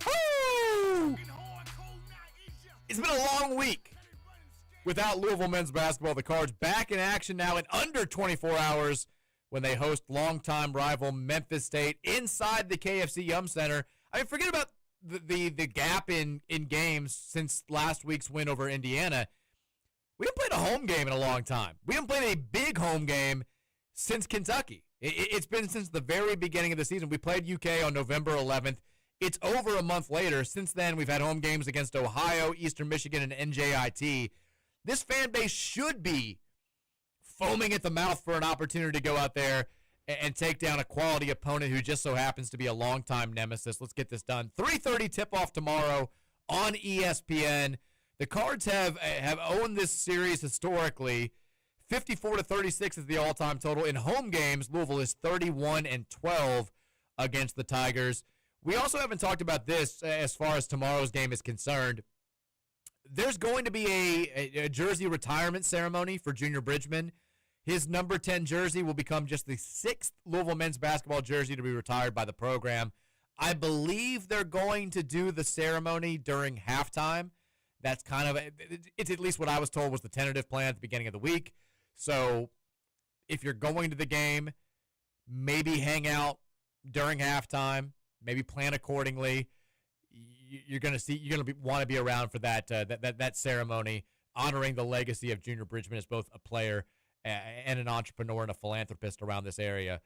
Woo! It's been a long week. Without Louisville men's basketball, the Cards back in action now in under 24 hours when they host longtime rival Memphis State inside the KFC Yum Center. I mean, forget about the gap in games since last week's win over Indiana. We haven't played a home game in a long time. We haven't played a big home game since Kentucky. It's been since the very beginning of the season. We played UK on November 11th. It's over a month later. Since then, we've had home games against Ohio, Eastern Michigan, and NJIT. This fan base should be foaming at the mouth for an opportunity to go out there and take down a quality opponent who just so happens to be a longtime nemesis. Let's get this done. 3:30 tip-off tomorrow on ESPN. The Cards have owned this series historically. 54-36 is the all-time total. In home games, Louisville is 31-12 against the Tigers. We also haven't talked about this as far as tomorrow's game is concerned. There's going to be a jersey retirement ceremony for Junior Bridgman. His number 10 jersey will become just the 6th Louisville men's basketball jersey to be retired by the program. I believe they're going to do the ceremony during halftime. That's kind of, it's at least what I was told was the tentative plan at the beginning of the week. So if you're going to the game, maybe hang out during halftime, maybe plan accordingly. You're going to want to be around for that ceremony, honoring the legacy of Junior Bridgman as both a player and an entrepreneur and a philanthropist around this area.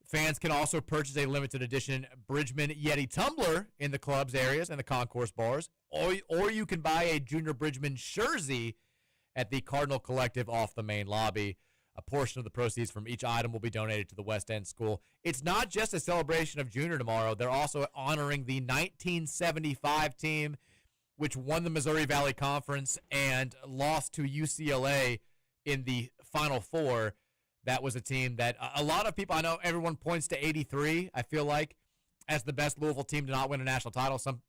Fans can also purchase a limited edition Bridgman Yeti tumbler in the club's areas and the concourse bars, or you can buy a Junior Bridgman jersey at the Cardinal Collective off the main lobby. A portion of the proceeds from each item will be donated to the West End School. It's not just a celebration of Junior tomorrow. They're also honoring the 1975 team, which won the Missouri Valley Conference and lost to UCLA in the Final Four. That was a team that a lot of people, I know everyone points to 83, I feel like, as the best Louisville team to not win a national title. Some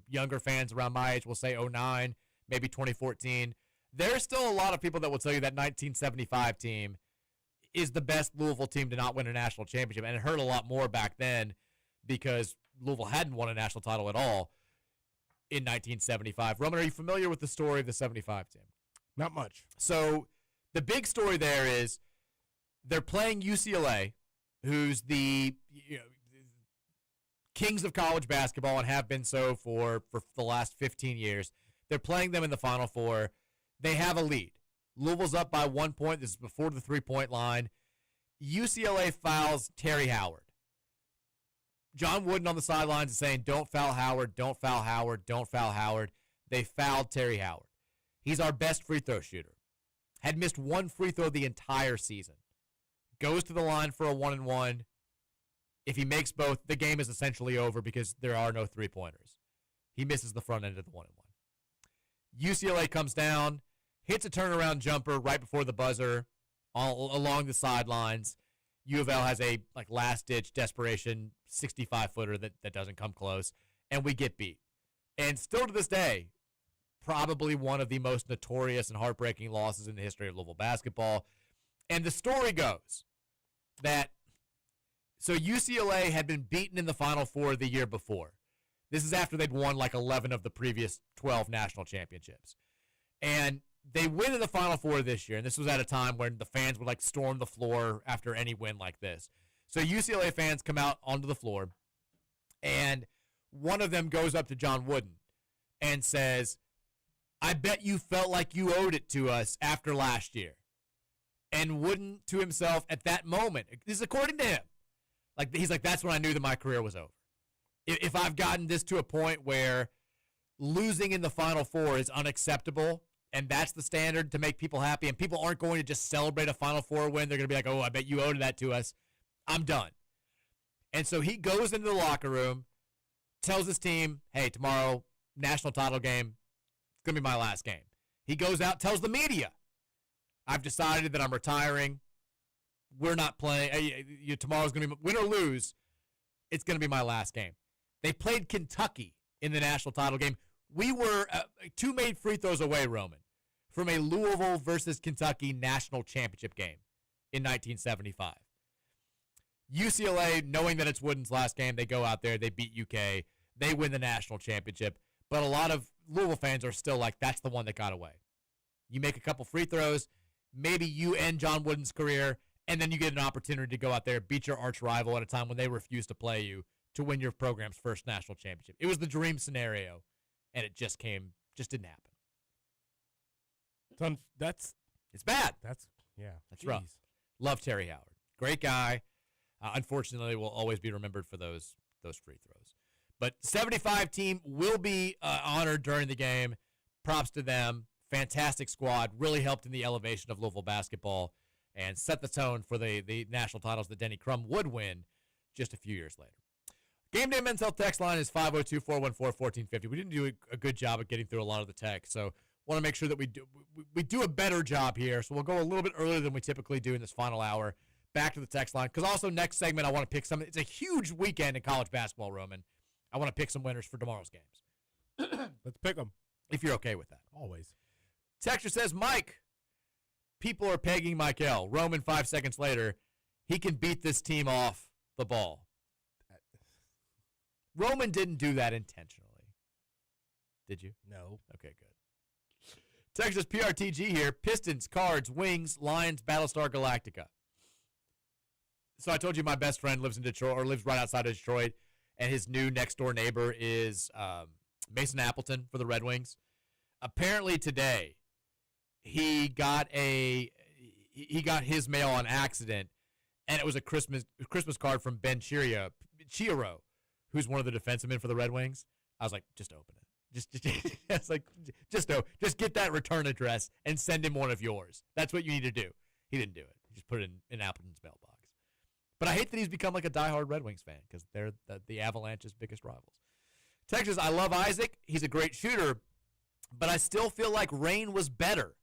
younger fans around my age will say 09, maybe 2014. There's still a lot of people that will tell you that 1975 team is the best Louisville team to not win a national championship. And it hurt a lot more back then because Louisville hadn't won a national title at all in 1975. Roman, are you familiar with the story of the 75 team? Not much. So the big story there is they're playing UCLA, who's the kings of college basketball and have been so for the last 15 years. They're playing them in the Final Four. They have a lead. Louisville's up by 1 point. This is before the three-point line. UCLA fouls Terry Howard. John Wooden on the sidelines is saying, don't foul Howard, don't foul Howard, don't foul Howard. They fouled Terry Howard. He's our best free throw shooter. Had missed one free throw the entire season. Goes to the line for a 1-and-1. If he makes both, the game is essentially over because there are no three-pointers. He misses the front end of the 1-and-1. UCLA comes down, hits a turnaround jumper right before the buzzer along the sidelines. U of L has a last-ditch desperation 65-footer that doesn't come close, and we get beat. And still to this day, probably one of the most notorious and heartbreaking losses in the history of Louisville basketball. And the story goes that UCLA had been beaten in the Final Four the year before. This is after they'd won 11 of the previous 12 national championships. And they win in the Final Four this year, and this was at a time when the fans would storm the floor after any win like this. So UCLA fans come out onto the floor, and one of them goes up to John Wooden and says, I bet you felt like you owed it to us after last year. And Wooden to himself at that moment, this is according to him, he's like, that's when I knew that my career was over. If I've gotten this to a point where losing in the Final Four is unacceptable, and that's the standard to make people happy, and people aren't going to just celebrate a Final Four win, they're going to be like, oh, I bet you owed that to us. I'm done. And so he goes into the locker room, tells his team, hey, tomorrow, national title game, it's going to be my last game. He goes out, tells the media, I've decided that I'm retiring. We're not playing. Tomorrow's going to be, win or lose, it's going to be my last game. They played Kentucky in the national title game. We were 2 made free throws away, Roman, from a Louisville versus Kentucky national championship game in 1975. UCLA, knowing that it's Wooden's last game, they go out there, they beat UK, they win the national championship. But a lot of Louisville fans are still like, that's the one that got away. You make a couple free throws, maybe you end John Wooden's career, and then you get an opportunity to go out there, beat your arch rival at a time when they refuse to play you to win your program's first national championship. It was the dream scenario, and it just didn't happen. It's bad. That's rough. Love Terry Howard. Great guy. Unfortunately, will always be remembered for those free throws. But 75 team will be honored during the game. Props to them. Fantastic squad. Really helped in the elevation of Louisville basketball and set the tone for the national titles that Denny Crum would win just a few years later. Game Day Men's Health text line is 502-414-1450. We didn't do a good job of getting through a lot of the text, so want to make sure that we do a better job here. So we'll go a little bit earlier than we typically do in this final hour. Back to the text line, because also next segment I want to pick some. It's a huge weekend in college basketball, Roman. I want to pick some winners for tomorrow's games. Let's pick them. If you're okay with that. Always. Texture says, Mike, people are pegging Michael. Roman, 5 seconds later, he can beat this team off the ball. Roman didn't do that intentionally. Did you? No. Okay, good. Texas PRTG here. Pistons, Cards, Wings, Lions, Battlestar Galactica. So I told you my best friend lives in Detroit, or lives right outside of Detroit, and his new next-door neighbor is Mason Appleton for the Red Wings. Apparently today, he got his mail on accident, and it was a Christmas card from Ben Chiro, who's one of the defensemen for the Red Wings. I was like, just open it. It's like, just get that return address and send him one of yours. That's what you need to do. He didn't do it. He just put it in Appleton's mailbox. But I hate that he's become like a diehard Red Wings fan because they're the Avalanche's biggest rivals. Texas, I love Isaac. He's a great shooter, but I still feel like Rain was better.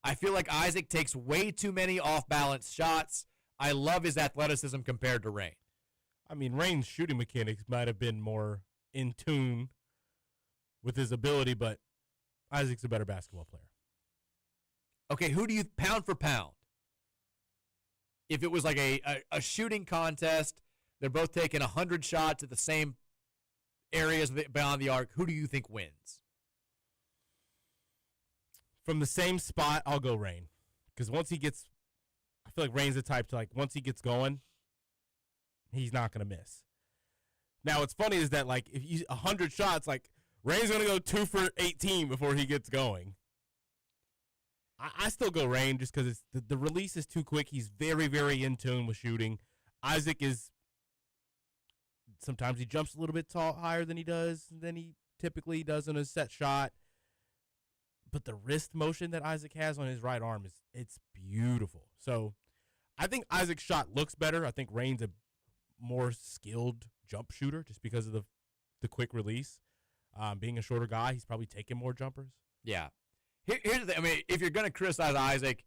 I feel like Isaac takes way too many off-balance shots. I love his athleticism compared to Rain. I mean, Rain's shooting mechanics might have been more in tune with his ability, but Isaac's a better basketball player. Okay, who do you pound for pound? If it was like a shooting contest, they're both taking 100 shots at the same areas beyond the arc, who do you think wins? From the same spot, I'll go Rain. Because I feel like Rain's the type to, like, once he gets going, he's not going to miss. Now, what's funny is that, like, if you 100 shots, like, Rain's going to go 2 for 18 before he gets going. I still go Rain just because the release is too quick. He's very, very in tune with shooting. Isaac is sometimes he jumps a little bit higher than he typically does in a set shot. But the wrist motion that Isaac has on his right arm it's beautiful. So I think Isaac's shot looks better. I think Rain's a more skilled jump shooter just because of the quick release. Being a shorter guy, he's probably taking more jumpers. Yeah. Here's the thing. I mean, if you're going to criticize Isaac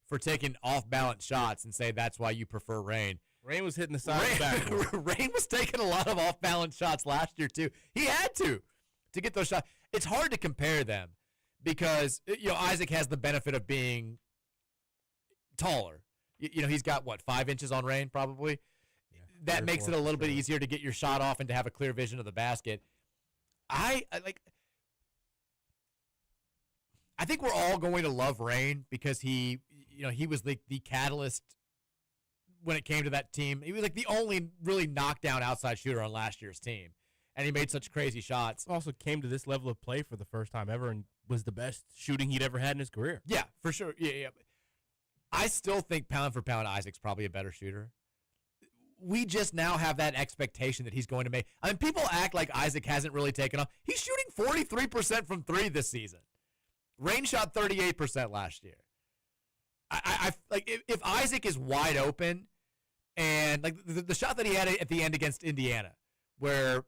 for taking off-balance shots and say that's why you prefer Rain. Rain was hitting the side back. Rain was taking a lot of off-balance shots last year, too. He had to get those shots. It's hard to compare them because, Isaac has the benefit of being taller. He's got, 5 inches on Rain probably? Yeah, that makes it a little bit easier to get your shot off and to have a clear vision of the basket. I think we're all going to love Rain because he was the catalyst when it came to that team. He was like the only really knockdown outside shooter on last year's team, and he made such crazy shots. Also came to this level of play for the first time ever and was the best shooting he'd ever had in his career. Yeah, for sure. Yeah. I still think pound for pound, Isaac's probably a better shooter. We just now have that expectation that he's going to make. I mean, people act like Isaac hasn't really taken off. He's shooting 43% from three this season. Rain shot 38% last year. I like if Isaac is wide open, and like the shot that he had at the end against Indiana, where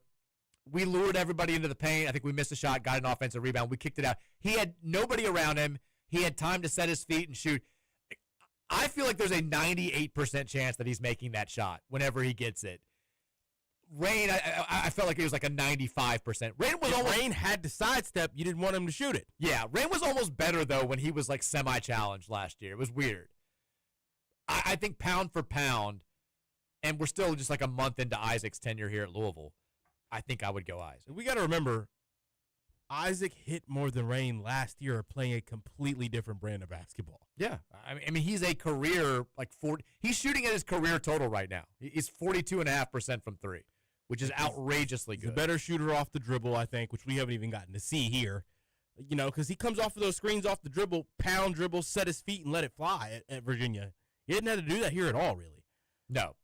we lured everybody into the paint. I think we missed a shot, got an offensive rebound. We kicked it out. He had nobody around him. He had time to set his feet and shoot. I feel like there's a 98% chance that he's making that shot whenever he gets it. Rain, I felt like it was like a 95%. Rain had to sidestep. You didn't want him to shoot it. Yeah, Rain was almost better, though, when he was like semi-challenged last year. It was weird. I think pound for pound, and we're still just like a month into Isaac's tenure here at Louisville, I think I would go Isaac. We got to remember, Isaac hit more than Rain last year playing a completely different brand of basketball. Yeah. I mean, he's a career, like, 40. He's shooting at his career total right now. He's 42.5% from three, which is outrageously He's good. a better shooter off the dribble, I think, which we haven't even gotten to see here. You know, because he comes off of those screens off the dribble, pound dribble, set his feet, and let it fly at Virginia. He didn't have to do that here at all, really. No.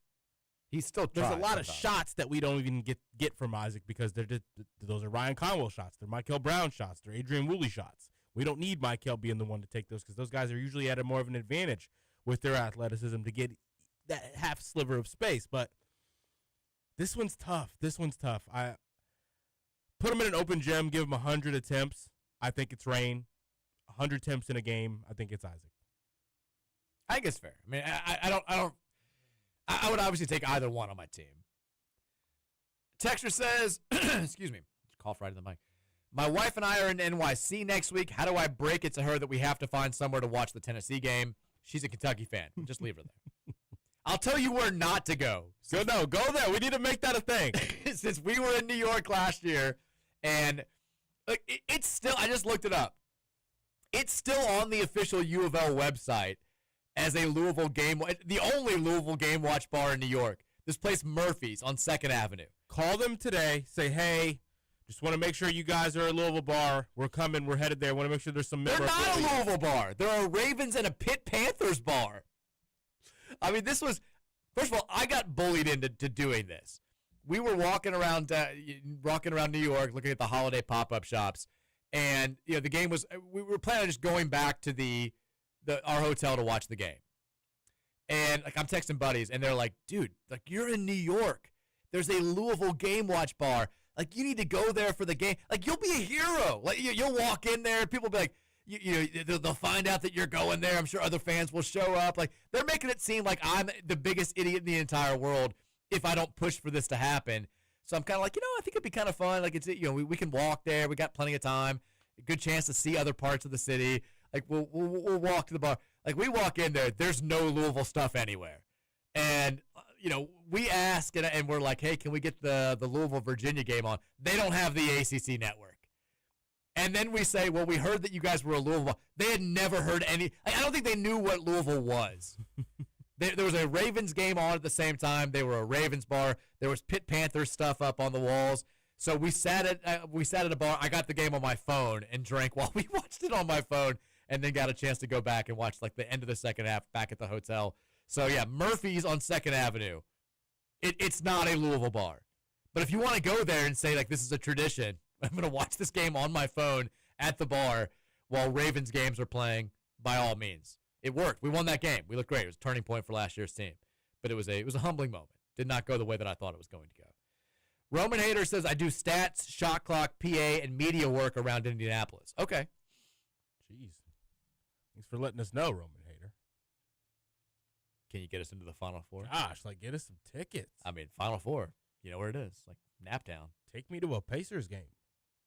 He's still There's trying a lot of sometimes. shots that we don't even get from Isaac because those are Ryan Conwell shots. They're Michael Brown shots. They're Adrian Woolley shots. We don't need Michael being the one to take those because those guys are usually at more of an advantage with their athleticism to get that half sliver of space. But this one's tough. I put him in an open gym, give him 100 attempts. I think it's Rain. 100 attempts in a game. I think it's Isaac. I think it's fair. I mean, I would obviously take either one on my team. Texter says, excuse me, cough right in the mic. My wife and I are in NYC next week. How do I break it to her that we have to find somewhere to watch the Tennessee game? She's a Kentucky fan. Just leave her there. I'll tell you where not to go. Go there. We need to make that a thing. Since we were in New York last year, and it's still, I just looked it up. It's still on the official U of L website as a Louisville game, the only Louisville game watch bar in New York. This place, Murphy's on 2nd Avenue. Call them today. Say, hey, just want to make sure you guys are at Louisville bar. We're coming. We're headed there. Want to make sure there's some They're not a memorabilia. Louisville bar. They're a Ravens and a Pitt Panthers bar. I mean, this was, first of all, I got bullied into doing this. We were walking around New York, looking at the holiday pop-up shops, and the game was. We were planning on just going back to our hotel to watch the game. And I'm texting buddies, and they're like, "Dude, like you're in New York. There's a Louisville game watch bar. Like you need to go there for the game. Like you'll be a hero. Like you'll walk in there, people will be like." They'll find out that you're going there. I'm sure other fans will show up. Like they're making it seem like I'm the biggest idiot in the entire world if I don't push for this to happen. So I'm kind of like, I think it'd be kind of fun. Like it's, we can walk there. We got plenty of time. A good chance to see other parts of the city. Like we'll walk to the bar. Like we walk in there. There's no Louisville stuff anywhere. And we ask and we're like, hey, can we get the Louisville Virginia game on? They don't have the ACC network. And then we say, well, we heard that you guys were a Louisville. They had never heard any. I don't think they knew what Louisville was. There was a Ravens game on at the same time. They were a Ravens bar. There was Pitt Panthers stuff up on the walls. So we sat at a bar. I got the game on my phone and drank while we watched it on my phone, and then got a chance to go back and watch like the end of the second half back at the hotel. So yeah, Murphy's on 2nd Avenue. It's not a Louisville bar, but if you want to go there and say like this is a tradition. I'm going to watch this game on my phone at the bar while Ravens games are playing, by all means. It worked. We won that game. We looked great. It was a turning point for last year's team. But it was a humbling moment. Did not go the way that I thought it was going to go. Roman Hader says, I do stats, shot clock, PA, and media work around Indianapolis. Okay. Jeez. Thanks for letting us know, Roman Hader. Can you get us into the Final Four? Gosh, get us some tickets. I mean, Final Four. You know where it is. Like, Naptown. Take me to a Pacers game.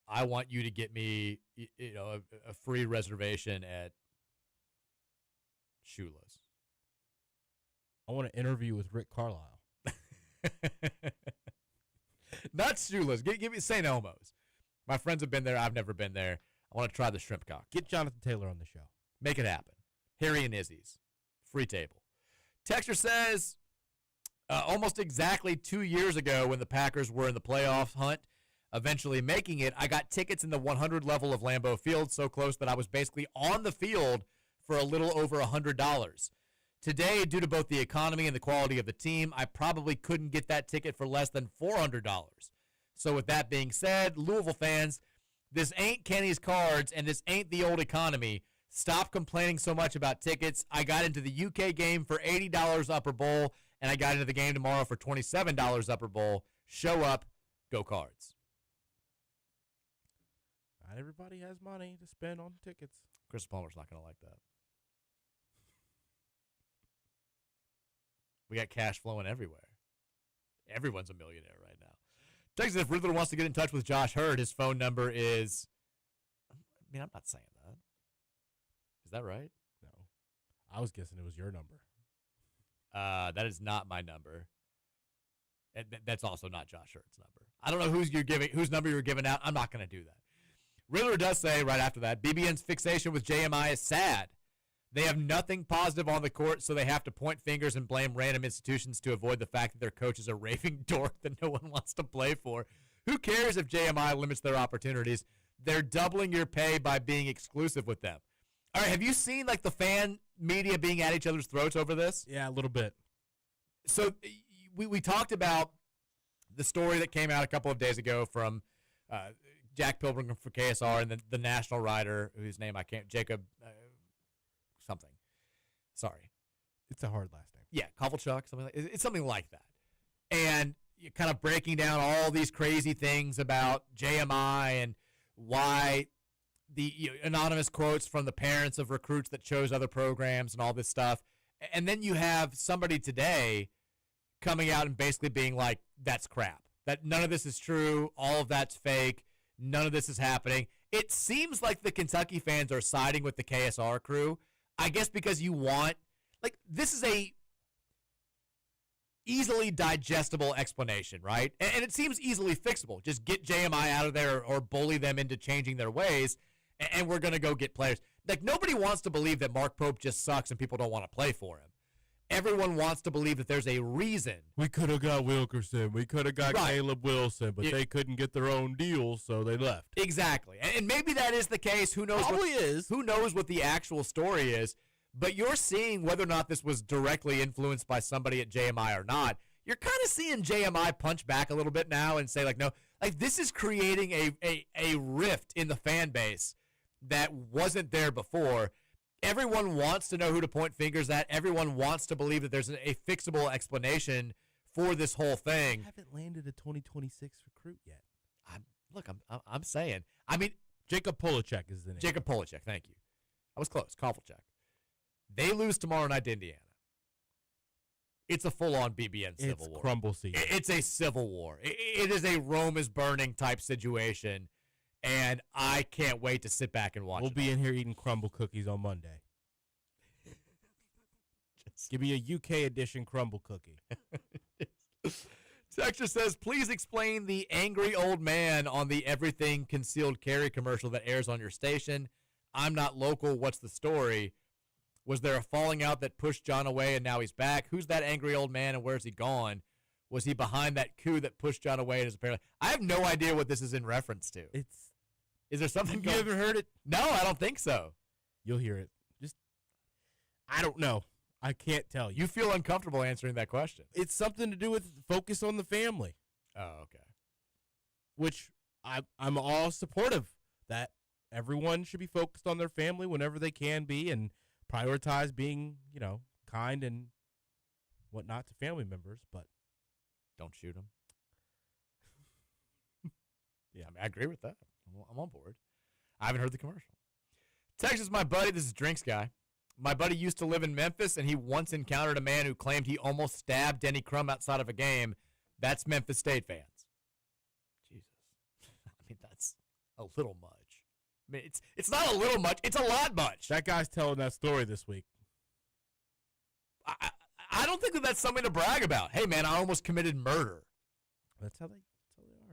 I want you to get me, a free reservation at Shula's. I want to interview with Rick Carlisle. Not Shula's. Give me St. Elmo's. My friends have been there. I've never been there. I want to try the shrimp cock. Get Jonathan Taylor on the show. Make it happen. Harry and Izzy's. Free table. Texter says, almost exactly 2 years ago when the Packers were in the playoff hunt, eventually making it, I got tickets in the 100 level of Lambeau Field, so close that I was basically on the field for a little over $100. Today, due to both the economy and the quality of the team, I probably couldn't get that ticket for less than $400. So with that being said, Louisville fans, this ain't Kenny's Cards and this ain't the old economy. Stop complaining so much about tickets. I got into the UK game for $80 upper bowl, and I got into the game tomorrow for $27 upper bowl. Show up. Go Cards. Not everybody has money to spend on tickets. Chris Palmer's not going to like that. We got cash flowing everywhere. Everyone's a millionaire right now. Texas, if Rutherford wants to get in touch with Josh Hurd, his phone number is, I'm not saying that. Is that right? No. I was guessing it was your number. That is not my number. And that's also not Josh Hurd's number. I don't know whose number you're giving out. I'm not going to do that. Riddler does say right after that, BBN's fixation with JMI is sad. They have nothing positive on the court, so they have to point fingers and blame random institutions to avoid the fact that their coach is a raving dork that no one wants to play for. Who cares if JMI limits their opportunities? They're doubling your pay by being exclusive with them. All right, have you seen like the fan media being at each other's throats over this? Yeah, a little bit. So we talked about the story that came out a couple of days ago from Jack Pilgrim for KSR and the national writer whose name I can't, Jacob something. Sorry. It's a hard last name. Yeah, Kovalchuk, something like it's something like that. And you're kind of breaking down all these crazy things about JMI and why the anonymous quotes from the parents of recruits that chose other programs and all this stuff. And then you have somebody today coming out and basically being like, that's crap. That none of this is true. All of that's fake. None of this is happening. It seems like the Kentucky fans are siding with the KSR crew. I guess because you want, like, this is a easily digestible explanation, right? And it seems easily fixable. Just get JMI out of there or bully them into changing their ways, and we're going to go get players. Like, nobody wants to believe that Mark Pope just sucks and people don't want to play for him. Everyone wants to believe that there's a reason. We could have got Wilkerson. We could have got Right. Caleb Wilson, but they couldn't get their own deal, so they left. Exactly. And maybe that is the case. Who knows? Probably is. Who knows what the actual story is? But you're seeing whether or not this was directly influenced by somebody at JMI or not. You're kind of seeing JMI punch back a little bit now and say, like, no, like this is creating a rift in the fan base that wasn't there before. Everyone wants to know who to point fingers at. Everyone wants to believe that there's a fixable explanation for this whole thing. I haven't landed a 2026 recruit yet. I'm saying. I mean, Jacob Polachek is the name. Jacob Polachek, thank you. I was close. Kovalchuk. They lose tomorrow night to Indiana. It's a full-on BBN civil war. It's crumble season. It's a civil war. It is a Rome is burning type situation, and I can't wait to sit back and watch We'll it. be in here eating crumble cookies on Monday. Give me a UK edition crumble cookie. Texture says, please explain the angry old man on the everything concealed carry commercial that airs on your station. I'm not local. What's the story? Was there a falling out that pushed John away and now he's back? Who's that angry old man and where's he gone? Was he behind that coup that pushed John away and is apparently... I have no idea what this is in reference to. Is there something You haven't heard it? No, I don't think so. You'll hear it. I don't know. I can't tell you. You feel uncomfortable answering that question. It's something to do with focus on the family, Oh, okay. which I'm all supportive that everyone should be focused on their family whenever they can be and prioritize being, kind and whatnot to family members, but Don't shoot him. Yeah, I mean, I agree with that. I'm on board. I haven't heard the commercial. Texas, my buddy. This is Drinks Guy. My buddy used to live in Memphis, and he once encountered a man who claimed he almost stabbed Denny Crum outside of a game. That's Memphis State fans. Jesus. I mean, that's a little much. I mean, it's not a little much. It's a lot much. that guy's telling that story this week. I don't think that that's something to brag about. Hey, man, I almost committed murder. That's how they are.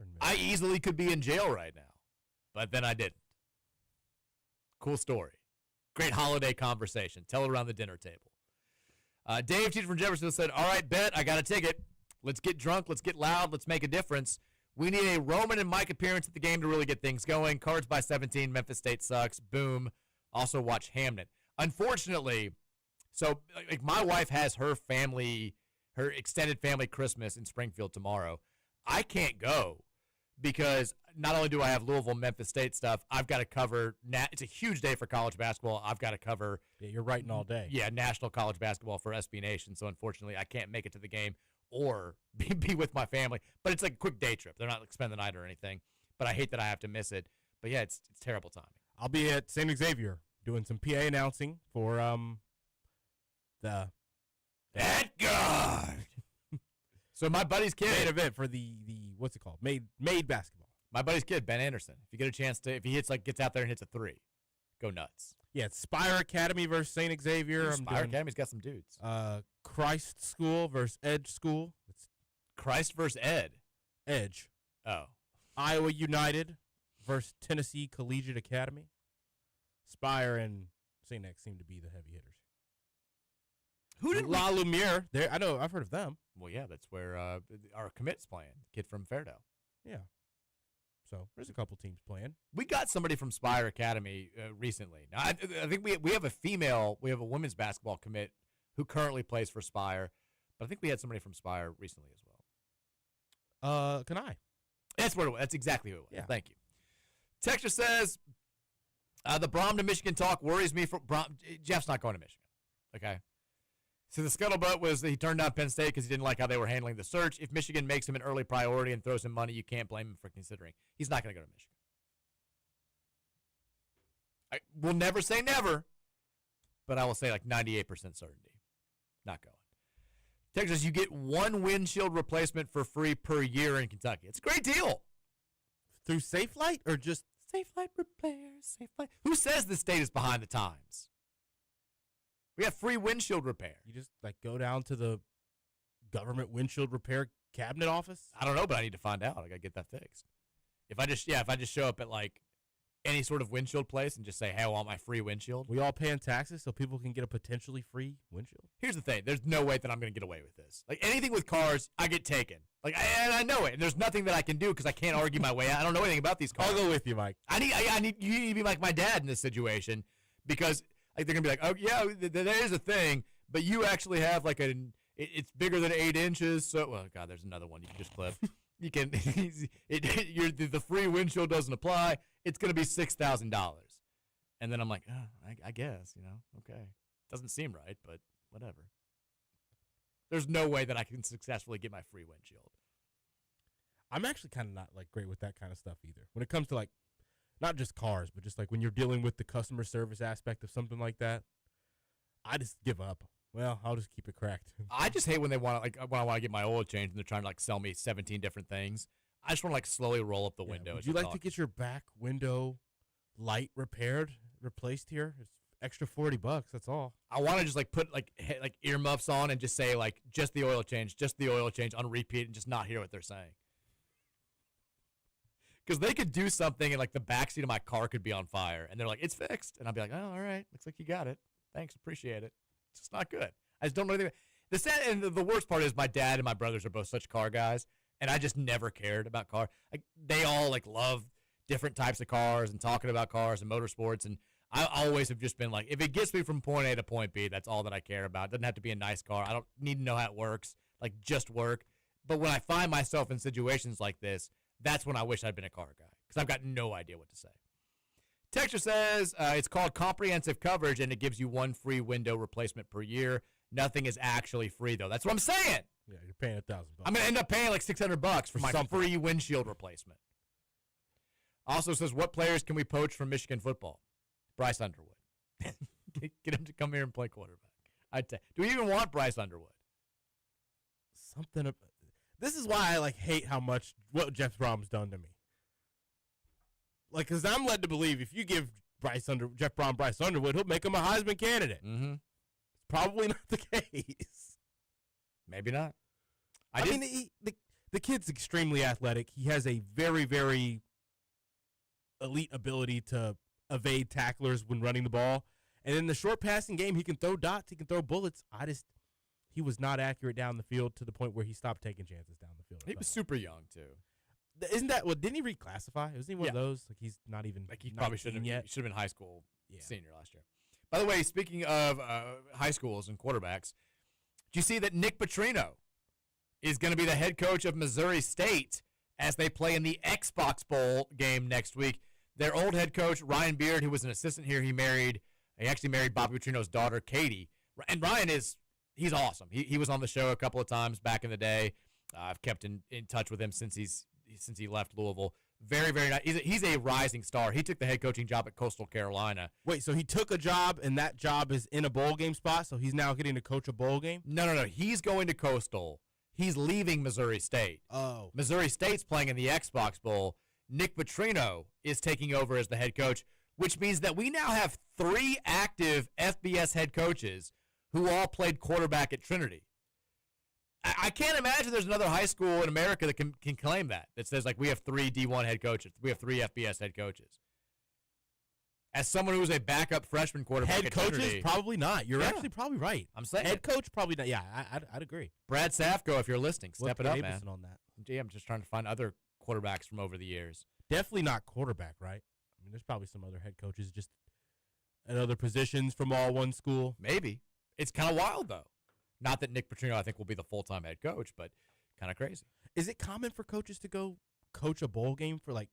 In I easily could be in jail right now, but then I didn't. Cool story. Great holiday conversation. Tell it around the dinner table. Dave, teacher from Jefferson, said, all right, bet, I got a ticket. Let's get drunk. Let's get loud. Let's make a difference. We need a Roman and Mike appearance at the game to really get things going. Cards by 17. Memphis State sucks. Boom. Also watch Hamden. Unfortunately, so like my wife has her extended family Christmas in Springfield tomorrow. I can't go because not only do I have Louisville, Memphis State stuff, I've got to cover. It's a huge day for college basketball. I've got to cover. Yeah, you're writing all day. Yeah, national college basketball for SB Nation. So unfortunately, I can't make it to the game or be with my family. But it's like a quick day trip. They're not like spend the night or anything. But I hate that I have to miss it. But yeah, it's terrible timing. I'll be at St. Xavier doing some PA announcing for the That guard. So my buddy's main kid. event for the what's it called? Made basketball. My buddy's kid, Ben Anderson. If you get a chance to, if he gets out there and hits a three, go nuts. Yeah, it's Spire Academy versus St. Xavier. Spire Academy's got some dudes. Christ School versus Edge School. It's Christ versus Ed. Edge. Oh. Iowa United versus Tennessee Collegiate Academy. Spire and St. X seem to be the heavy hitters. Who did La Lumiere? I know. I've heard of them. Well, yeah, that's where our commit's playing. Kid from Fairdale. Yeah. So there's a couple teams playing. We got somebody from Spire Academy recently. Now, I think we have a women's basketball commit who currently plays for Spire, but I think we had somebody from Spire recently as well. Can I? That's what it was. That's exactly who it was. Yeah. Thank you. Texture says, the Brom to Michigan talk worries me. Jeff's not going to Michigan. Okay. So the scuttlebutt was that he turned down Penn State because he didn't like how they were handling the search. If Michigan makes him an early priority and throws him money, you can't blame him for considering. He's not going to go to Michigan. We'll never say never, but I will say like 98% certainty. Not going. Texas, you get one windshield replacement for free per year in Kentucky. It's a great deal. Through SafeLight or just SafeLight repairs, SafeLight. Who says the state is behind the times? We have free windshield repair. you just like go down to the government windshield repair cabinet office? I don't know, but I need to find out. I got to get that fixed. If I just show up at like any sort of windshield place and just say, hey, I want my free windshield. We all paying taxes so people can get a potentially free windshield? Here's the thing. There's no way that I'm going to get away with this. Like anything with cars, I get taken. Like, and I know it. And there's nothing that I can do because I can't argue my way out. I don't know anything about these cars. I'll go with you, Mike. I need you need to be like my dad in this situation because like they're gonna be like, oh yeah, there is a thing, but you actually have like it's bigger than 8 inches. So well, God, there's another one you can just clip. You can the free windshield doesn't apply. It's gonna be $6,000, and then I'm like, I guess okay, doesn't seem right, but whatever. There's no way that I can successfully get my free windshield. I'm actually kind of not like great with that kind of stuff either. When it comes to like not just cars, but just like when you're dealing with the customer service aspect of something like that, I just give up. Well, I'll just keep it cracked. I just hate when they want to when I want to get my oil changed and they're trying to like sell me 17 different things. I just want to like slowly roll up the window. Would you like to get your back window light replaced here? It's extra $40. That's all. I want to just like put like earmuffs on and just say like just the oil change on repeat and just not hear what they're saying. Because they could do something and like the backseat of my car could be on fire and they're like, it's fixed. And I'll be like, oh, all right. Looks like you got it. Thanks. Appreciate it. It's just not good. I just don't know anything. The worst part is my dad and my brothers are both such car guys. And I just never cared about cars. Like they all like love different types of cars and talking about cars and motorsports. And I always have just been like, if it gets me from point A to point B, that's all that I care about. It doesn't have to be a nice car. I don't need to know how it works. Like just work. But when I find myself in situations like this, that's when I wish I'd been a car guy because I've got no idea what to say. Texture says it's called comprehensive coverage and it gives you one free window replacement per year. Nothing is actually free though. That's what I'm saying. Yeah, you're paying $1,000. I'm gonna end up paying like $600 for my free windshield replacement. Also says, what players can we poach from Michigan football? Bryce Underwood. Get him to come here and play quarterback. Do we even want Bryce Underwood? This is why I like hate what Jeff Brom's done to me. Like, because I'm led to believe if you give Jeff Brom Bryce Underwood, he'll make him a Heisman candidate. Mm-hmm. It's probably not the case. Maybe not. I mean, the kid's extremely athletic. He has a very, very elite ability to evade tacklers when running the ball. And in the short passing game, he can throw dots. He can throw bullets. He was not accurate down the field to the point where he stopped taking chances down the field. He was super young, too. Isn't that what? Didn't he reclassify? Wasn't he one of those? Like he's not even. Like he probably shouldn't have yet. He should have been high school senior last year. By the way, speaking of high schools and quarterbacks, did you see that Nick Petrino is going to be the head coach of Missouri State as they play in the Xbox Bowl game next week? Their old head coach Ryan Beard, who was an assistant here, he actually married Bobby Petrino's daughter Katie, and Ryan he's awesome. He was on the show a couple of times back in the day. I've kept in touch with him since he left Louisville. Very, very nice. He's a rising star. He took the head coaching job at Coastal Carolina. Wait, so he took a job, and that job is in a bowl game spot, so he's now getting to coach a bowl game? No. He's going to Coastal. He's leaving Missouri State. Oh. Missouri State's playing in the Xbox Bowl. Nick Petrino is taking over as the head coach, which means that we now have 3 active FBS head coaches who all played quarterback at Trinity. I can't imagine there's another high school in America that can claim that says, like, we have 3 D1 head coaches. We have 3 FBS head coaches. As someone who's a backup freshman quarterback Head coaches, probably not. You're actually probably right. I'm saying head coach, probably not. Yeah, I'd agree. Brad Safko, if you're listening, step it up, Davison man. on that. Gee, I'm just trying to find other quarterbacks from over the years. Definitely not quarterback, right? I mean, there's probably some other head coaches just at other positions from all one school. Maybe. It's kind of wild, though. Not that Nick Petrino, I think, will be the full-time head coach, but kind of crazy. Is it common for coaches to go coach a bowl game for, like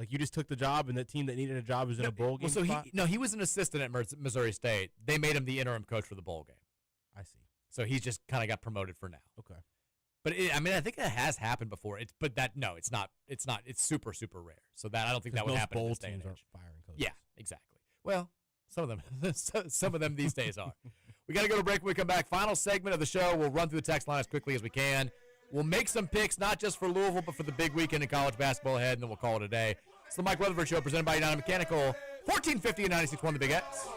you just took the job and the team that needed a job is in a bowl game spot? He was an assistant at Missouri State. They made him the interim coach for the bowl game. I see. So he's just kind of got promoted for now. Okay. But I think that has happened before. It's not. It's super, super rare. So that I don't think that would happen. Bowl in this day teams and aren't age. firing coaches. Yeah, exactly. Well, some of them these days are. We got to go to break. When we come back, final segment of the show. We'll run through the text line as quickly as we can. We'll make some picks, not just for Louisville, but for the big weekend in college basketball ahead, and then we'll call it a day. It's the Mike Rutherford Show, presented by United Mechanical, 1450 and 96.1 The Big X.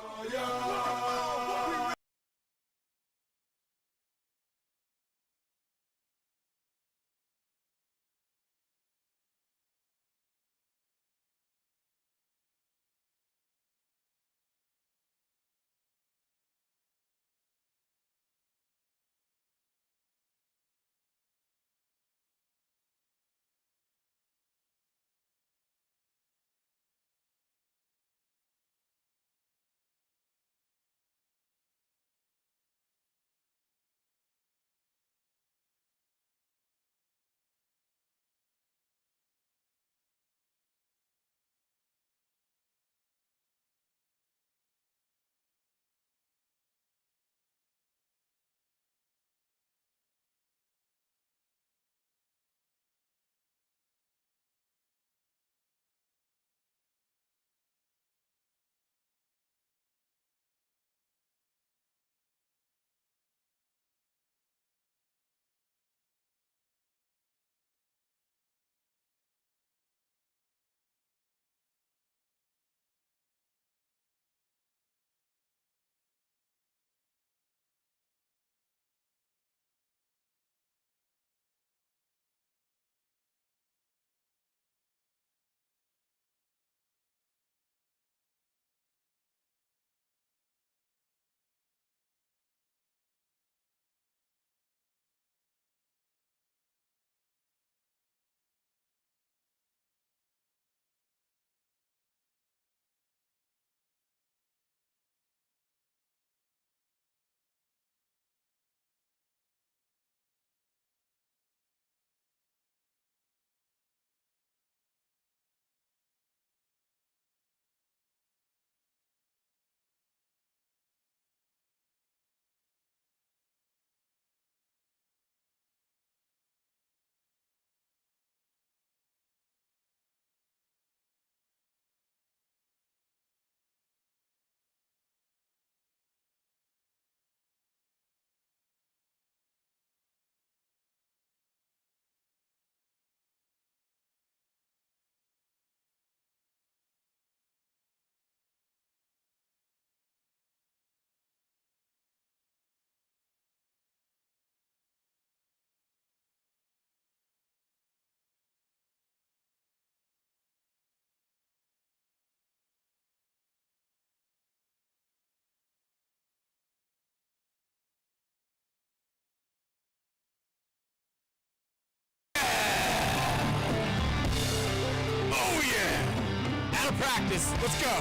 Practice. Let's go.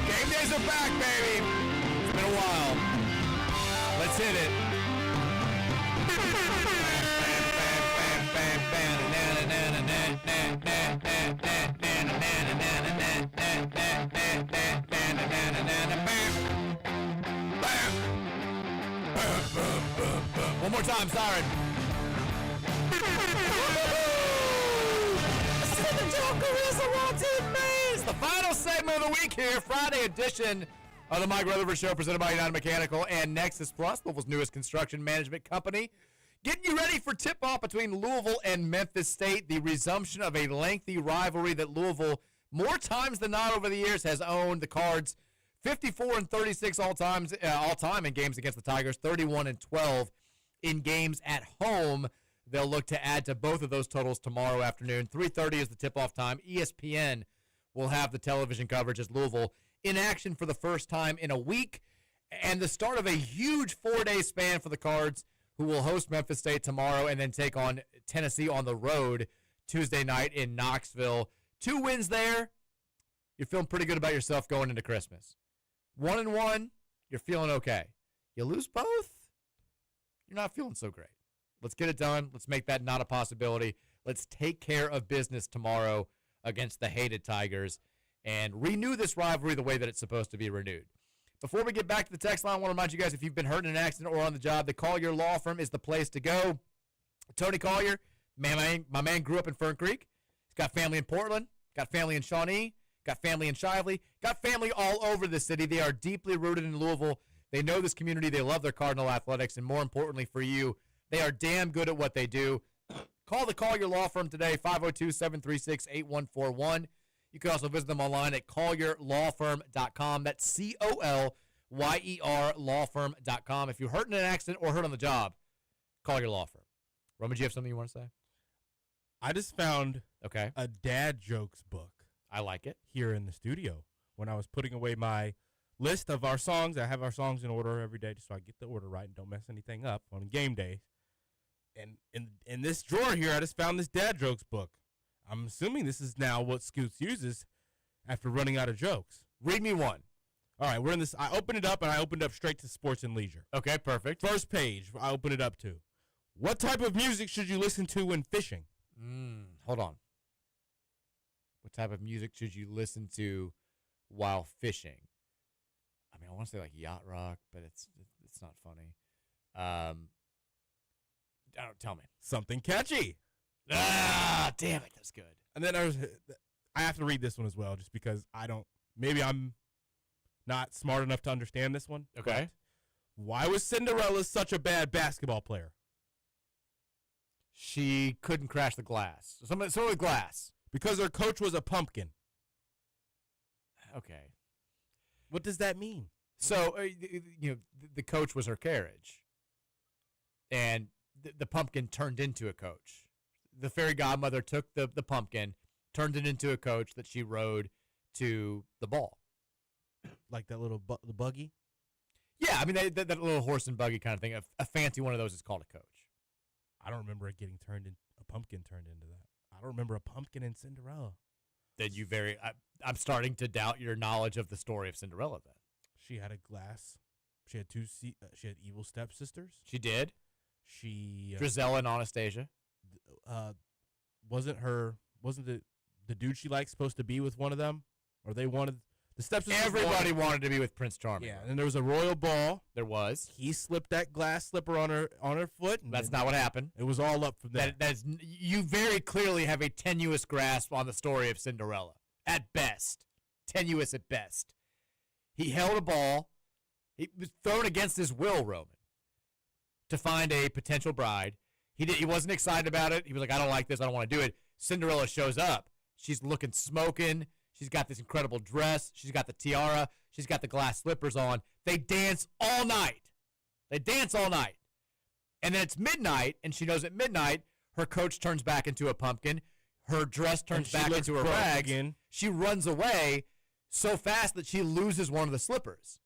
Game days are back, baby. It's been a while. Let's hit it. One more time, sorry. The final segment of the week here, Friday edition of the Mike Rutherford Show, presented by United Mechanical and Nexus Plus, Louisville's newest construction management company. Getting you ready for tip-off between Louisville and Memphis State, the resumption of a lengthy rivalry that Louisville, more times than not over the years, has owned. The Cards 54-36 all time in games against the Tigers, 31-12 in games at home. They'll look to add to both of those totals tomorrow afternoon. 3:30 is the tip-off time. ESPN will have the television coverage as Louisville in action for the first time in a week, and the start of a huge 4-day span for the Cards, who will host Memphis State tomorrow and then take on Tennessee on the road Tuesday night in Knoxville. 2 wins there. You're feeling pretty good about yourself going into Christmas. 1-1, you're feeling okay. You lose both, you're not feeling so great. Let's get it done. Let's make that not a possibility. Let's take care of business tomorrow against the hated Tigers and renew this rivalry the way that it's supposed to be renewed. Before we get back to the text line, I want to remind you guys, if you've been hurt in an accident or on the job, the Collier Law Firm is the place to go. Tony Collier, my man grew up in Fern Creek. He's got family in Portland, got family in Shawnee, got family in Shively, got family all over the city. They are deeply rooted in Louisville. They know this community. They love their Cardinal athletics, and more importantly for you, they are damn good at what they do. Call the Collier Law Firm today, 502-736-8141. You can also visit them online at collierlawfirm.com. That's COLYER lawfirm.com. If you're hurt in an accident or hurt on the job, call your law firm. Roman, do you have something you want to say? I just found Okay. a dad jokes book I like it. here in the studio when I was putting away my list of our songs. I have our songs in order every day just so I get the order right and don't mess anything up on game day. And in this drawer here, I just found this dad jokes book. I'm assuming this is now what Scoots uses after running out of jokes. Read me one. All right, we're in this. I opened it up, and I opened up straight to sports and leisure. Okay, perfect. First page, I open it up to. What type of music should you listen to when fishing? Hold on. What type of music should you listen to while fishing? I mean, I want to say like yacht rock, but it's not funny. Tell me. Something catchy. Damn it, that's good. And then I have to read this one as well, just because maybe I'm not smart enough to understand this one. Okay. Why was Cinderella such a bad basketball player? She couldn't crash the glass. Some with glass. Because her coach was a pumpkin. Okay. What does that mean? So, the coach was her carriage. And the pumpkin turned into a coach. The fairy godmother took the pumpkin, turned it into a coach that she rode to the ball. Like that little the buggy? Yeah, I mean, that little horse and buggy kind of thing. A fancy one of those is called a coach. I don't remember it getting a pumpkin turned into that. I don't remember a pumpkin in Cinderella. Then I'm starting to doubt your knowledge of the story of Cinderella then. She had a glass. She had she had evil stepsisters. She did. She Drizella and Anastasia. Wasn't the dude she liked supposed to be with one of them? Or they wanted the stepsisters? Everybody wanted to be with Prince Charming. Yeah, and there was a royal ball. There was. He slipped that glass slipper on her foot. And That's not what happened. It was all up from there. You very clearly have a tenuous grasp on the story of Cinderella. At best. Tenuous at best. He held a ball. He was thrown against his will, Roman, to find a potential bride. He wasn't excited about it. He was like, I don't like this. I don't want to do it. Cinderella shows up. She's looking smoking. She's got this incredible dress. She's got the tiara. She's got the glass slippers on. They dance all night. And then it's midnight, and she knows at midnight her coach turns back into a pumpkin. Her dress turns back into her rags. Again. She runs away so fast that she loses one of the slippers.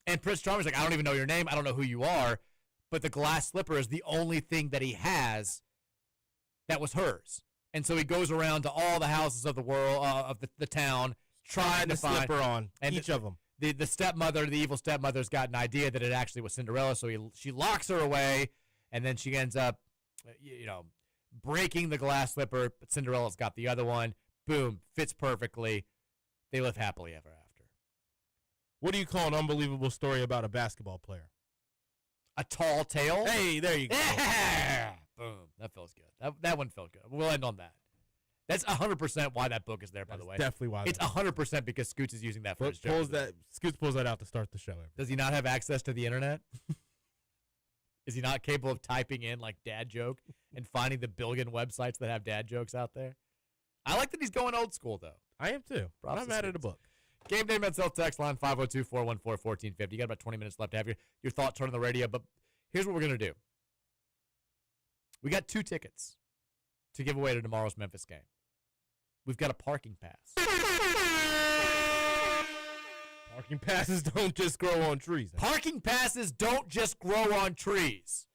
And Prince Charming's like, I don't even know your name. I don't know who you are. But the glass slipper is the only thing that he has that was hers. And so he goes around to all the houses of the world, of the town, trying to find slipper on each of them. The stepmother, the evil stepmother's got an idea that it actually was Cinderella, so she locks her away, and then she ends up, breaking the glass slipper, but Cinderella's got the other one. Boom, fits perfectly. They live happily ever after. What do you call an unbelievable story about a basketball player? A tall tale? Hey, there you go. Yeah! Boom. That feels good. That one felt good. We'll end on that. That's 100% why that book is there, by the way. Definitely why. It's 100% because Scoots is using that for his joke. Scoots pulls that out to start the show. Does he not have access to the internet? Is he not capable of typing in like dad joke and finding the billion websites that have dad jokes out there? I like that he's going old school, though. I am too. Props I'm to mad at a Scoots. book. Game Day Men's Health text line 502-414-1450. You got about 20 minutes left to have your thoughts on the radio, but here's what we're going to do. We got 2 tickets to give away to tomorrow's Memphis game. We've got a parking pass. Parking passes don't just grow on trees. Parking passes don't just grow on trees.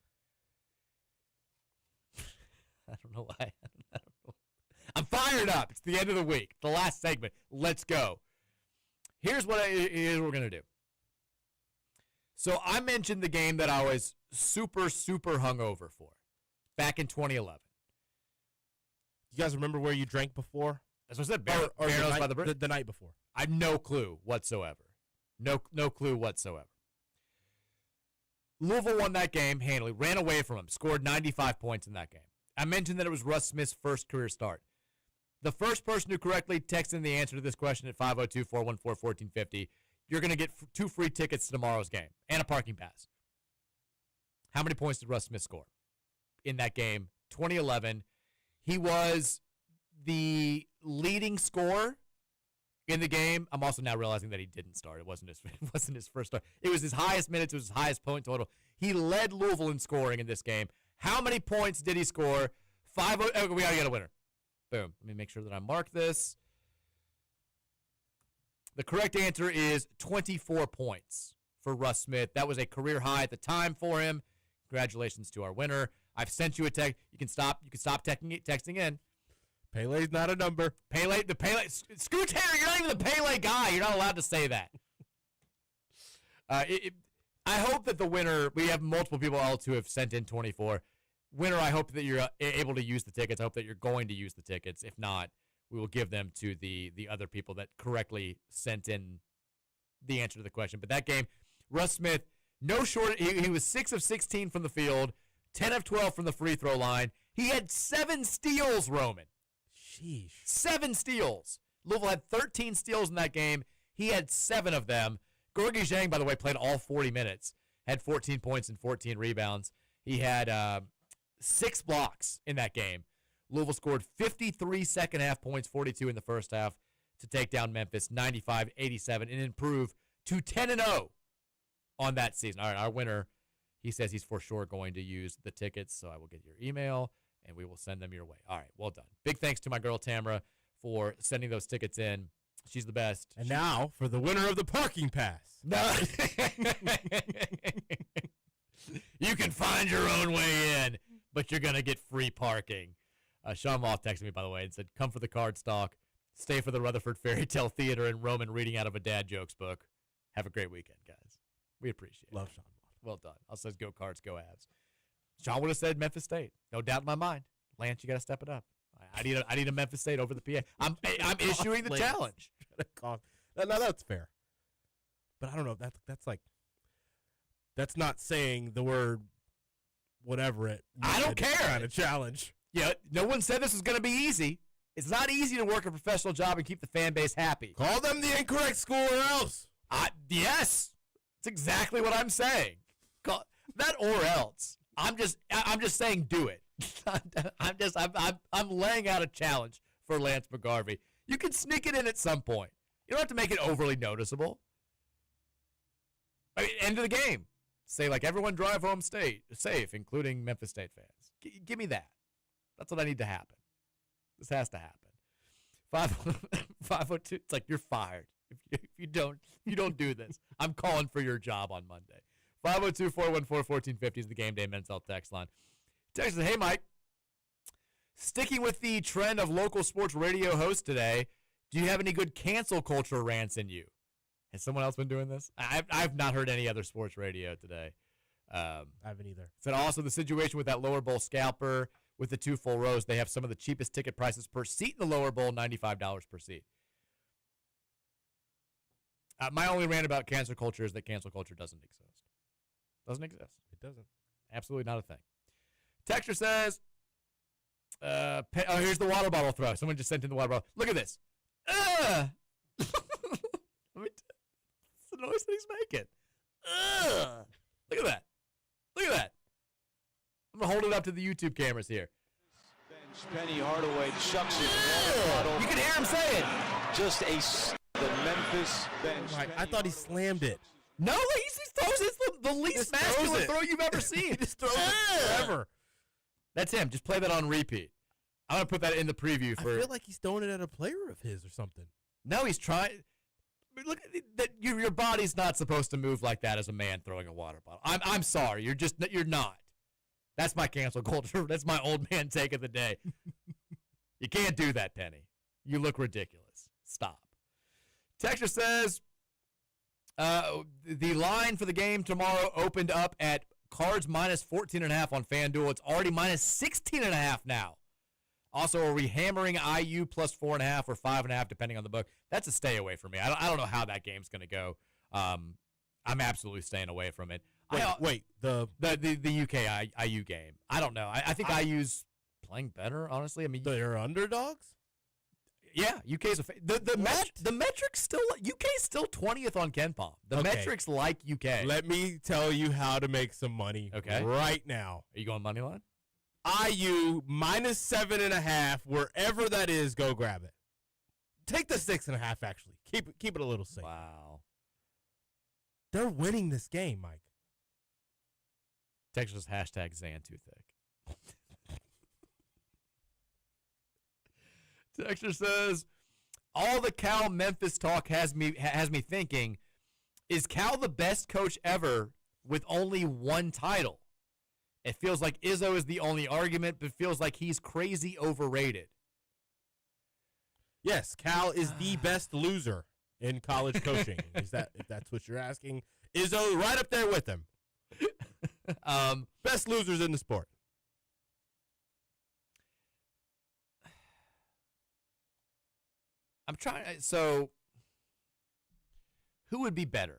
I don't know why. I'm fired up. It's the end of the week. The last segment. Let's go. Here's what we're going to do. So I mentioned the game that I was super hungover for back in 2011. You guys remember where you drank before? As I said, or the night before. I have no clue whatsoever. No clue whatsoever. Louisville won that game handily, ran away from him, scored 95 points in that game. I mentioned that it was Russ Smith's first career start. The first person who correctly texted in the answer to this question at 502-414-1450, you're going to get 2 free tickets to tomorrow's game and a parking pass. How many points did Russ Smith score in that game? 2011. He was the leading scorer in the game. I'm also now realizing that he didn't start. It wasn't his first start. It was his highest minutes. It was his highest point total. He led Louisville in scoring in this game. How many points did he score? We got to get a winner. Boom. Let me make sure that I mark this. The correct answer is 24 points for Russ Smith. That was a career high at the time for him. Congratulations to our winner. I've sent you a text. You can stop texting in. Pele's not a number. Pele. Scoot Harry, you're not even the Pele guy. You're not allowed to say that. I hope that the winner, we have multiple people else who have sent in 24. Winner, I hope that you're able to use the tickets. I hope that you're going to use the tickets. If not, we will give them to the other people that correctly sent in the answer to the question. But that game, Russ Smith, no short. He was 6 of 16 from the field, 10 of 12 from the free throw line. He had 7 steals, Roman. Sheesh. 7 steals. Louisville had 13 steals in that game. He had 7 of them. Gorgie Zhang, by the way, played all 40 minutes, had 14 points and 14 rebounds. He had 6 blocks in that game. Louisville scored 53 second-half points, 42 in the first half to take down Memphis, 95-87, and improve to 10-0 on that season. All right, our winner, he says he's for sure going to use the tickets, so I will get your email, and we will send them your way. All right, well done. Big thanks to my girl, Tamara, for sending those tickets in. She's the best. And now for the winner of the parking pass. No. You can find your own way in, but you're going to get free parking. Sean Moth texted me, by the way, and said, come for the card stock, stay for the Rutherford Fairy Tale Theater, and Roman reading out of a dad jokes book. Have a great weekend, guys. We appreciate it. Love Sean Moth. Well done. I'll say go Cards, go Avs. Sean would have said Memphis State. No doubt in my mind. Lance, you got to step it up. I need a Memphis State over the PA. I'm issuing the challenge. No, that's fair. But I don't know. That's not saying the word whatever it. I don't care. Kind of challenge. Yeah, no one said this was going to be easy. It's not easy to work a professional job and keep the fan base happy. Call them the incorrect school or else. Yes, it's exactly what I'm saying. That or else. I'm just saying do it. I'm laying out a challenge for Lance McGarvey. You can sneak it in at some point. You don't have to make it overly noticeable. I mean, end of the game. Say, like, everyone drive home safe, including Memphis State fans. Give me that. That's what I need to happen. This has to happen. 502. It's like you're fired if you don't do this. I'm calling for your job on Monday. 502-414-1450 is the Game Day Men's Health text line. Text says, hey, Mike. Sticking with the trend of local sports radio hosts today, do you have any good cancel culture rants in you? Has someone else been doing this? I've not heard any other sports radio today. I haven't either. Said also the situation with that lower bowl scalper with the 2 full rows. They have some of the cheapest ticket prices per seat in the lower bowl, $95 per seat. My only rant about cancel culture is that cancel culture doesn't exist. Doesn't exist. It doesn't. Absolutely not a thing. Texture says, here's the water bottle throw. Someone just sent in the water bottle. Look at this. It's the noise that he's making. Look at that. Look at that. I'm going to hold it up to the YouTube cameras here. Penny Hardaway chucks his water bottle. You can hear him say it. Just the Memphis this bench. I thought he slammed it. No, he throws it. It's the least Just masculine throws it. throw you've ever seen. He just throws it forever. That's him. Just play that on repeat. I'm going to put that in the preview I for. feel like he's throwing it at a player of his or something. No, he's trying. I mean, look, your body's not supposed to move like that as a man throwing a water bottle. I'm sorry. You're not. That's my cancel culture. That's my old man take of the day. You can't do that, Penny. You look ridiculous. Stop. Texture says the line for the game tomorrow opened up at Cards minus 14.5 on FanDuel. It's already minus 16.5 now. Also, are we hammering IU plus 4.5 or 5.5, depending on the book? That's a stay away from me. I don't know how that game's going to go. I'm absolutely staying away from it. Wait, the UK IU game. I don't know. I think IU's playing better, honestly. I mean, they're underdogs? yeah, UK's the metrics still UK's still 20th on KenPom. The metrics like UK. Let me tell you how to make some money right now. Are you going money line? IU minus 7.5, wherever that is, go grab it. Take the 6.5. Actually, keep it a little safe. Wow, they're winning this game, Mike. Texas hashtag Zan too thick. Texture says, all the Cal Memphis talk has me thinking, is Cal the best coach ever with only one title? It feels like Izzo is the only argument, but feels like he's crazy overrated. Yes, Cal is the best loser in college coaching. If that's what you're asking? Izzo right up there with him. Best losers in the sport. I'm trying. So, who would be better?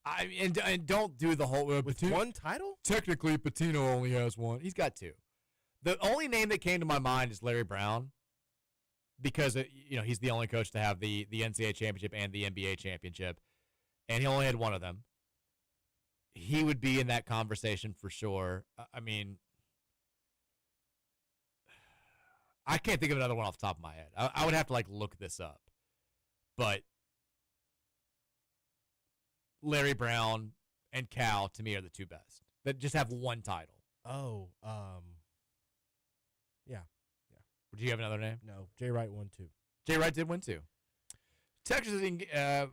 And don't do the whole with one title. Technically, Pitino only has one. He's got two. The only name that came to my mind is Larry Brown, because he's the only coach to have the NCAA championship and the NBA championship, and he only had one of them. He would be in that conversation for sure. I mean, I can't think of another one off the top of my head. I would have to look this up, but Larry Brown and Cal to me are the two best that just have one title. Oh, yeah. Do you have another name? No, Jay Wright won too. Jay Wright did win too. Texas,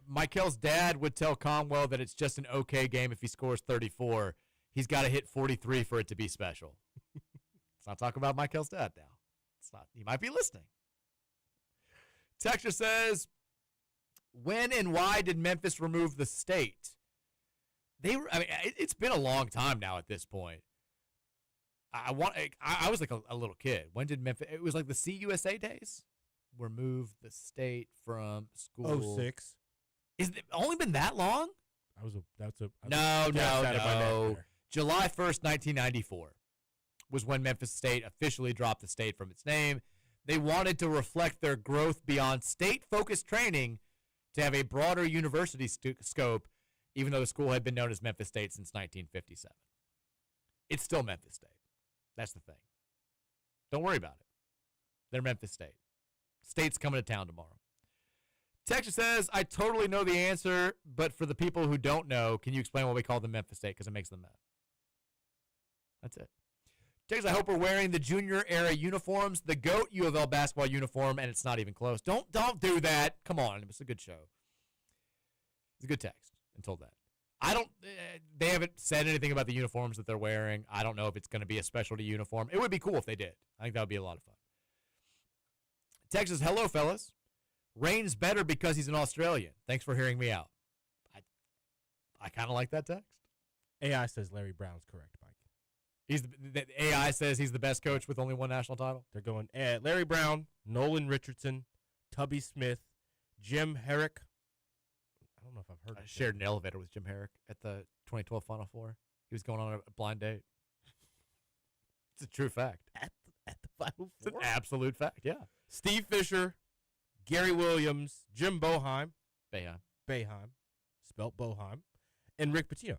Michael's dad would tell Conwell that it's just an okay game if he scores 34. He's got to hit 43 for it to be special. Let's not talk about Michael's dad now. It's not. He might be listening. Texas says, when and why did Memphis remove the state? It's been a long time now at this point. I was like a little kid. When did Memphis? It was like the CUSA days. Remove the state from school. 06. Is it only been that long? No. July 1st, 1994 was when Memphis State officially dropped the state from its name. They wanted to reflect their growth beyond state-focused training to have a broader university scope, even though the school had been known as Memphis State since 1957. It's still Memphis State. That's the thing. Don't worry about it. They're Memphis State. State's coming to town tomorrow. Texas says, I totally know the answer, but for the people who don't know, can you explain why we call them Memphis State? Because it makes them mad. That's it. Texas, I hope we're wearing the junior era uniforms, the GOAT U of L basketball uniform, and it's not even close. Don't do that. Come on. It's a good show. It's a good text. And told that. They haven't said anything about the uniforms that they're wearing. I don't know if it's going to be a specialty uniform. It would be cool if they did. I think that would be a lot of fun. Texas, hello, fellas. Rain's better because he's an Australian. Thanks for hearing me out. I kind of like that text. AI says Larry Brown's correct, Mike. The AI says he's the best coach with only one national title. They're going Larry Brown, Nolan Richardson, Tubby Smith, Jim Herrick. I don't know if I've heard. I shared an elevator with Jim Herrick at the 2012 Final Four. He was going on a blind date. It's a true fact. At the Final Four? It's an absolute fact, yeah. Steve Fisher, Gary Williams, Jim Boheim, spelt Boheim, and Rick Pitino.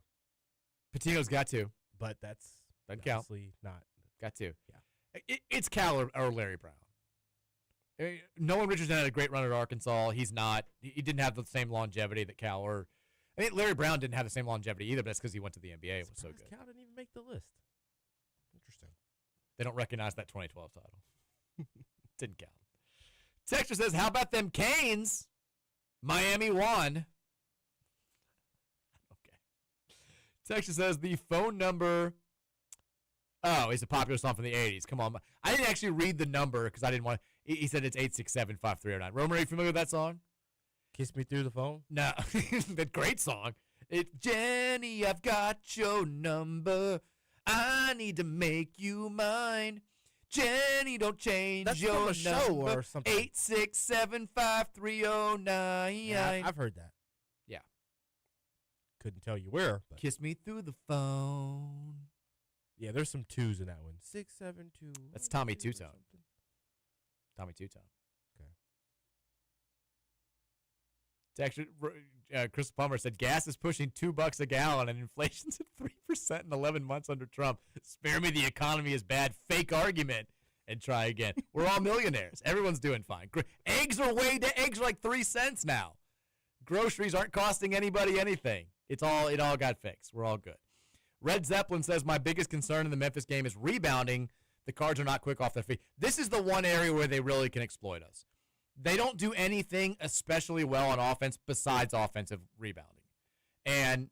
Pitino's got to. But that's doesn't count. Not. Got to. Yeah. It's Cal or Larry Brown. Nolan Richardson had a great run at Arkansas. He didn't have the same longevity that Cal or I think Larry Brown didn't have the same longevity either, but that's because he went to the NBA and was so good. Cal didn't even make the list. Interesting. They don't recognize that 2012 title. Didn't count. Texter says, how about them Canes? Miami won. Okay. Texter says, the phone number. Oh, it's a popular song from the 80s. Come on. I didn't actually read the number because I didn't want to. He said it's 867-5309. Roman, are you familiar with that song? Kiss Me Through the Phone? No. That great song. Jenny, I've got your number. I need to make you mine. Jenny, don't change That's your from a number. show or something. 867-5309. Yeah, I've heard that. Yeah. Couldn't tell you where. But Kiss me through the phone. yeah, there's some twos in that one. 672. That's Tommy Two-Tone. Tommy Two-Tone. Okay. Chris Plummer said gas is pushing $2 a gallon and inflation's at 3% in 11 months under Trump. Spare me the economy is bad. Fake argument. And try again. We're all millionaires. Everyone's doing fine. Eggs are like 3 cents now. Groceries aren't costing anybody anything. It all got fixed. We're all good. Red Zeppelin says my biggest concern in the Memphis game is rebounding. The Cards are not quick off their feet. This is the one area where they really can exploit us. They don't do anything especially well on offense besides offensive rebounding. And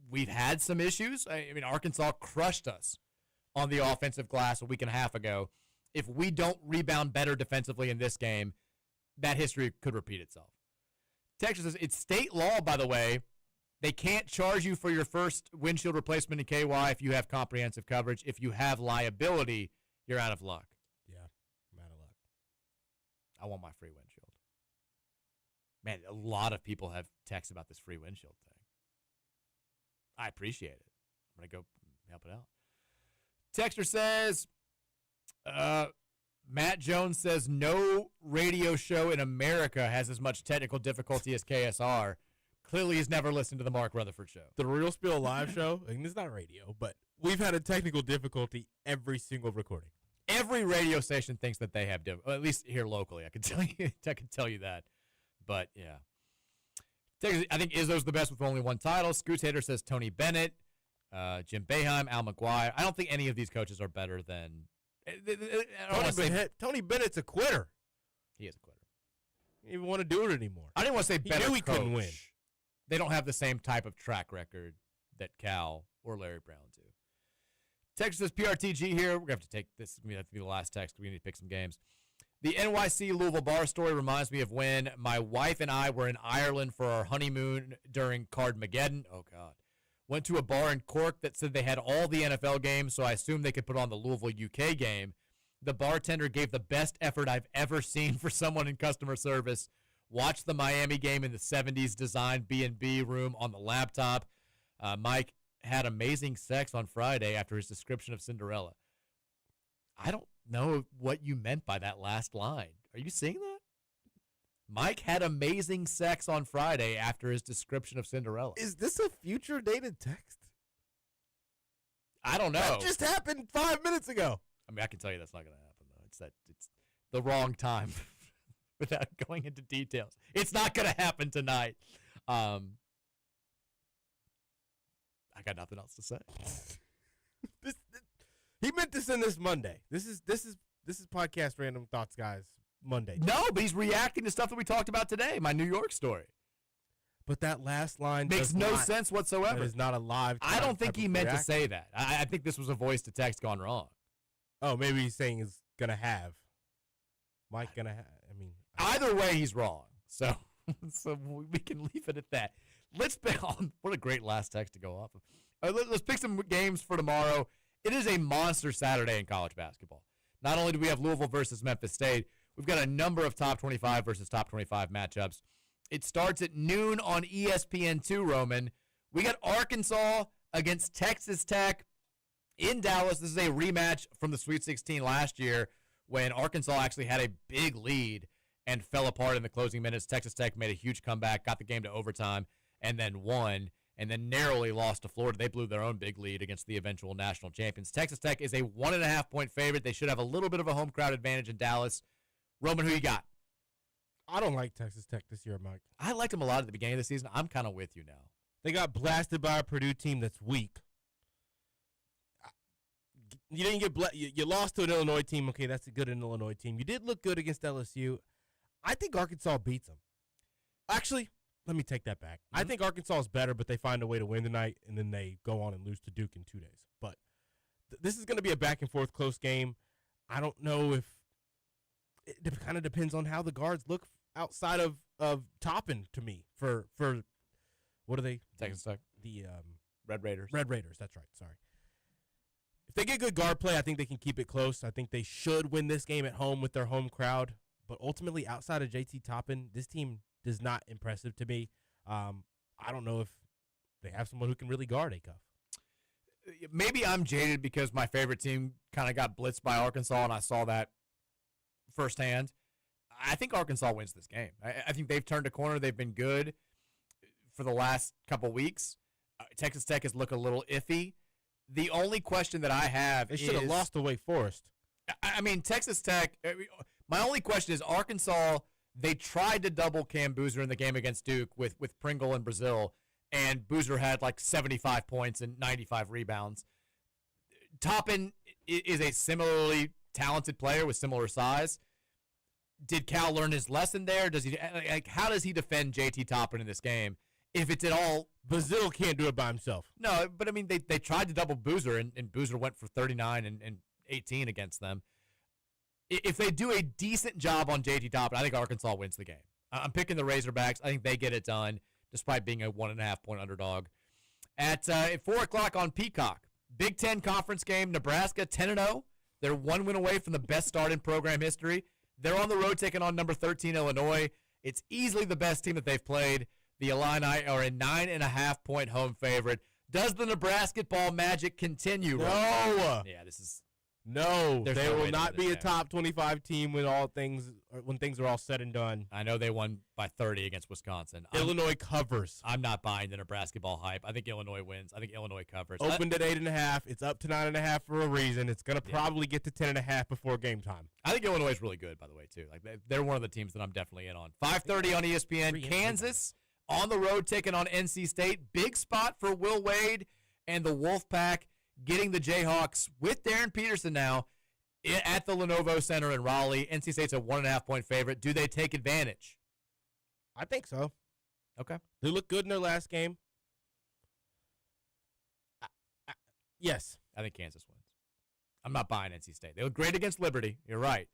we've had some issues. I mean, Arkansas crushed us on the offensive glass a week and a half ago. If we don't rebound better defensively in this game, that history could repeat itself. Texas says, it's state law, by the way. They can't charge you for your first windshield replacement in KY if you have comprehensive coverage. If you have liability, you're out of luck. I want my free windshield. Man, a lot of people have texted about this free windshield thing. I appreciate it. I'm going to go help it out. Texter says, Matt Jones says, no radio show in America has as much technical difficulty as KSR. Clearly he's never listened to the Mark Rutherford show. The Real Spill live show, and it's not radio, but we've had a technical difficulty every single recording. Every radio station thinks that they have, at least here locally. I can tell you that. But yeah, I think Izzo's the best with only one title. Scoots Hater says Tony Bennett, Jim Boeheim, Al McGuire. I don't think any of these coaches are better than Tony Bennett's a quitter. He is a quitter. He didn't even want to do it anymore. I didn't want to say better. He knew he coach. couldn't win. They don't have the same type of track record that Cal or Larry Brown do. Texas says PRTG here. We're going to have to take this. We have to be the last text. We need to pick some games. The NYC Louisville bar story reminds me of when my wife and I were in Ireland for our honeymoon during Cardmageddon. Oh, God. Went to a bar in Cork that said they had all the NFL games, so I assumed they could put on the Louisville UK game. The bartender gave the best effort I've ever seen for someone in customer service. Watched the Miami game in the 70s designed B&B room on the laptop. Mike had amazing sex on Friday after his description of Cinderella. I don't know what you meant by that last line. Are you seeing that? Mike had amazing sex on Friday after his description of Cinderella. Is this a future dated text? I don't know. That just happened 5 minutes ago. I mean, I can tell you that's not going to happen, though. It's the wrong time without going into details. It's not going to happen tonight. I got nothing else to say. He meant to send this Monday. This is podcast Random Thoughts, guys. Monday. No, but he's reacting to stuff that we talked about today. My New York story. But that last line makes no sense whatsoever. That is not a live. I don't think he meant to say that. I think this was a voice to text gone wrong. Oh, maybe he's saying is gonna have. Mike gonna have. I mean, either way, he's wrong. So we can leave it at that. Let's pick on. What a great last text to go off of. Let's pick some games for tomorrow. It is a monster Saturday in college basketball. Not only do we have Louisville versus Memphis State, we've got a number of top 25 versus top 25 matchups. It starts at noon on ESPN2, Roman. We got Arkansas against Texas Tech in Dallas. This is a rematch from the Sweet 16 last year when Arkansas actually had a big lead and fell apart in the closing minutes. Texas Tech made a huge comeback, got the game to overtime, and then won, and then narrowly lost to Florida. They blew their own big lead against the eventual national champions. Texas Tech is a 1.5-point favorite. They should have a little bit of a home crowd advantage in Dallas. Roman, who you got? I don't like Texas Tech this year, Mike. I liked them a lot at the beginning of the season. I'm kind of with you now. They got blasted by a Purdue team that's weak. You didn't get you lost to an Illinois team. Okay, that's a good Illinois team. You did look good against LSU. I think Arkansas beats them. Actually, let me take that back. I think Arkansas is better, but they find a way to win tonight, and then they go on and lose to Duke in 2 days. But this is going to be a back-and-forth close game. I don't know if it kind of depends on how the guards look outside of Toppin to me for what are they? Texas Tech. The Red Raiders. Red Raiders, that's right. Sorry. If they get good guard play, I think they can keep it close. I think they should win this game at home with their home crowd. But ultimately, outside of JT Toppin, this team is not impressive to me. I don't know if they have someone who can really guard Acuff. Maybe I'm jaded because my favorite team kind of got blitzed by Arkansas, and I saw that firsthand. I think Arkansas wins this game. I think they've turned a corner. They've been good for the last couple weeks. Texas Tech has looked a little iffy. The only question that I have They should have lost to Wake Forest. I mean, Texas Tech, my only question is Arkansas, they tried to double Cam Boozer in the game against Duke with Pringle and Brazil, and Boozer had like 75 points and 95 rebounds. Toppin is a similarly talented player with similar size. Did Cal learn his lesson there? Does he how does he defend JT Toppin in this game? If it's at all, Brazil can't do it by himself. No, but I mean they tried to double Boozer and Boozer went for 39 and 18 against them. If they do a decent job on JT Toppin, I think Arkansas wins the game. I'm picking the Razorbacks. I think they get it done, despite being a 1.5 point underdog. At 4 o'clock on Peacock, Big Ten Conference game, Nebraska 10-0. They're 1 win away from the best start in program history. They're on the road taking on number 13 Illinois. It's easily the best team that they've played. The Illini are a 9.5 point home favorite. Does the Nebraska ball magic continue? No. Yeah, this is no. There's They no way will to not win be this a game. top 25 team when things are all said and done. I know they won by 30 against Wisconsin. Illinois covers. I'm not buying the Nebraska ball hype. I think Illinois wins. I think Illinois covers. Opened at 8.5. It's up to 9.5 for a reason. It's going to probably get to 10.5 before game time. I think Illinois is really good, by the way, too. Like they're one of the teams that I'm definitely in on. 5:30 on ESPN. Kansas on the road taking on NC State. Big spot for Will Wade and the Wolfpack getting the Jayhawks with Darren Peterson now at the Lenovo Center in Raleigh. NC State's a 1.5 point favorite. Do they take advantage? I think so. Okay. They looked good in their last game. Yes. I think Kansas wins. I'm not buying NC State. They look great against Liberty. You're right.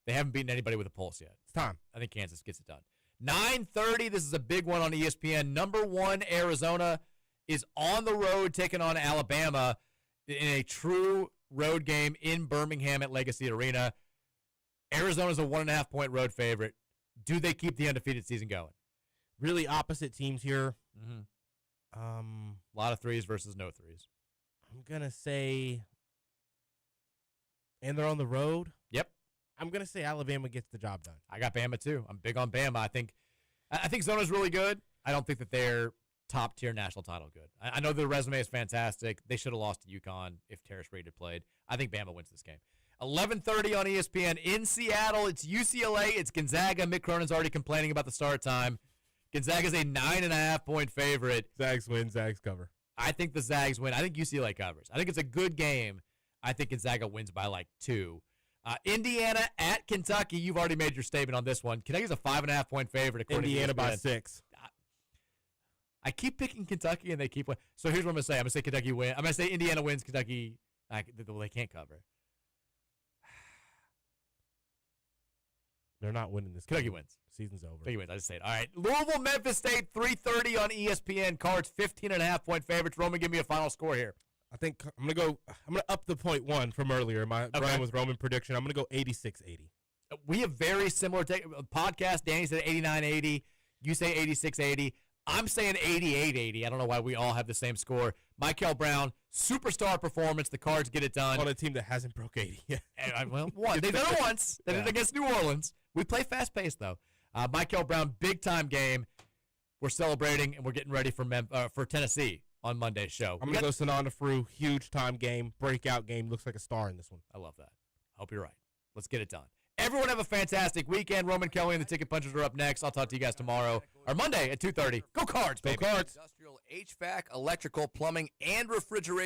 They haven't beaten anybody with a pulse yet. It's time. I think Kansas gets it done. 9:30, this is a big one on ESPN. Number 1, Arizona is on the road taking on Alabama in a true road game in Birmingham at Legacy Arena. Arizona's a 1.5 point road favorite. Do they keep the undefeated season going? Really opposite teams here. A lot of threes versus no threes. I'm going to say, and they're on the road. Yep. I'm going to say Alabama gets the job done. I got Bama too. I'm big on Bama. I think Zona's really good. I don't think that they're top tier national title good. I know their resume is fantastic. They should have lost to UConn if Terrace Reed had played. I think Bama wins this game. 11:30 on ESPN in Seattle. It's UCLA. It's Gonzaga. Mick Cronin's already complaining about the start time. Gonzaga's a 9.5 point favorite. Zags win. Zags cover. I think the Zags win. I think UCLA covers. I think it's a good game. I think Gonzaga wins by like 2. Indiana at Kentucky. You've already made your statement on this one. Kentucky's a 5.5 point favorite. According Indiana to ESPN. by 6. I keep picking Kentucky, and they keep winning. So here's what I'm going to say. I'm going to say Kentucky win. I'm going to say Indiana wins. Kentucky, they can't cover. They're not winning this. Kentucky game. wins. Season's over. Kentucky wins. I just say it. All right. Louisville, Memphis State, 3:30 on ESPN. Cards 15.5 point favorites. Roman, give me a final score here. I think I'm gonna up the 0.1 from earlier. My Brian with Roman prediction. I'm gonna go 86-80. We have very similar podcast. Danny said 89-80. You say 86-80. I'm saying 88-80. I don't know why we all have the same score. Michael Brown, superstar performance. The Cards get it done. On a team that hasn't broke 80 yet. Well, one. They did it once. They did it against New Orleans. We play fast-paced, though. Michael Brown, big-time game. We're celebrating, and we're getting ready for Tennessee on Monday's show. I'm going to go Sananda Fru. Huge time game. Breakout game. Looks like a star in this one. I love that. I hope you're right. Let's get it done. Everyone have a fantastic weekend. Roman Kelly and the Ticket Punchers are up next. I'll talk to you guys tomorrow or Monday at 2:30. Go Cards, baby. Go Cards. Industrial HVAC, electrical, plumbing, and refrigeration.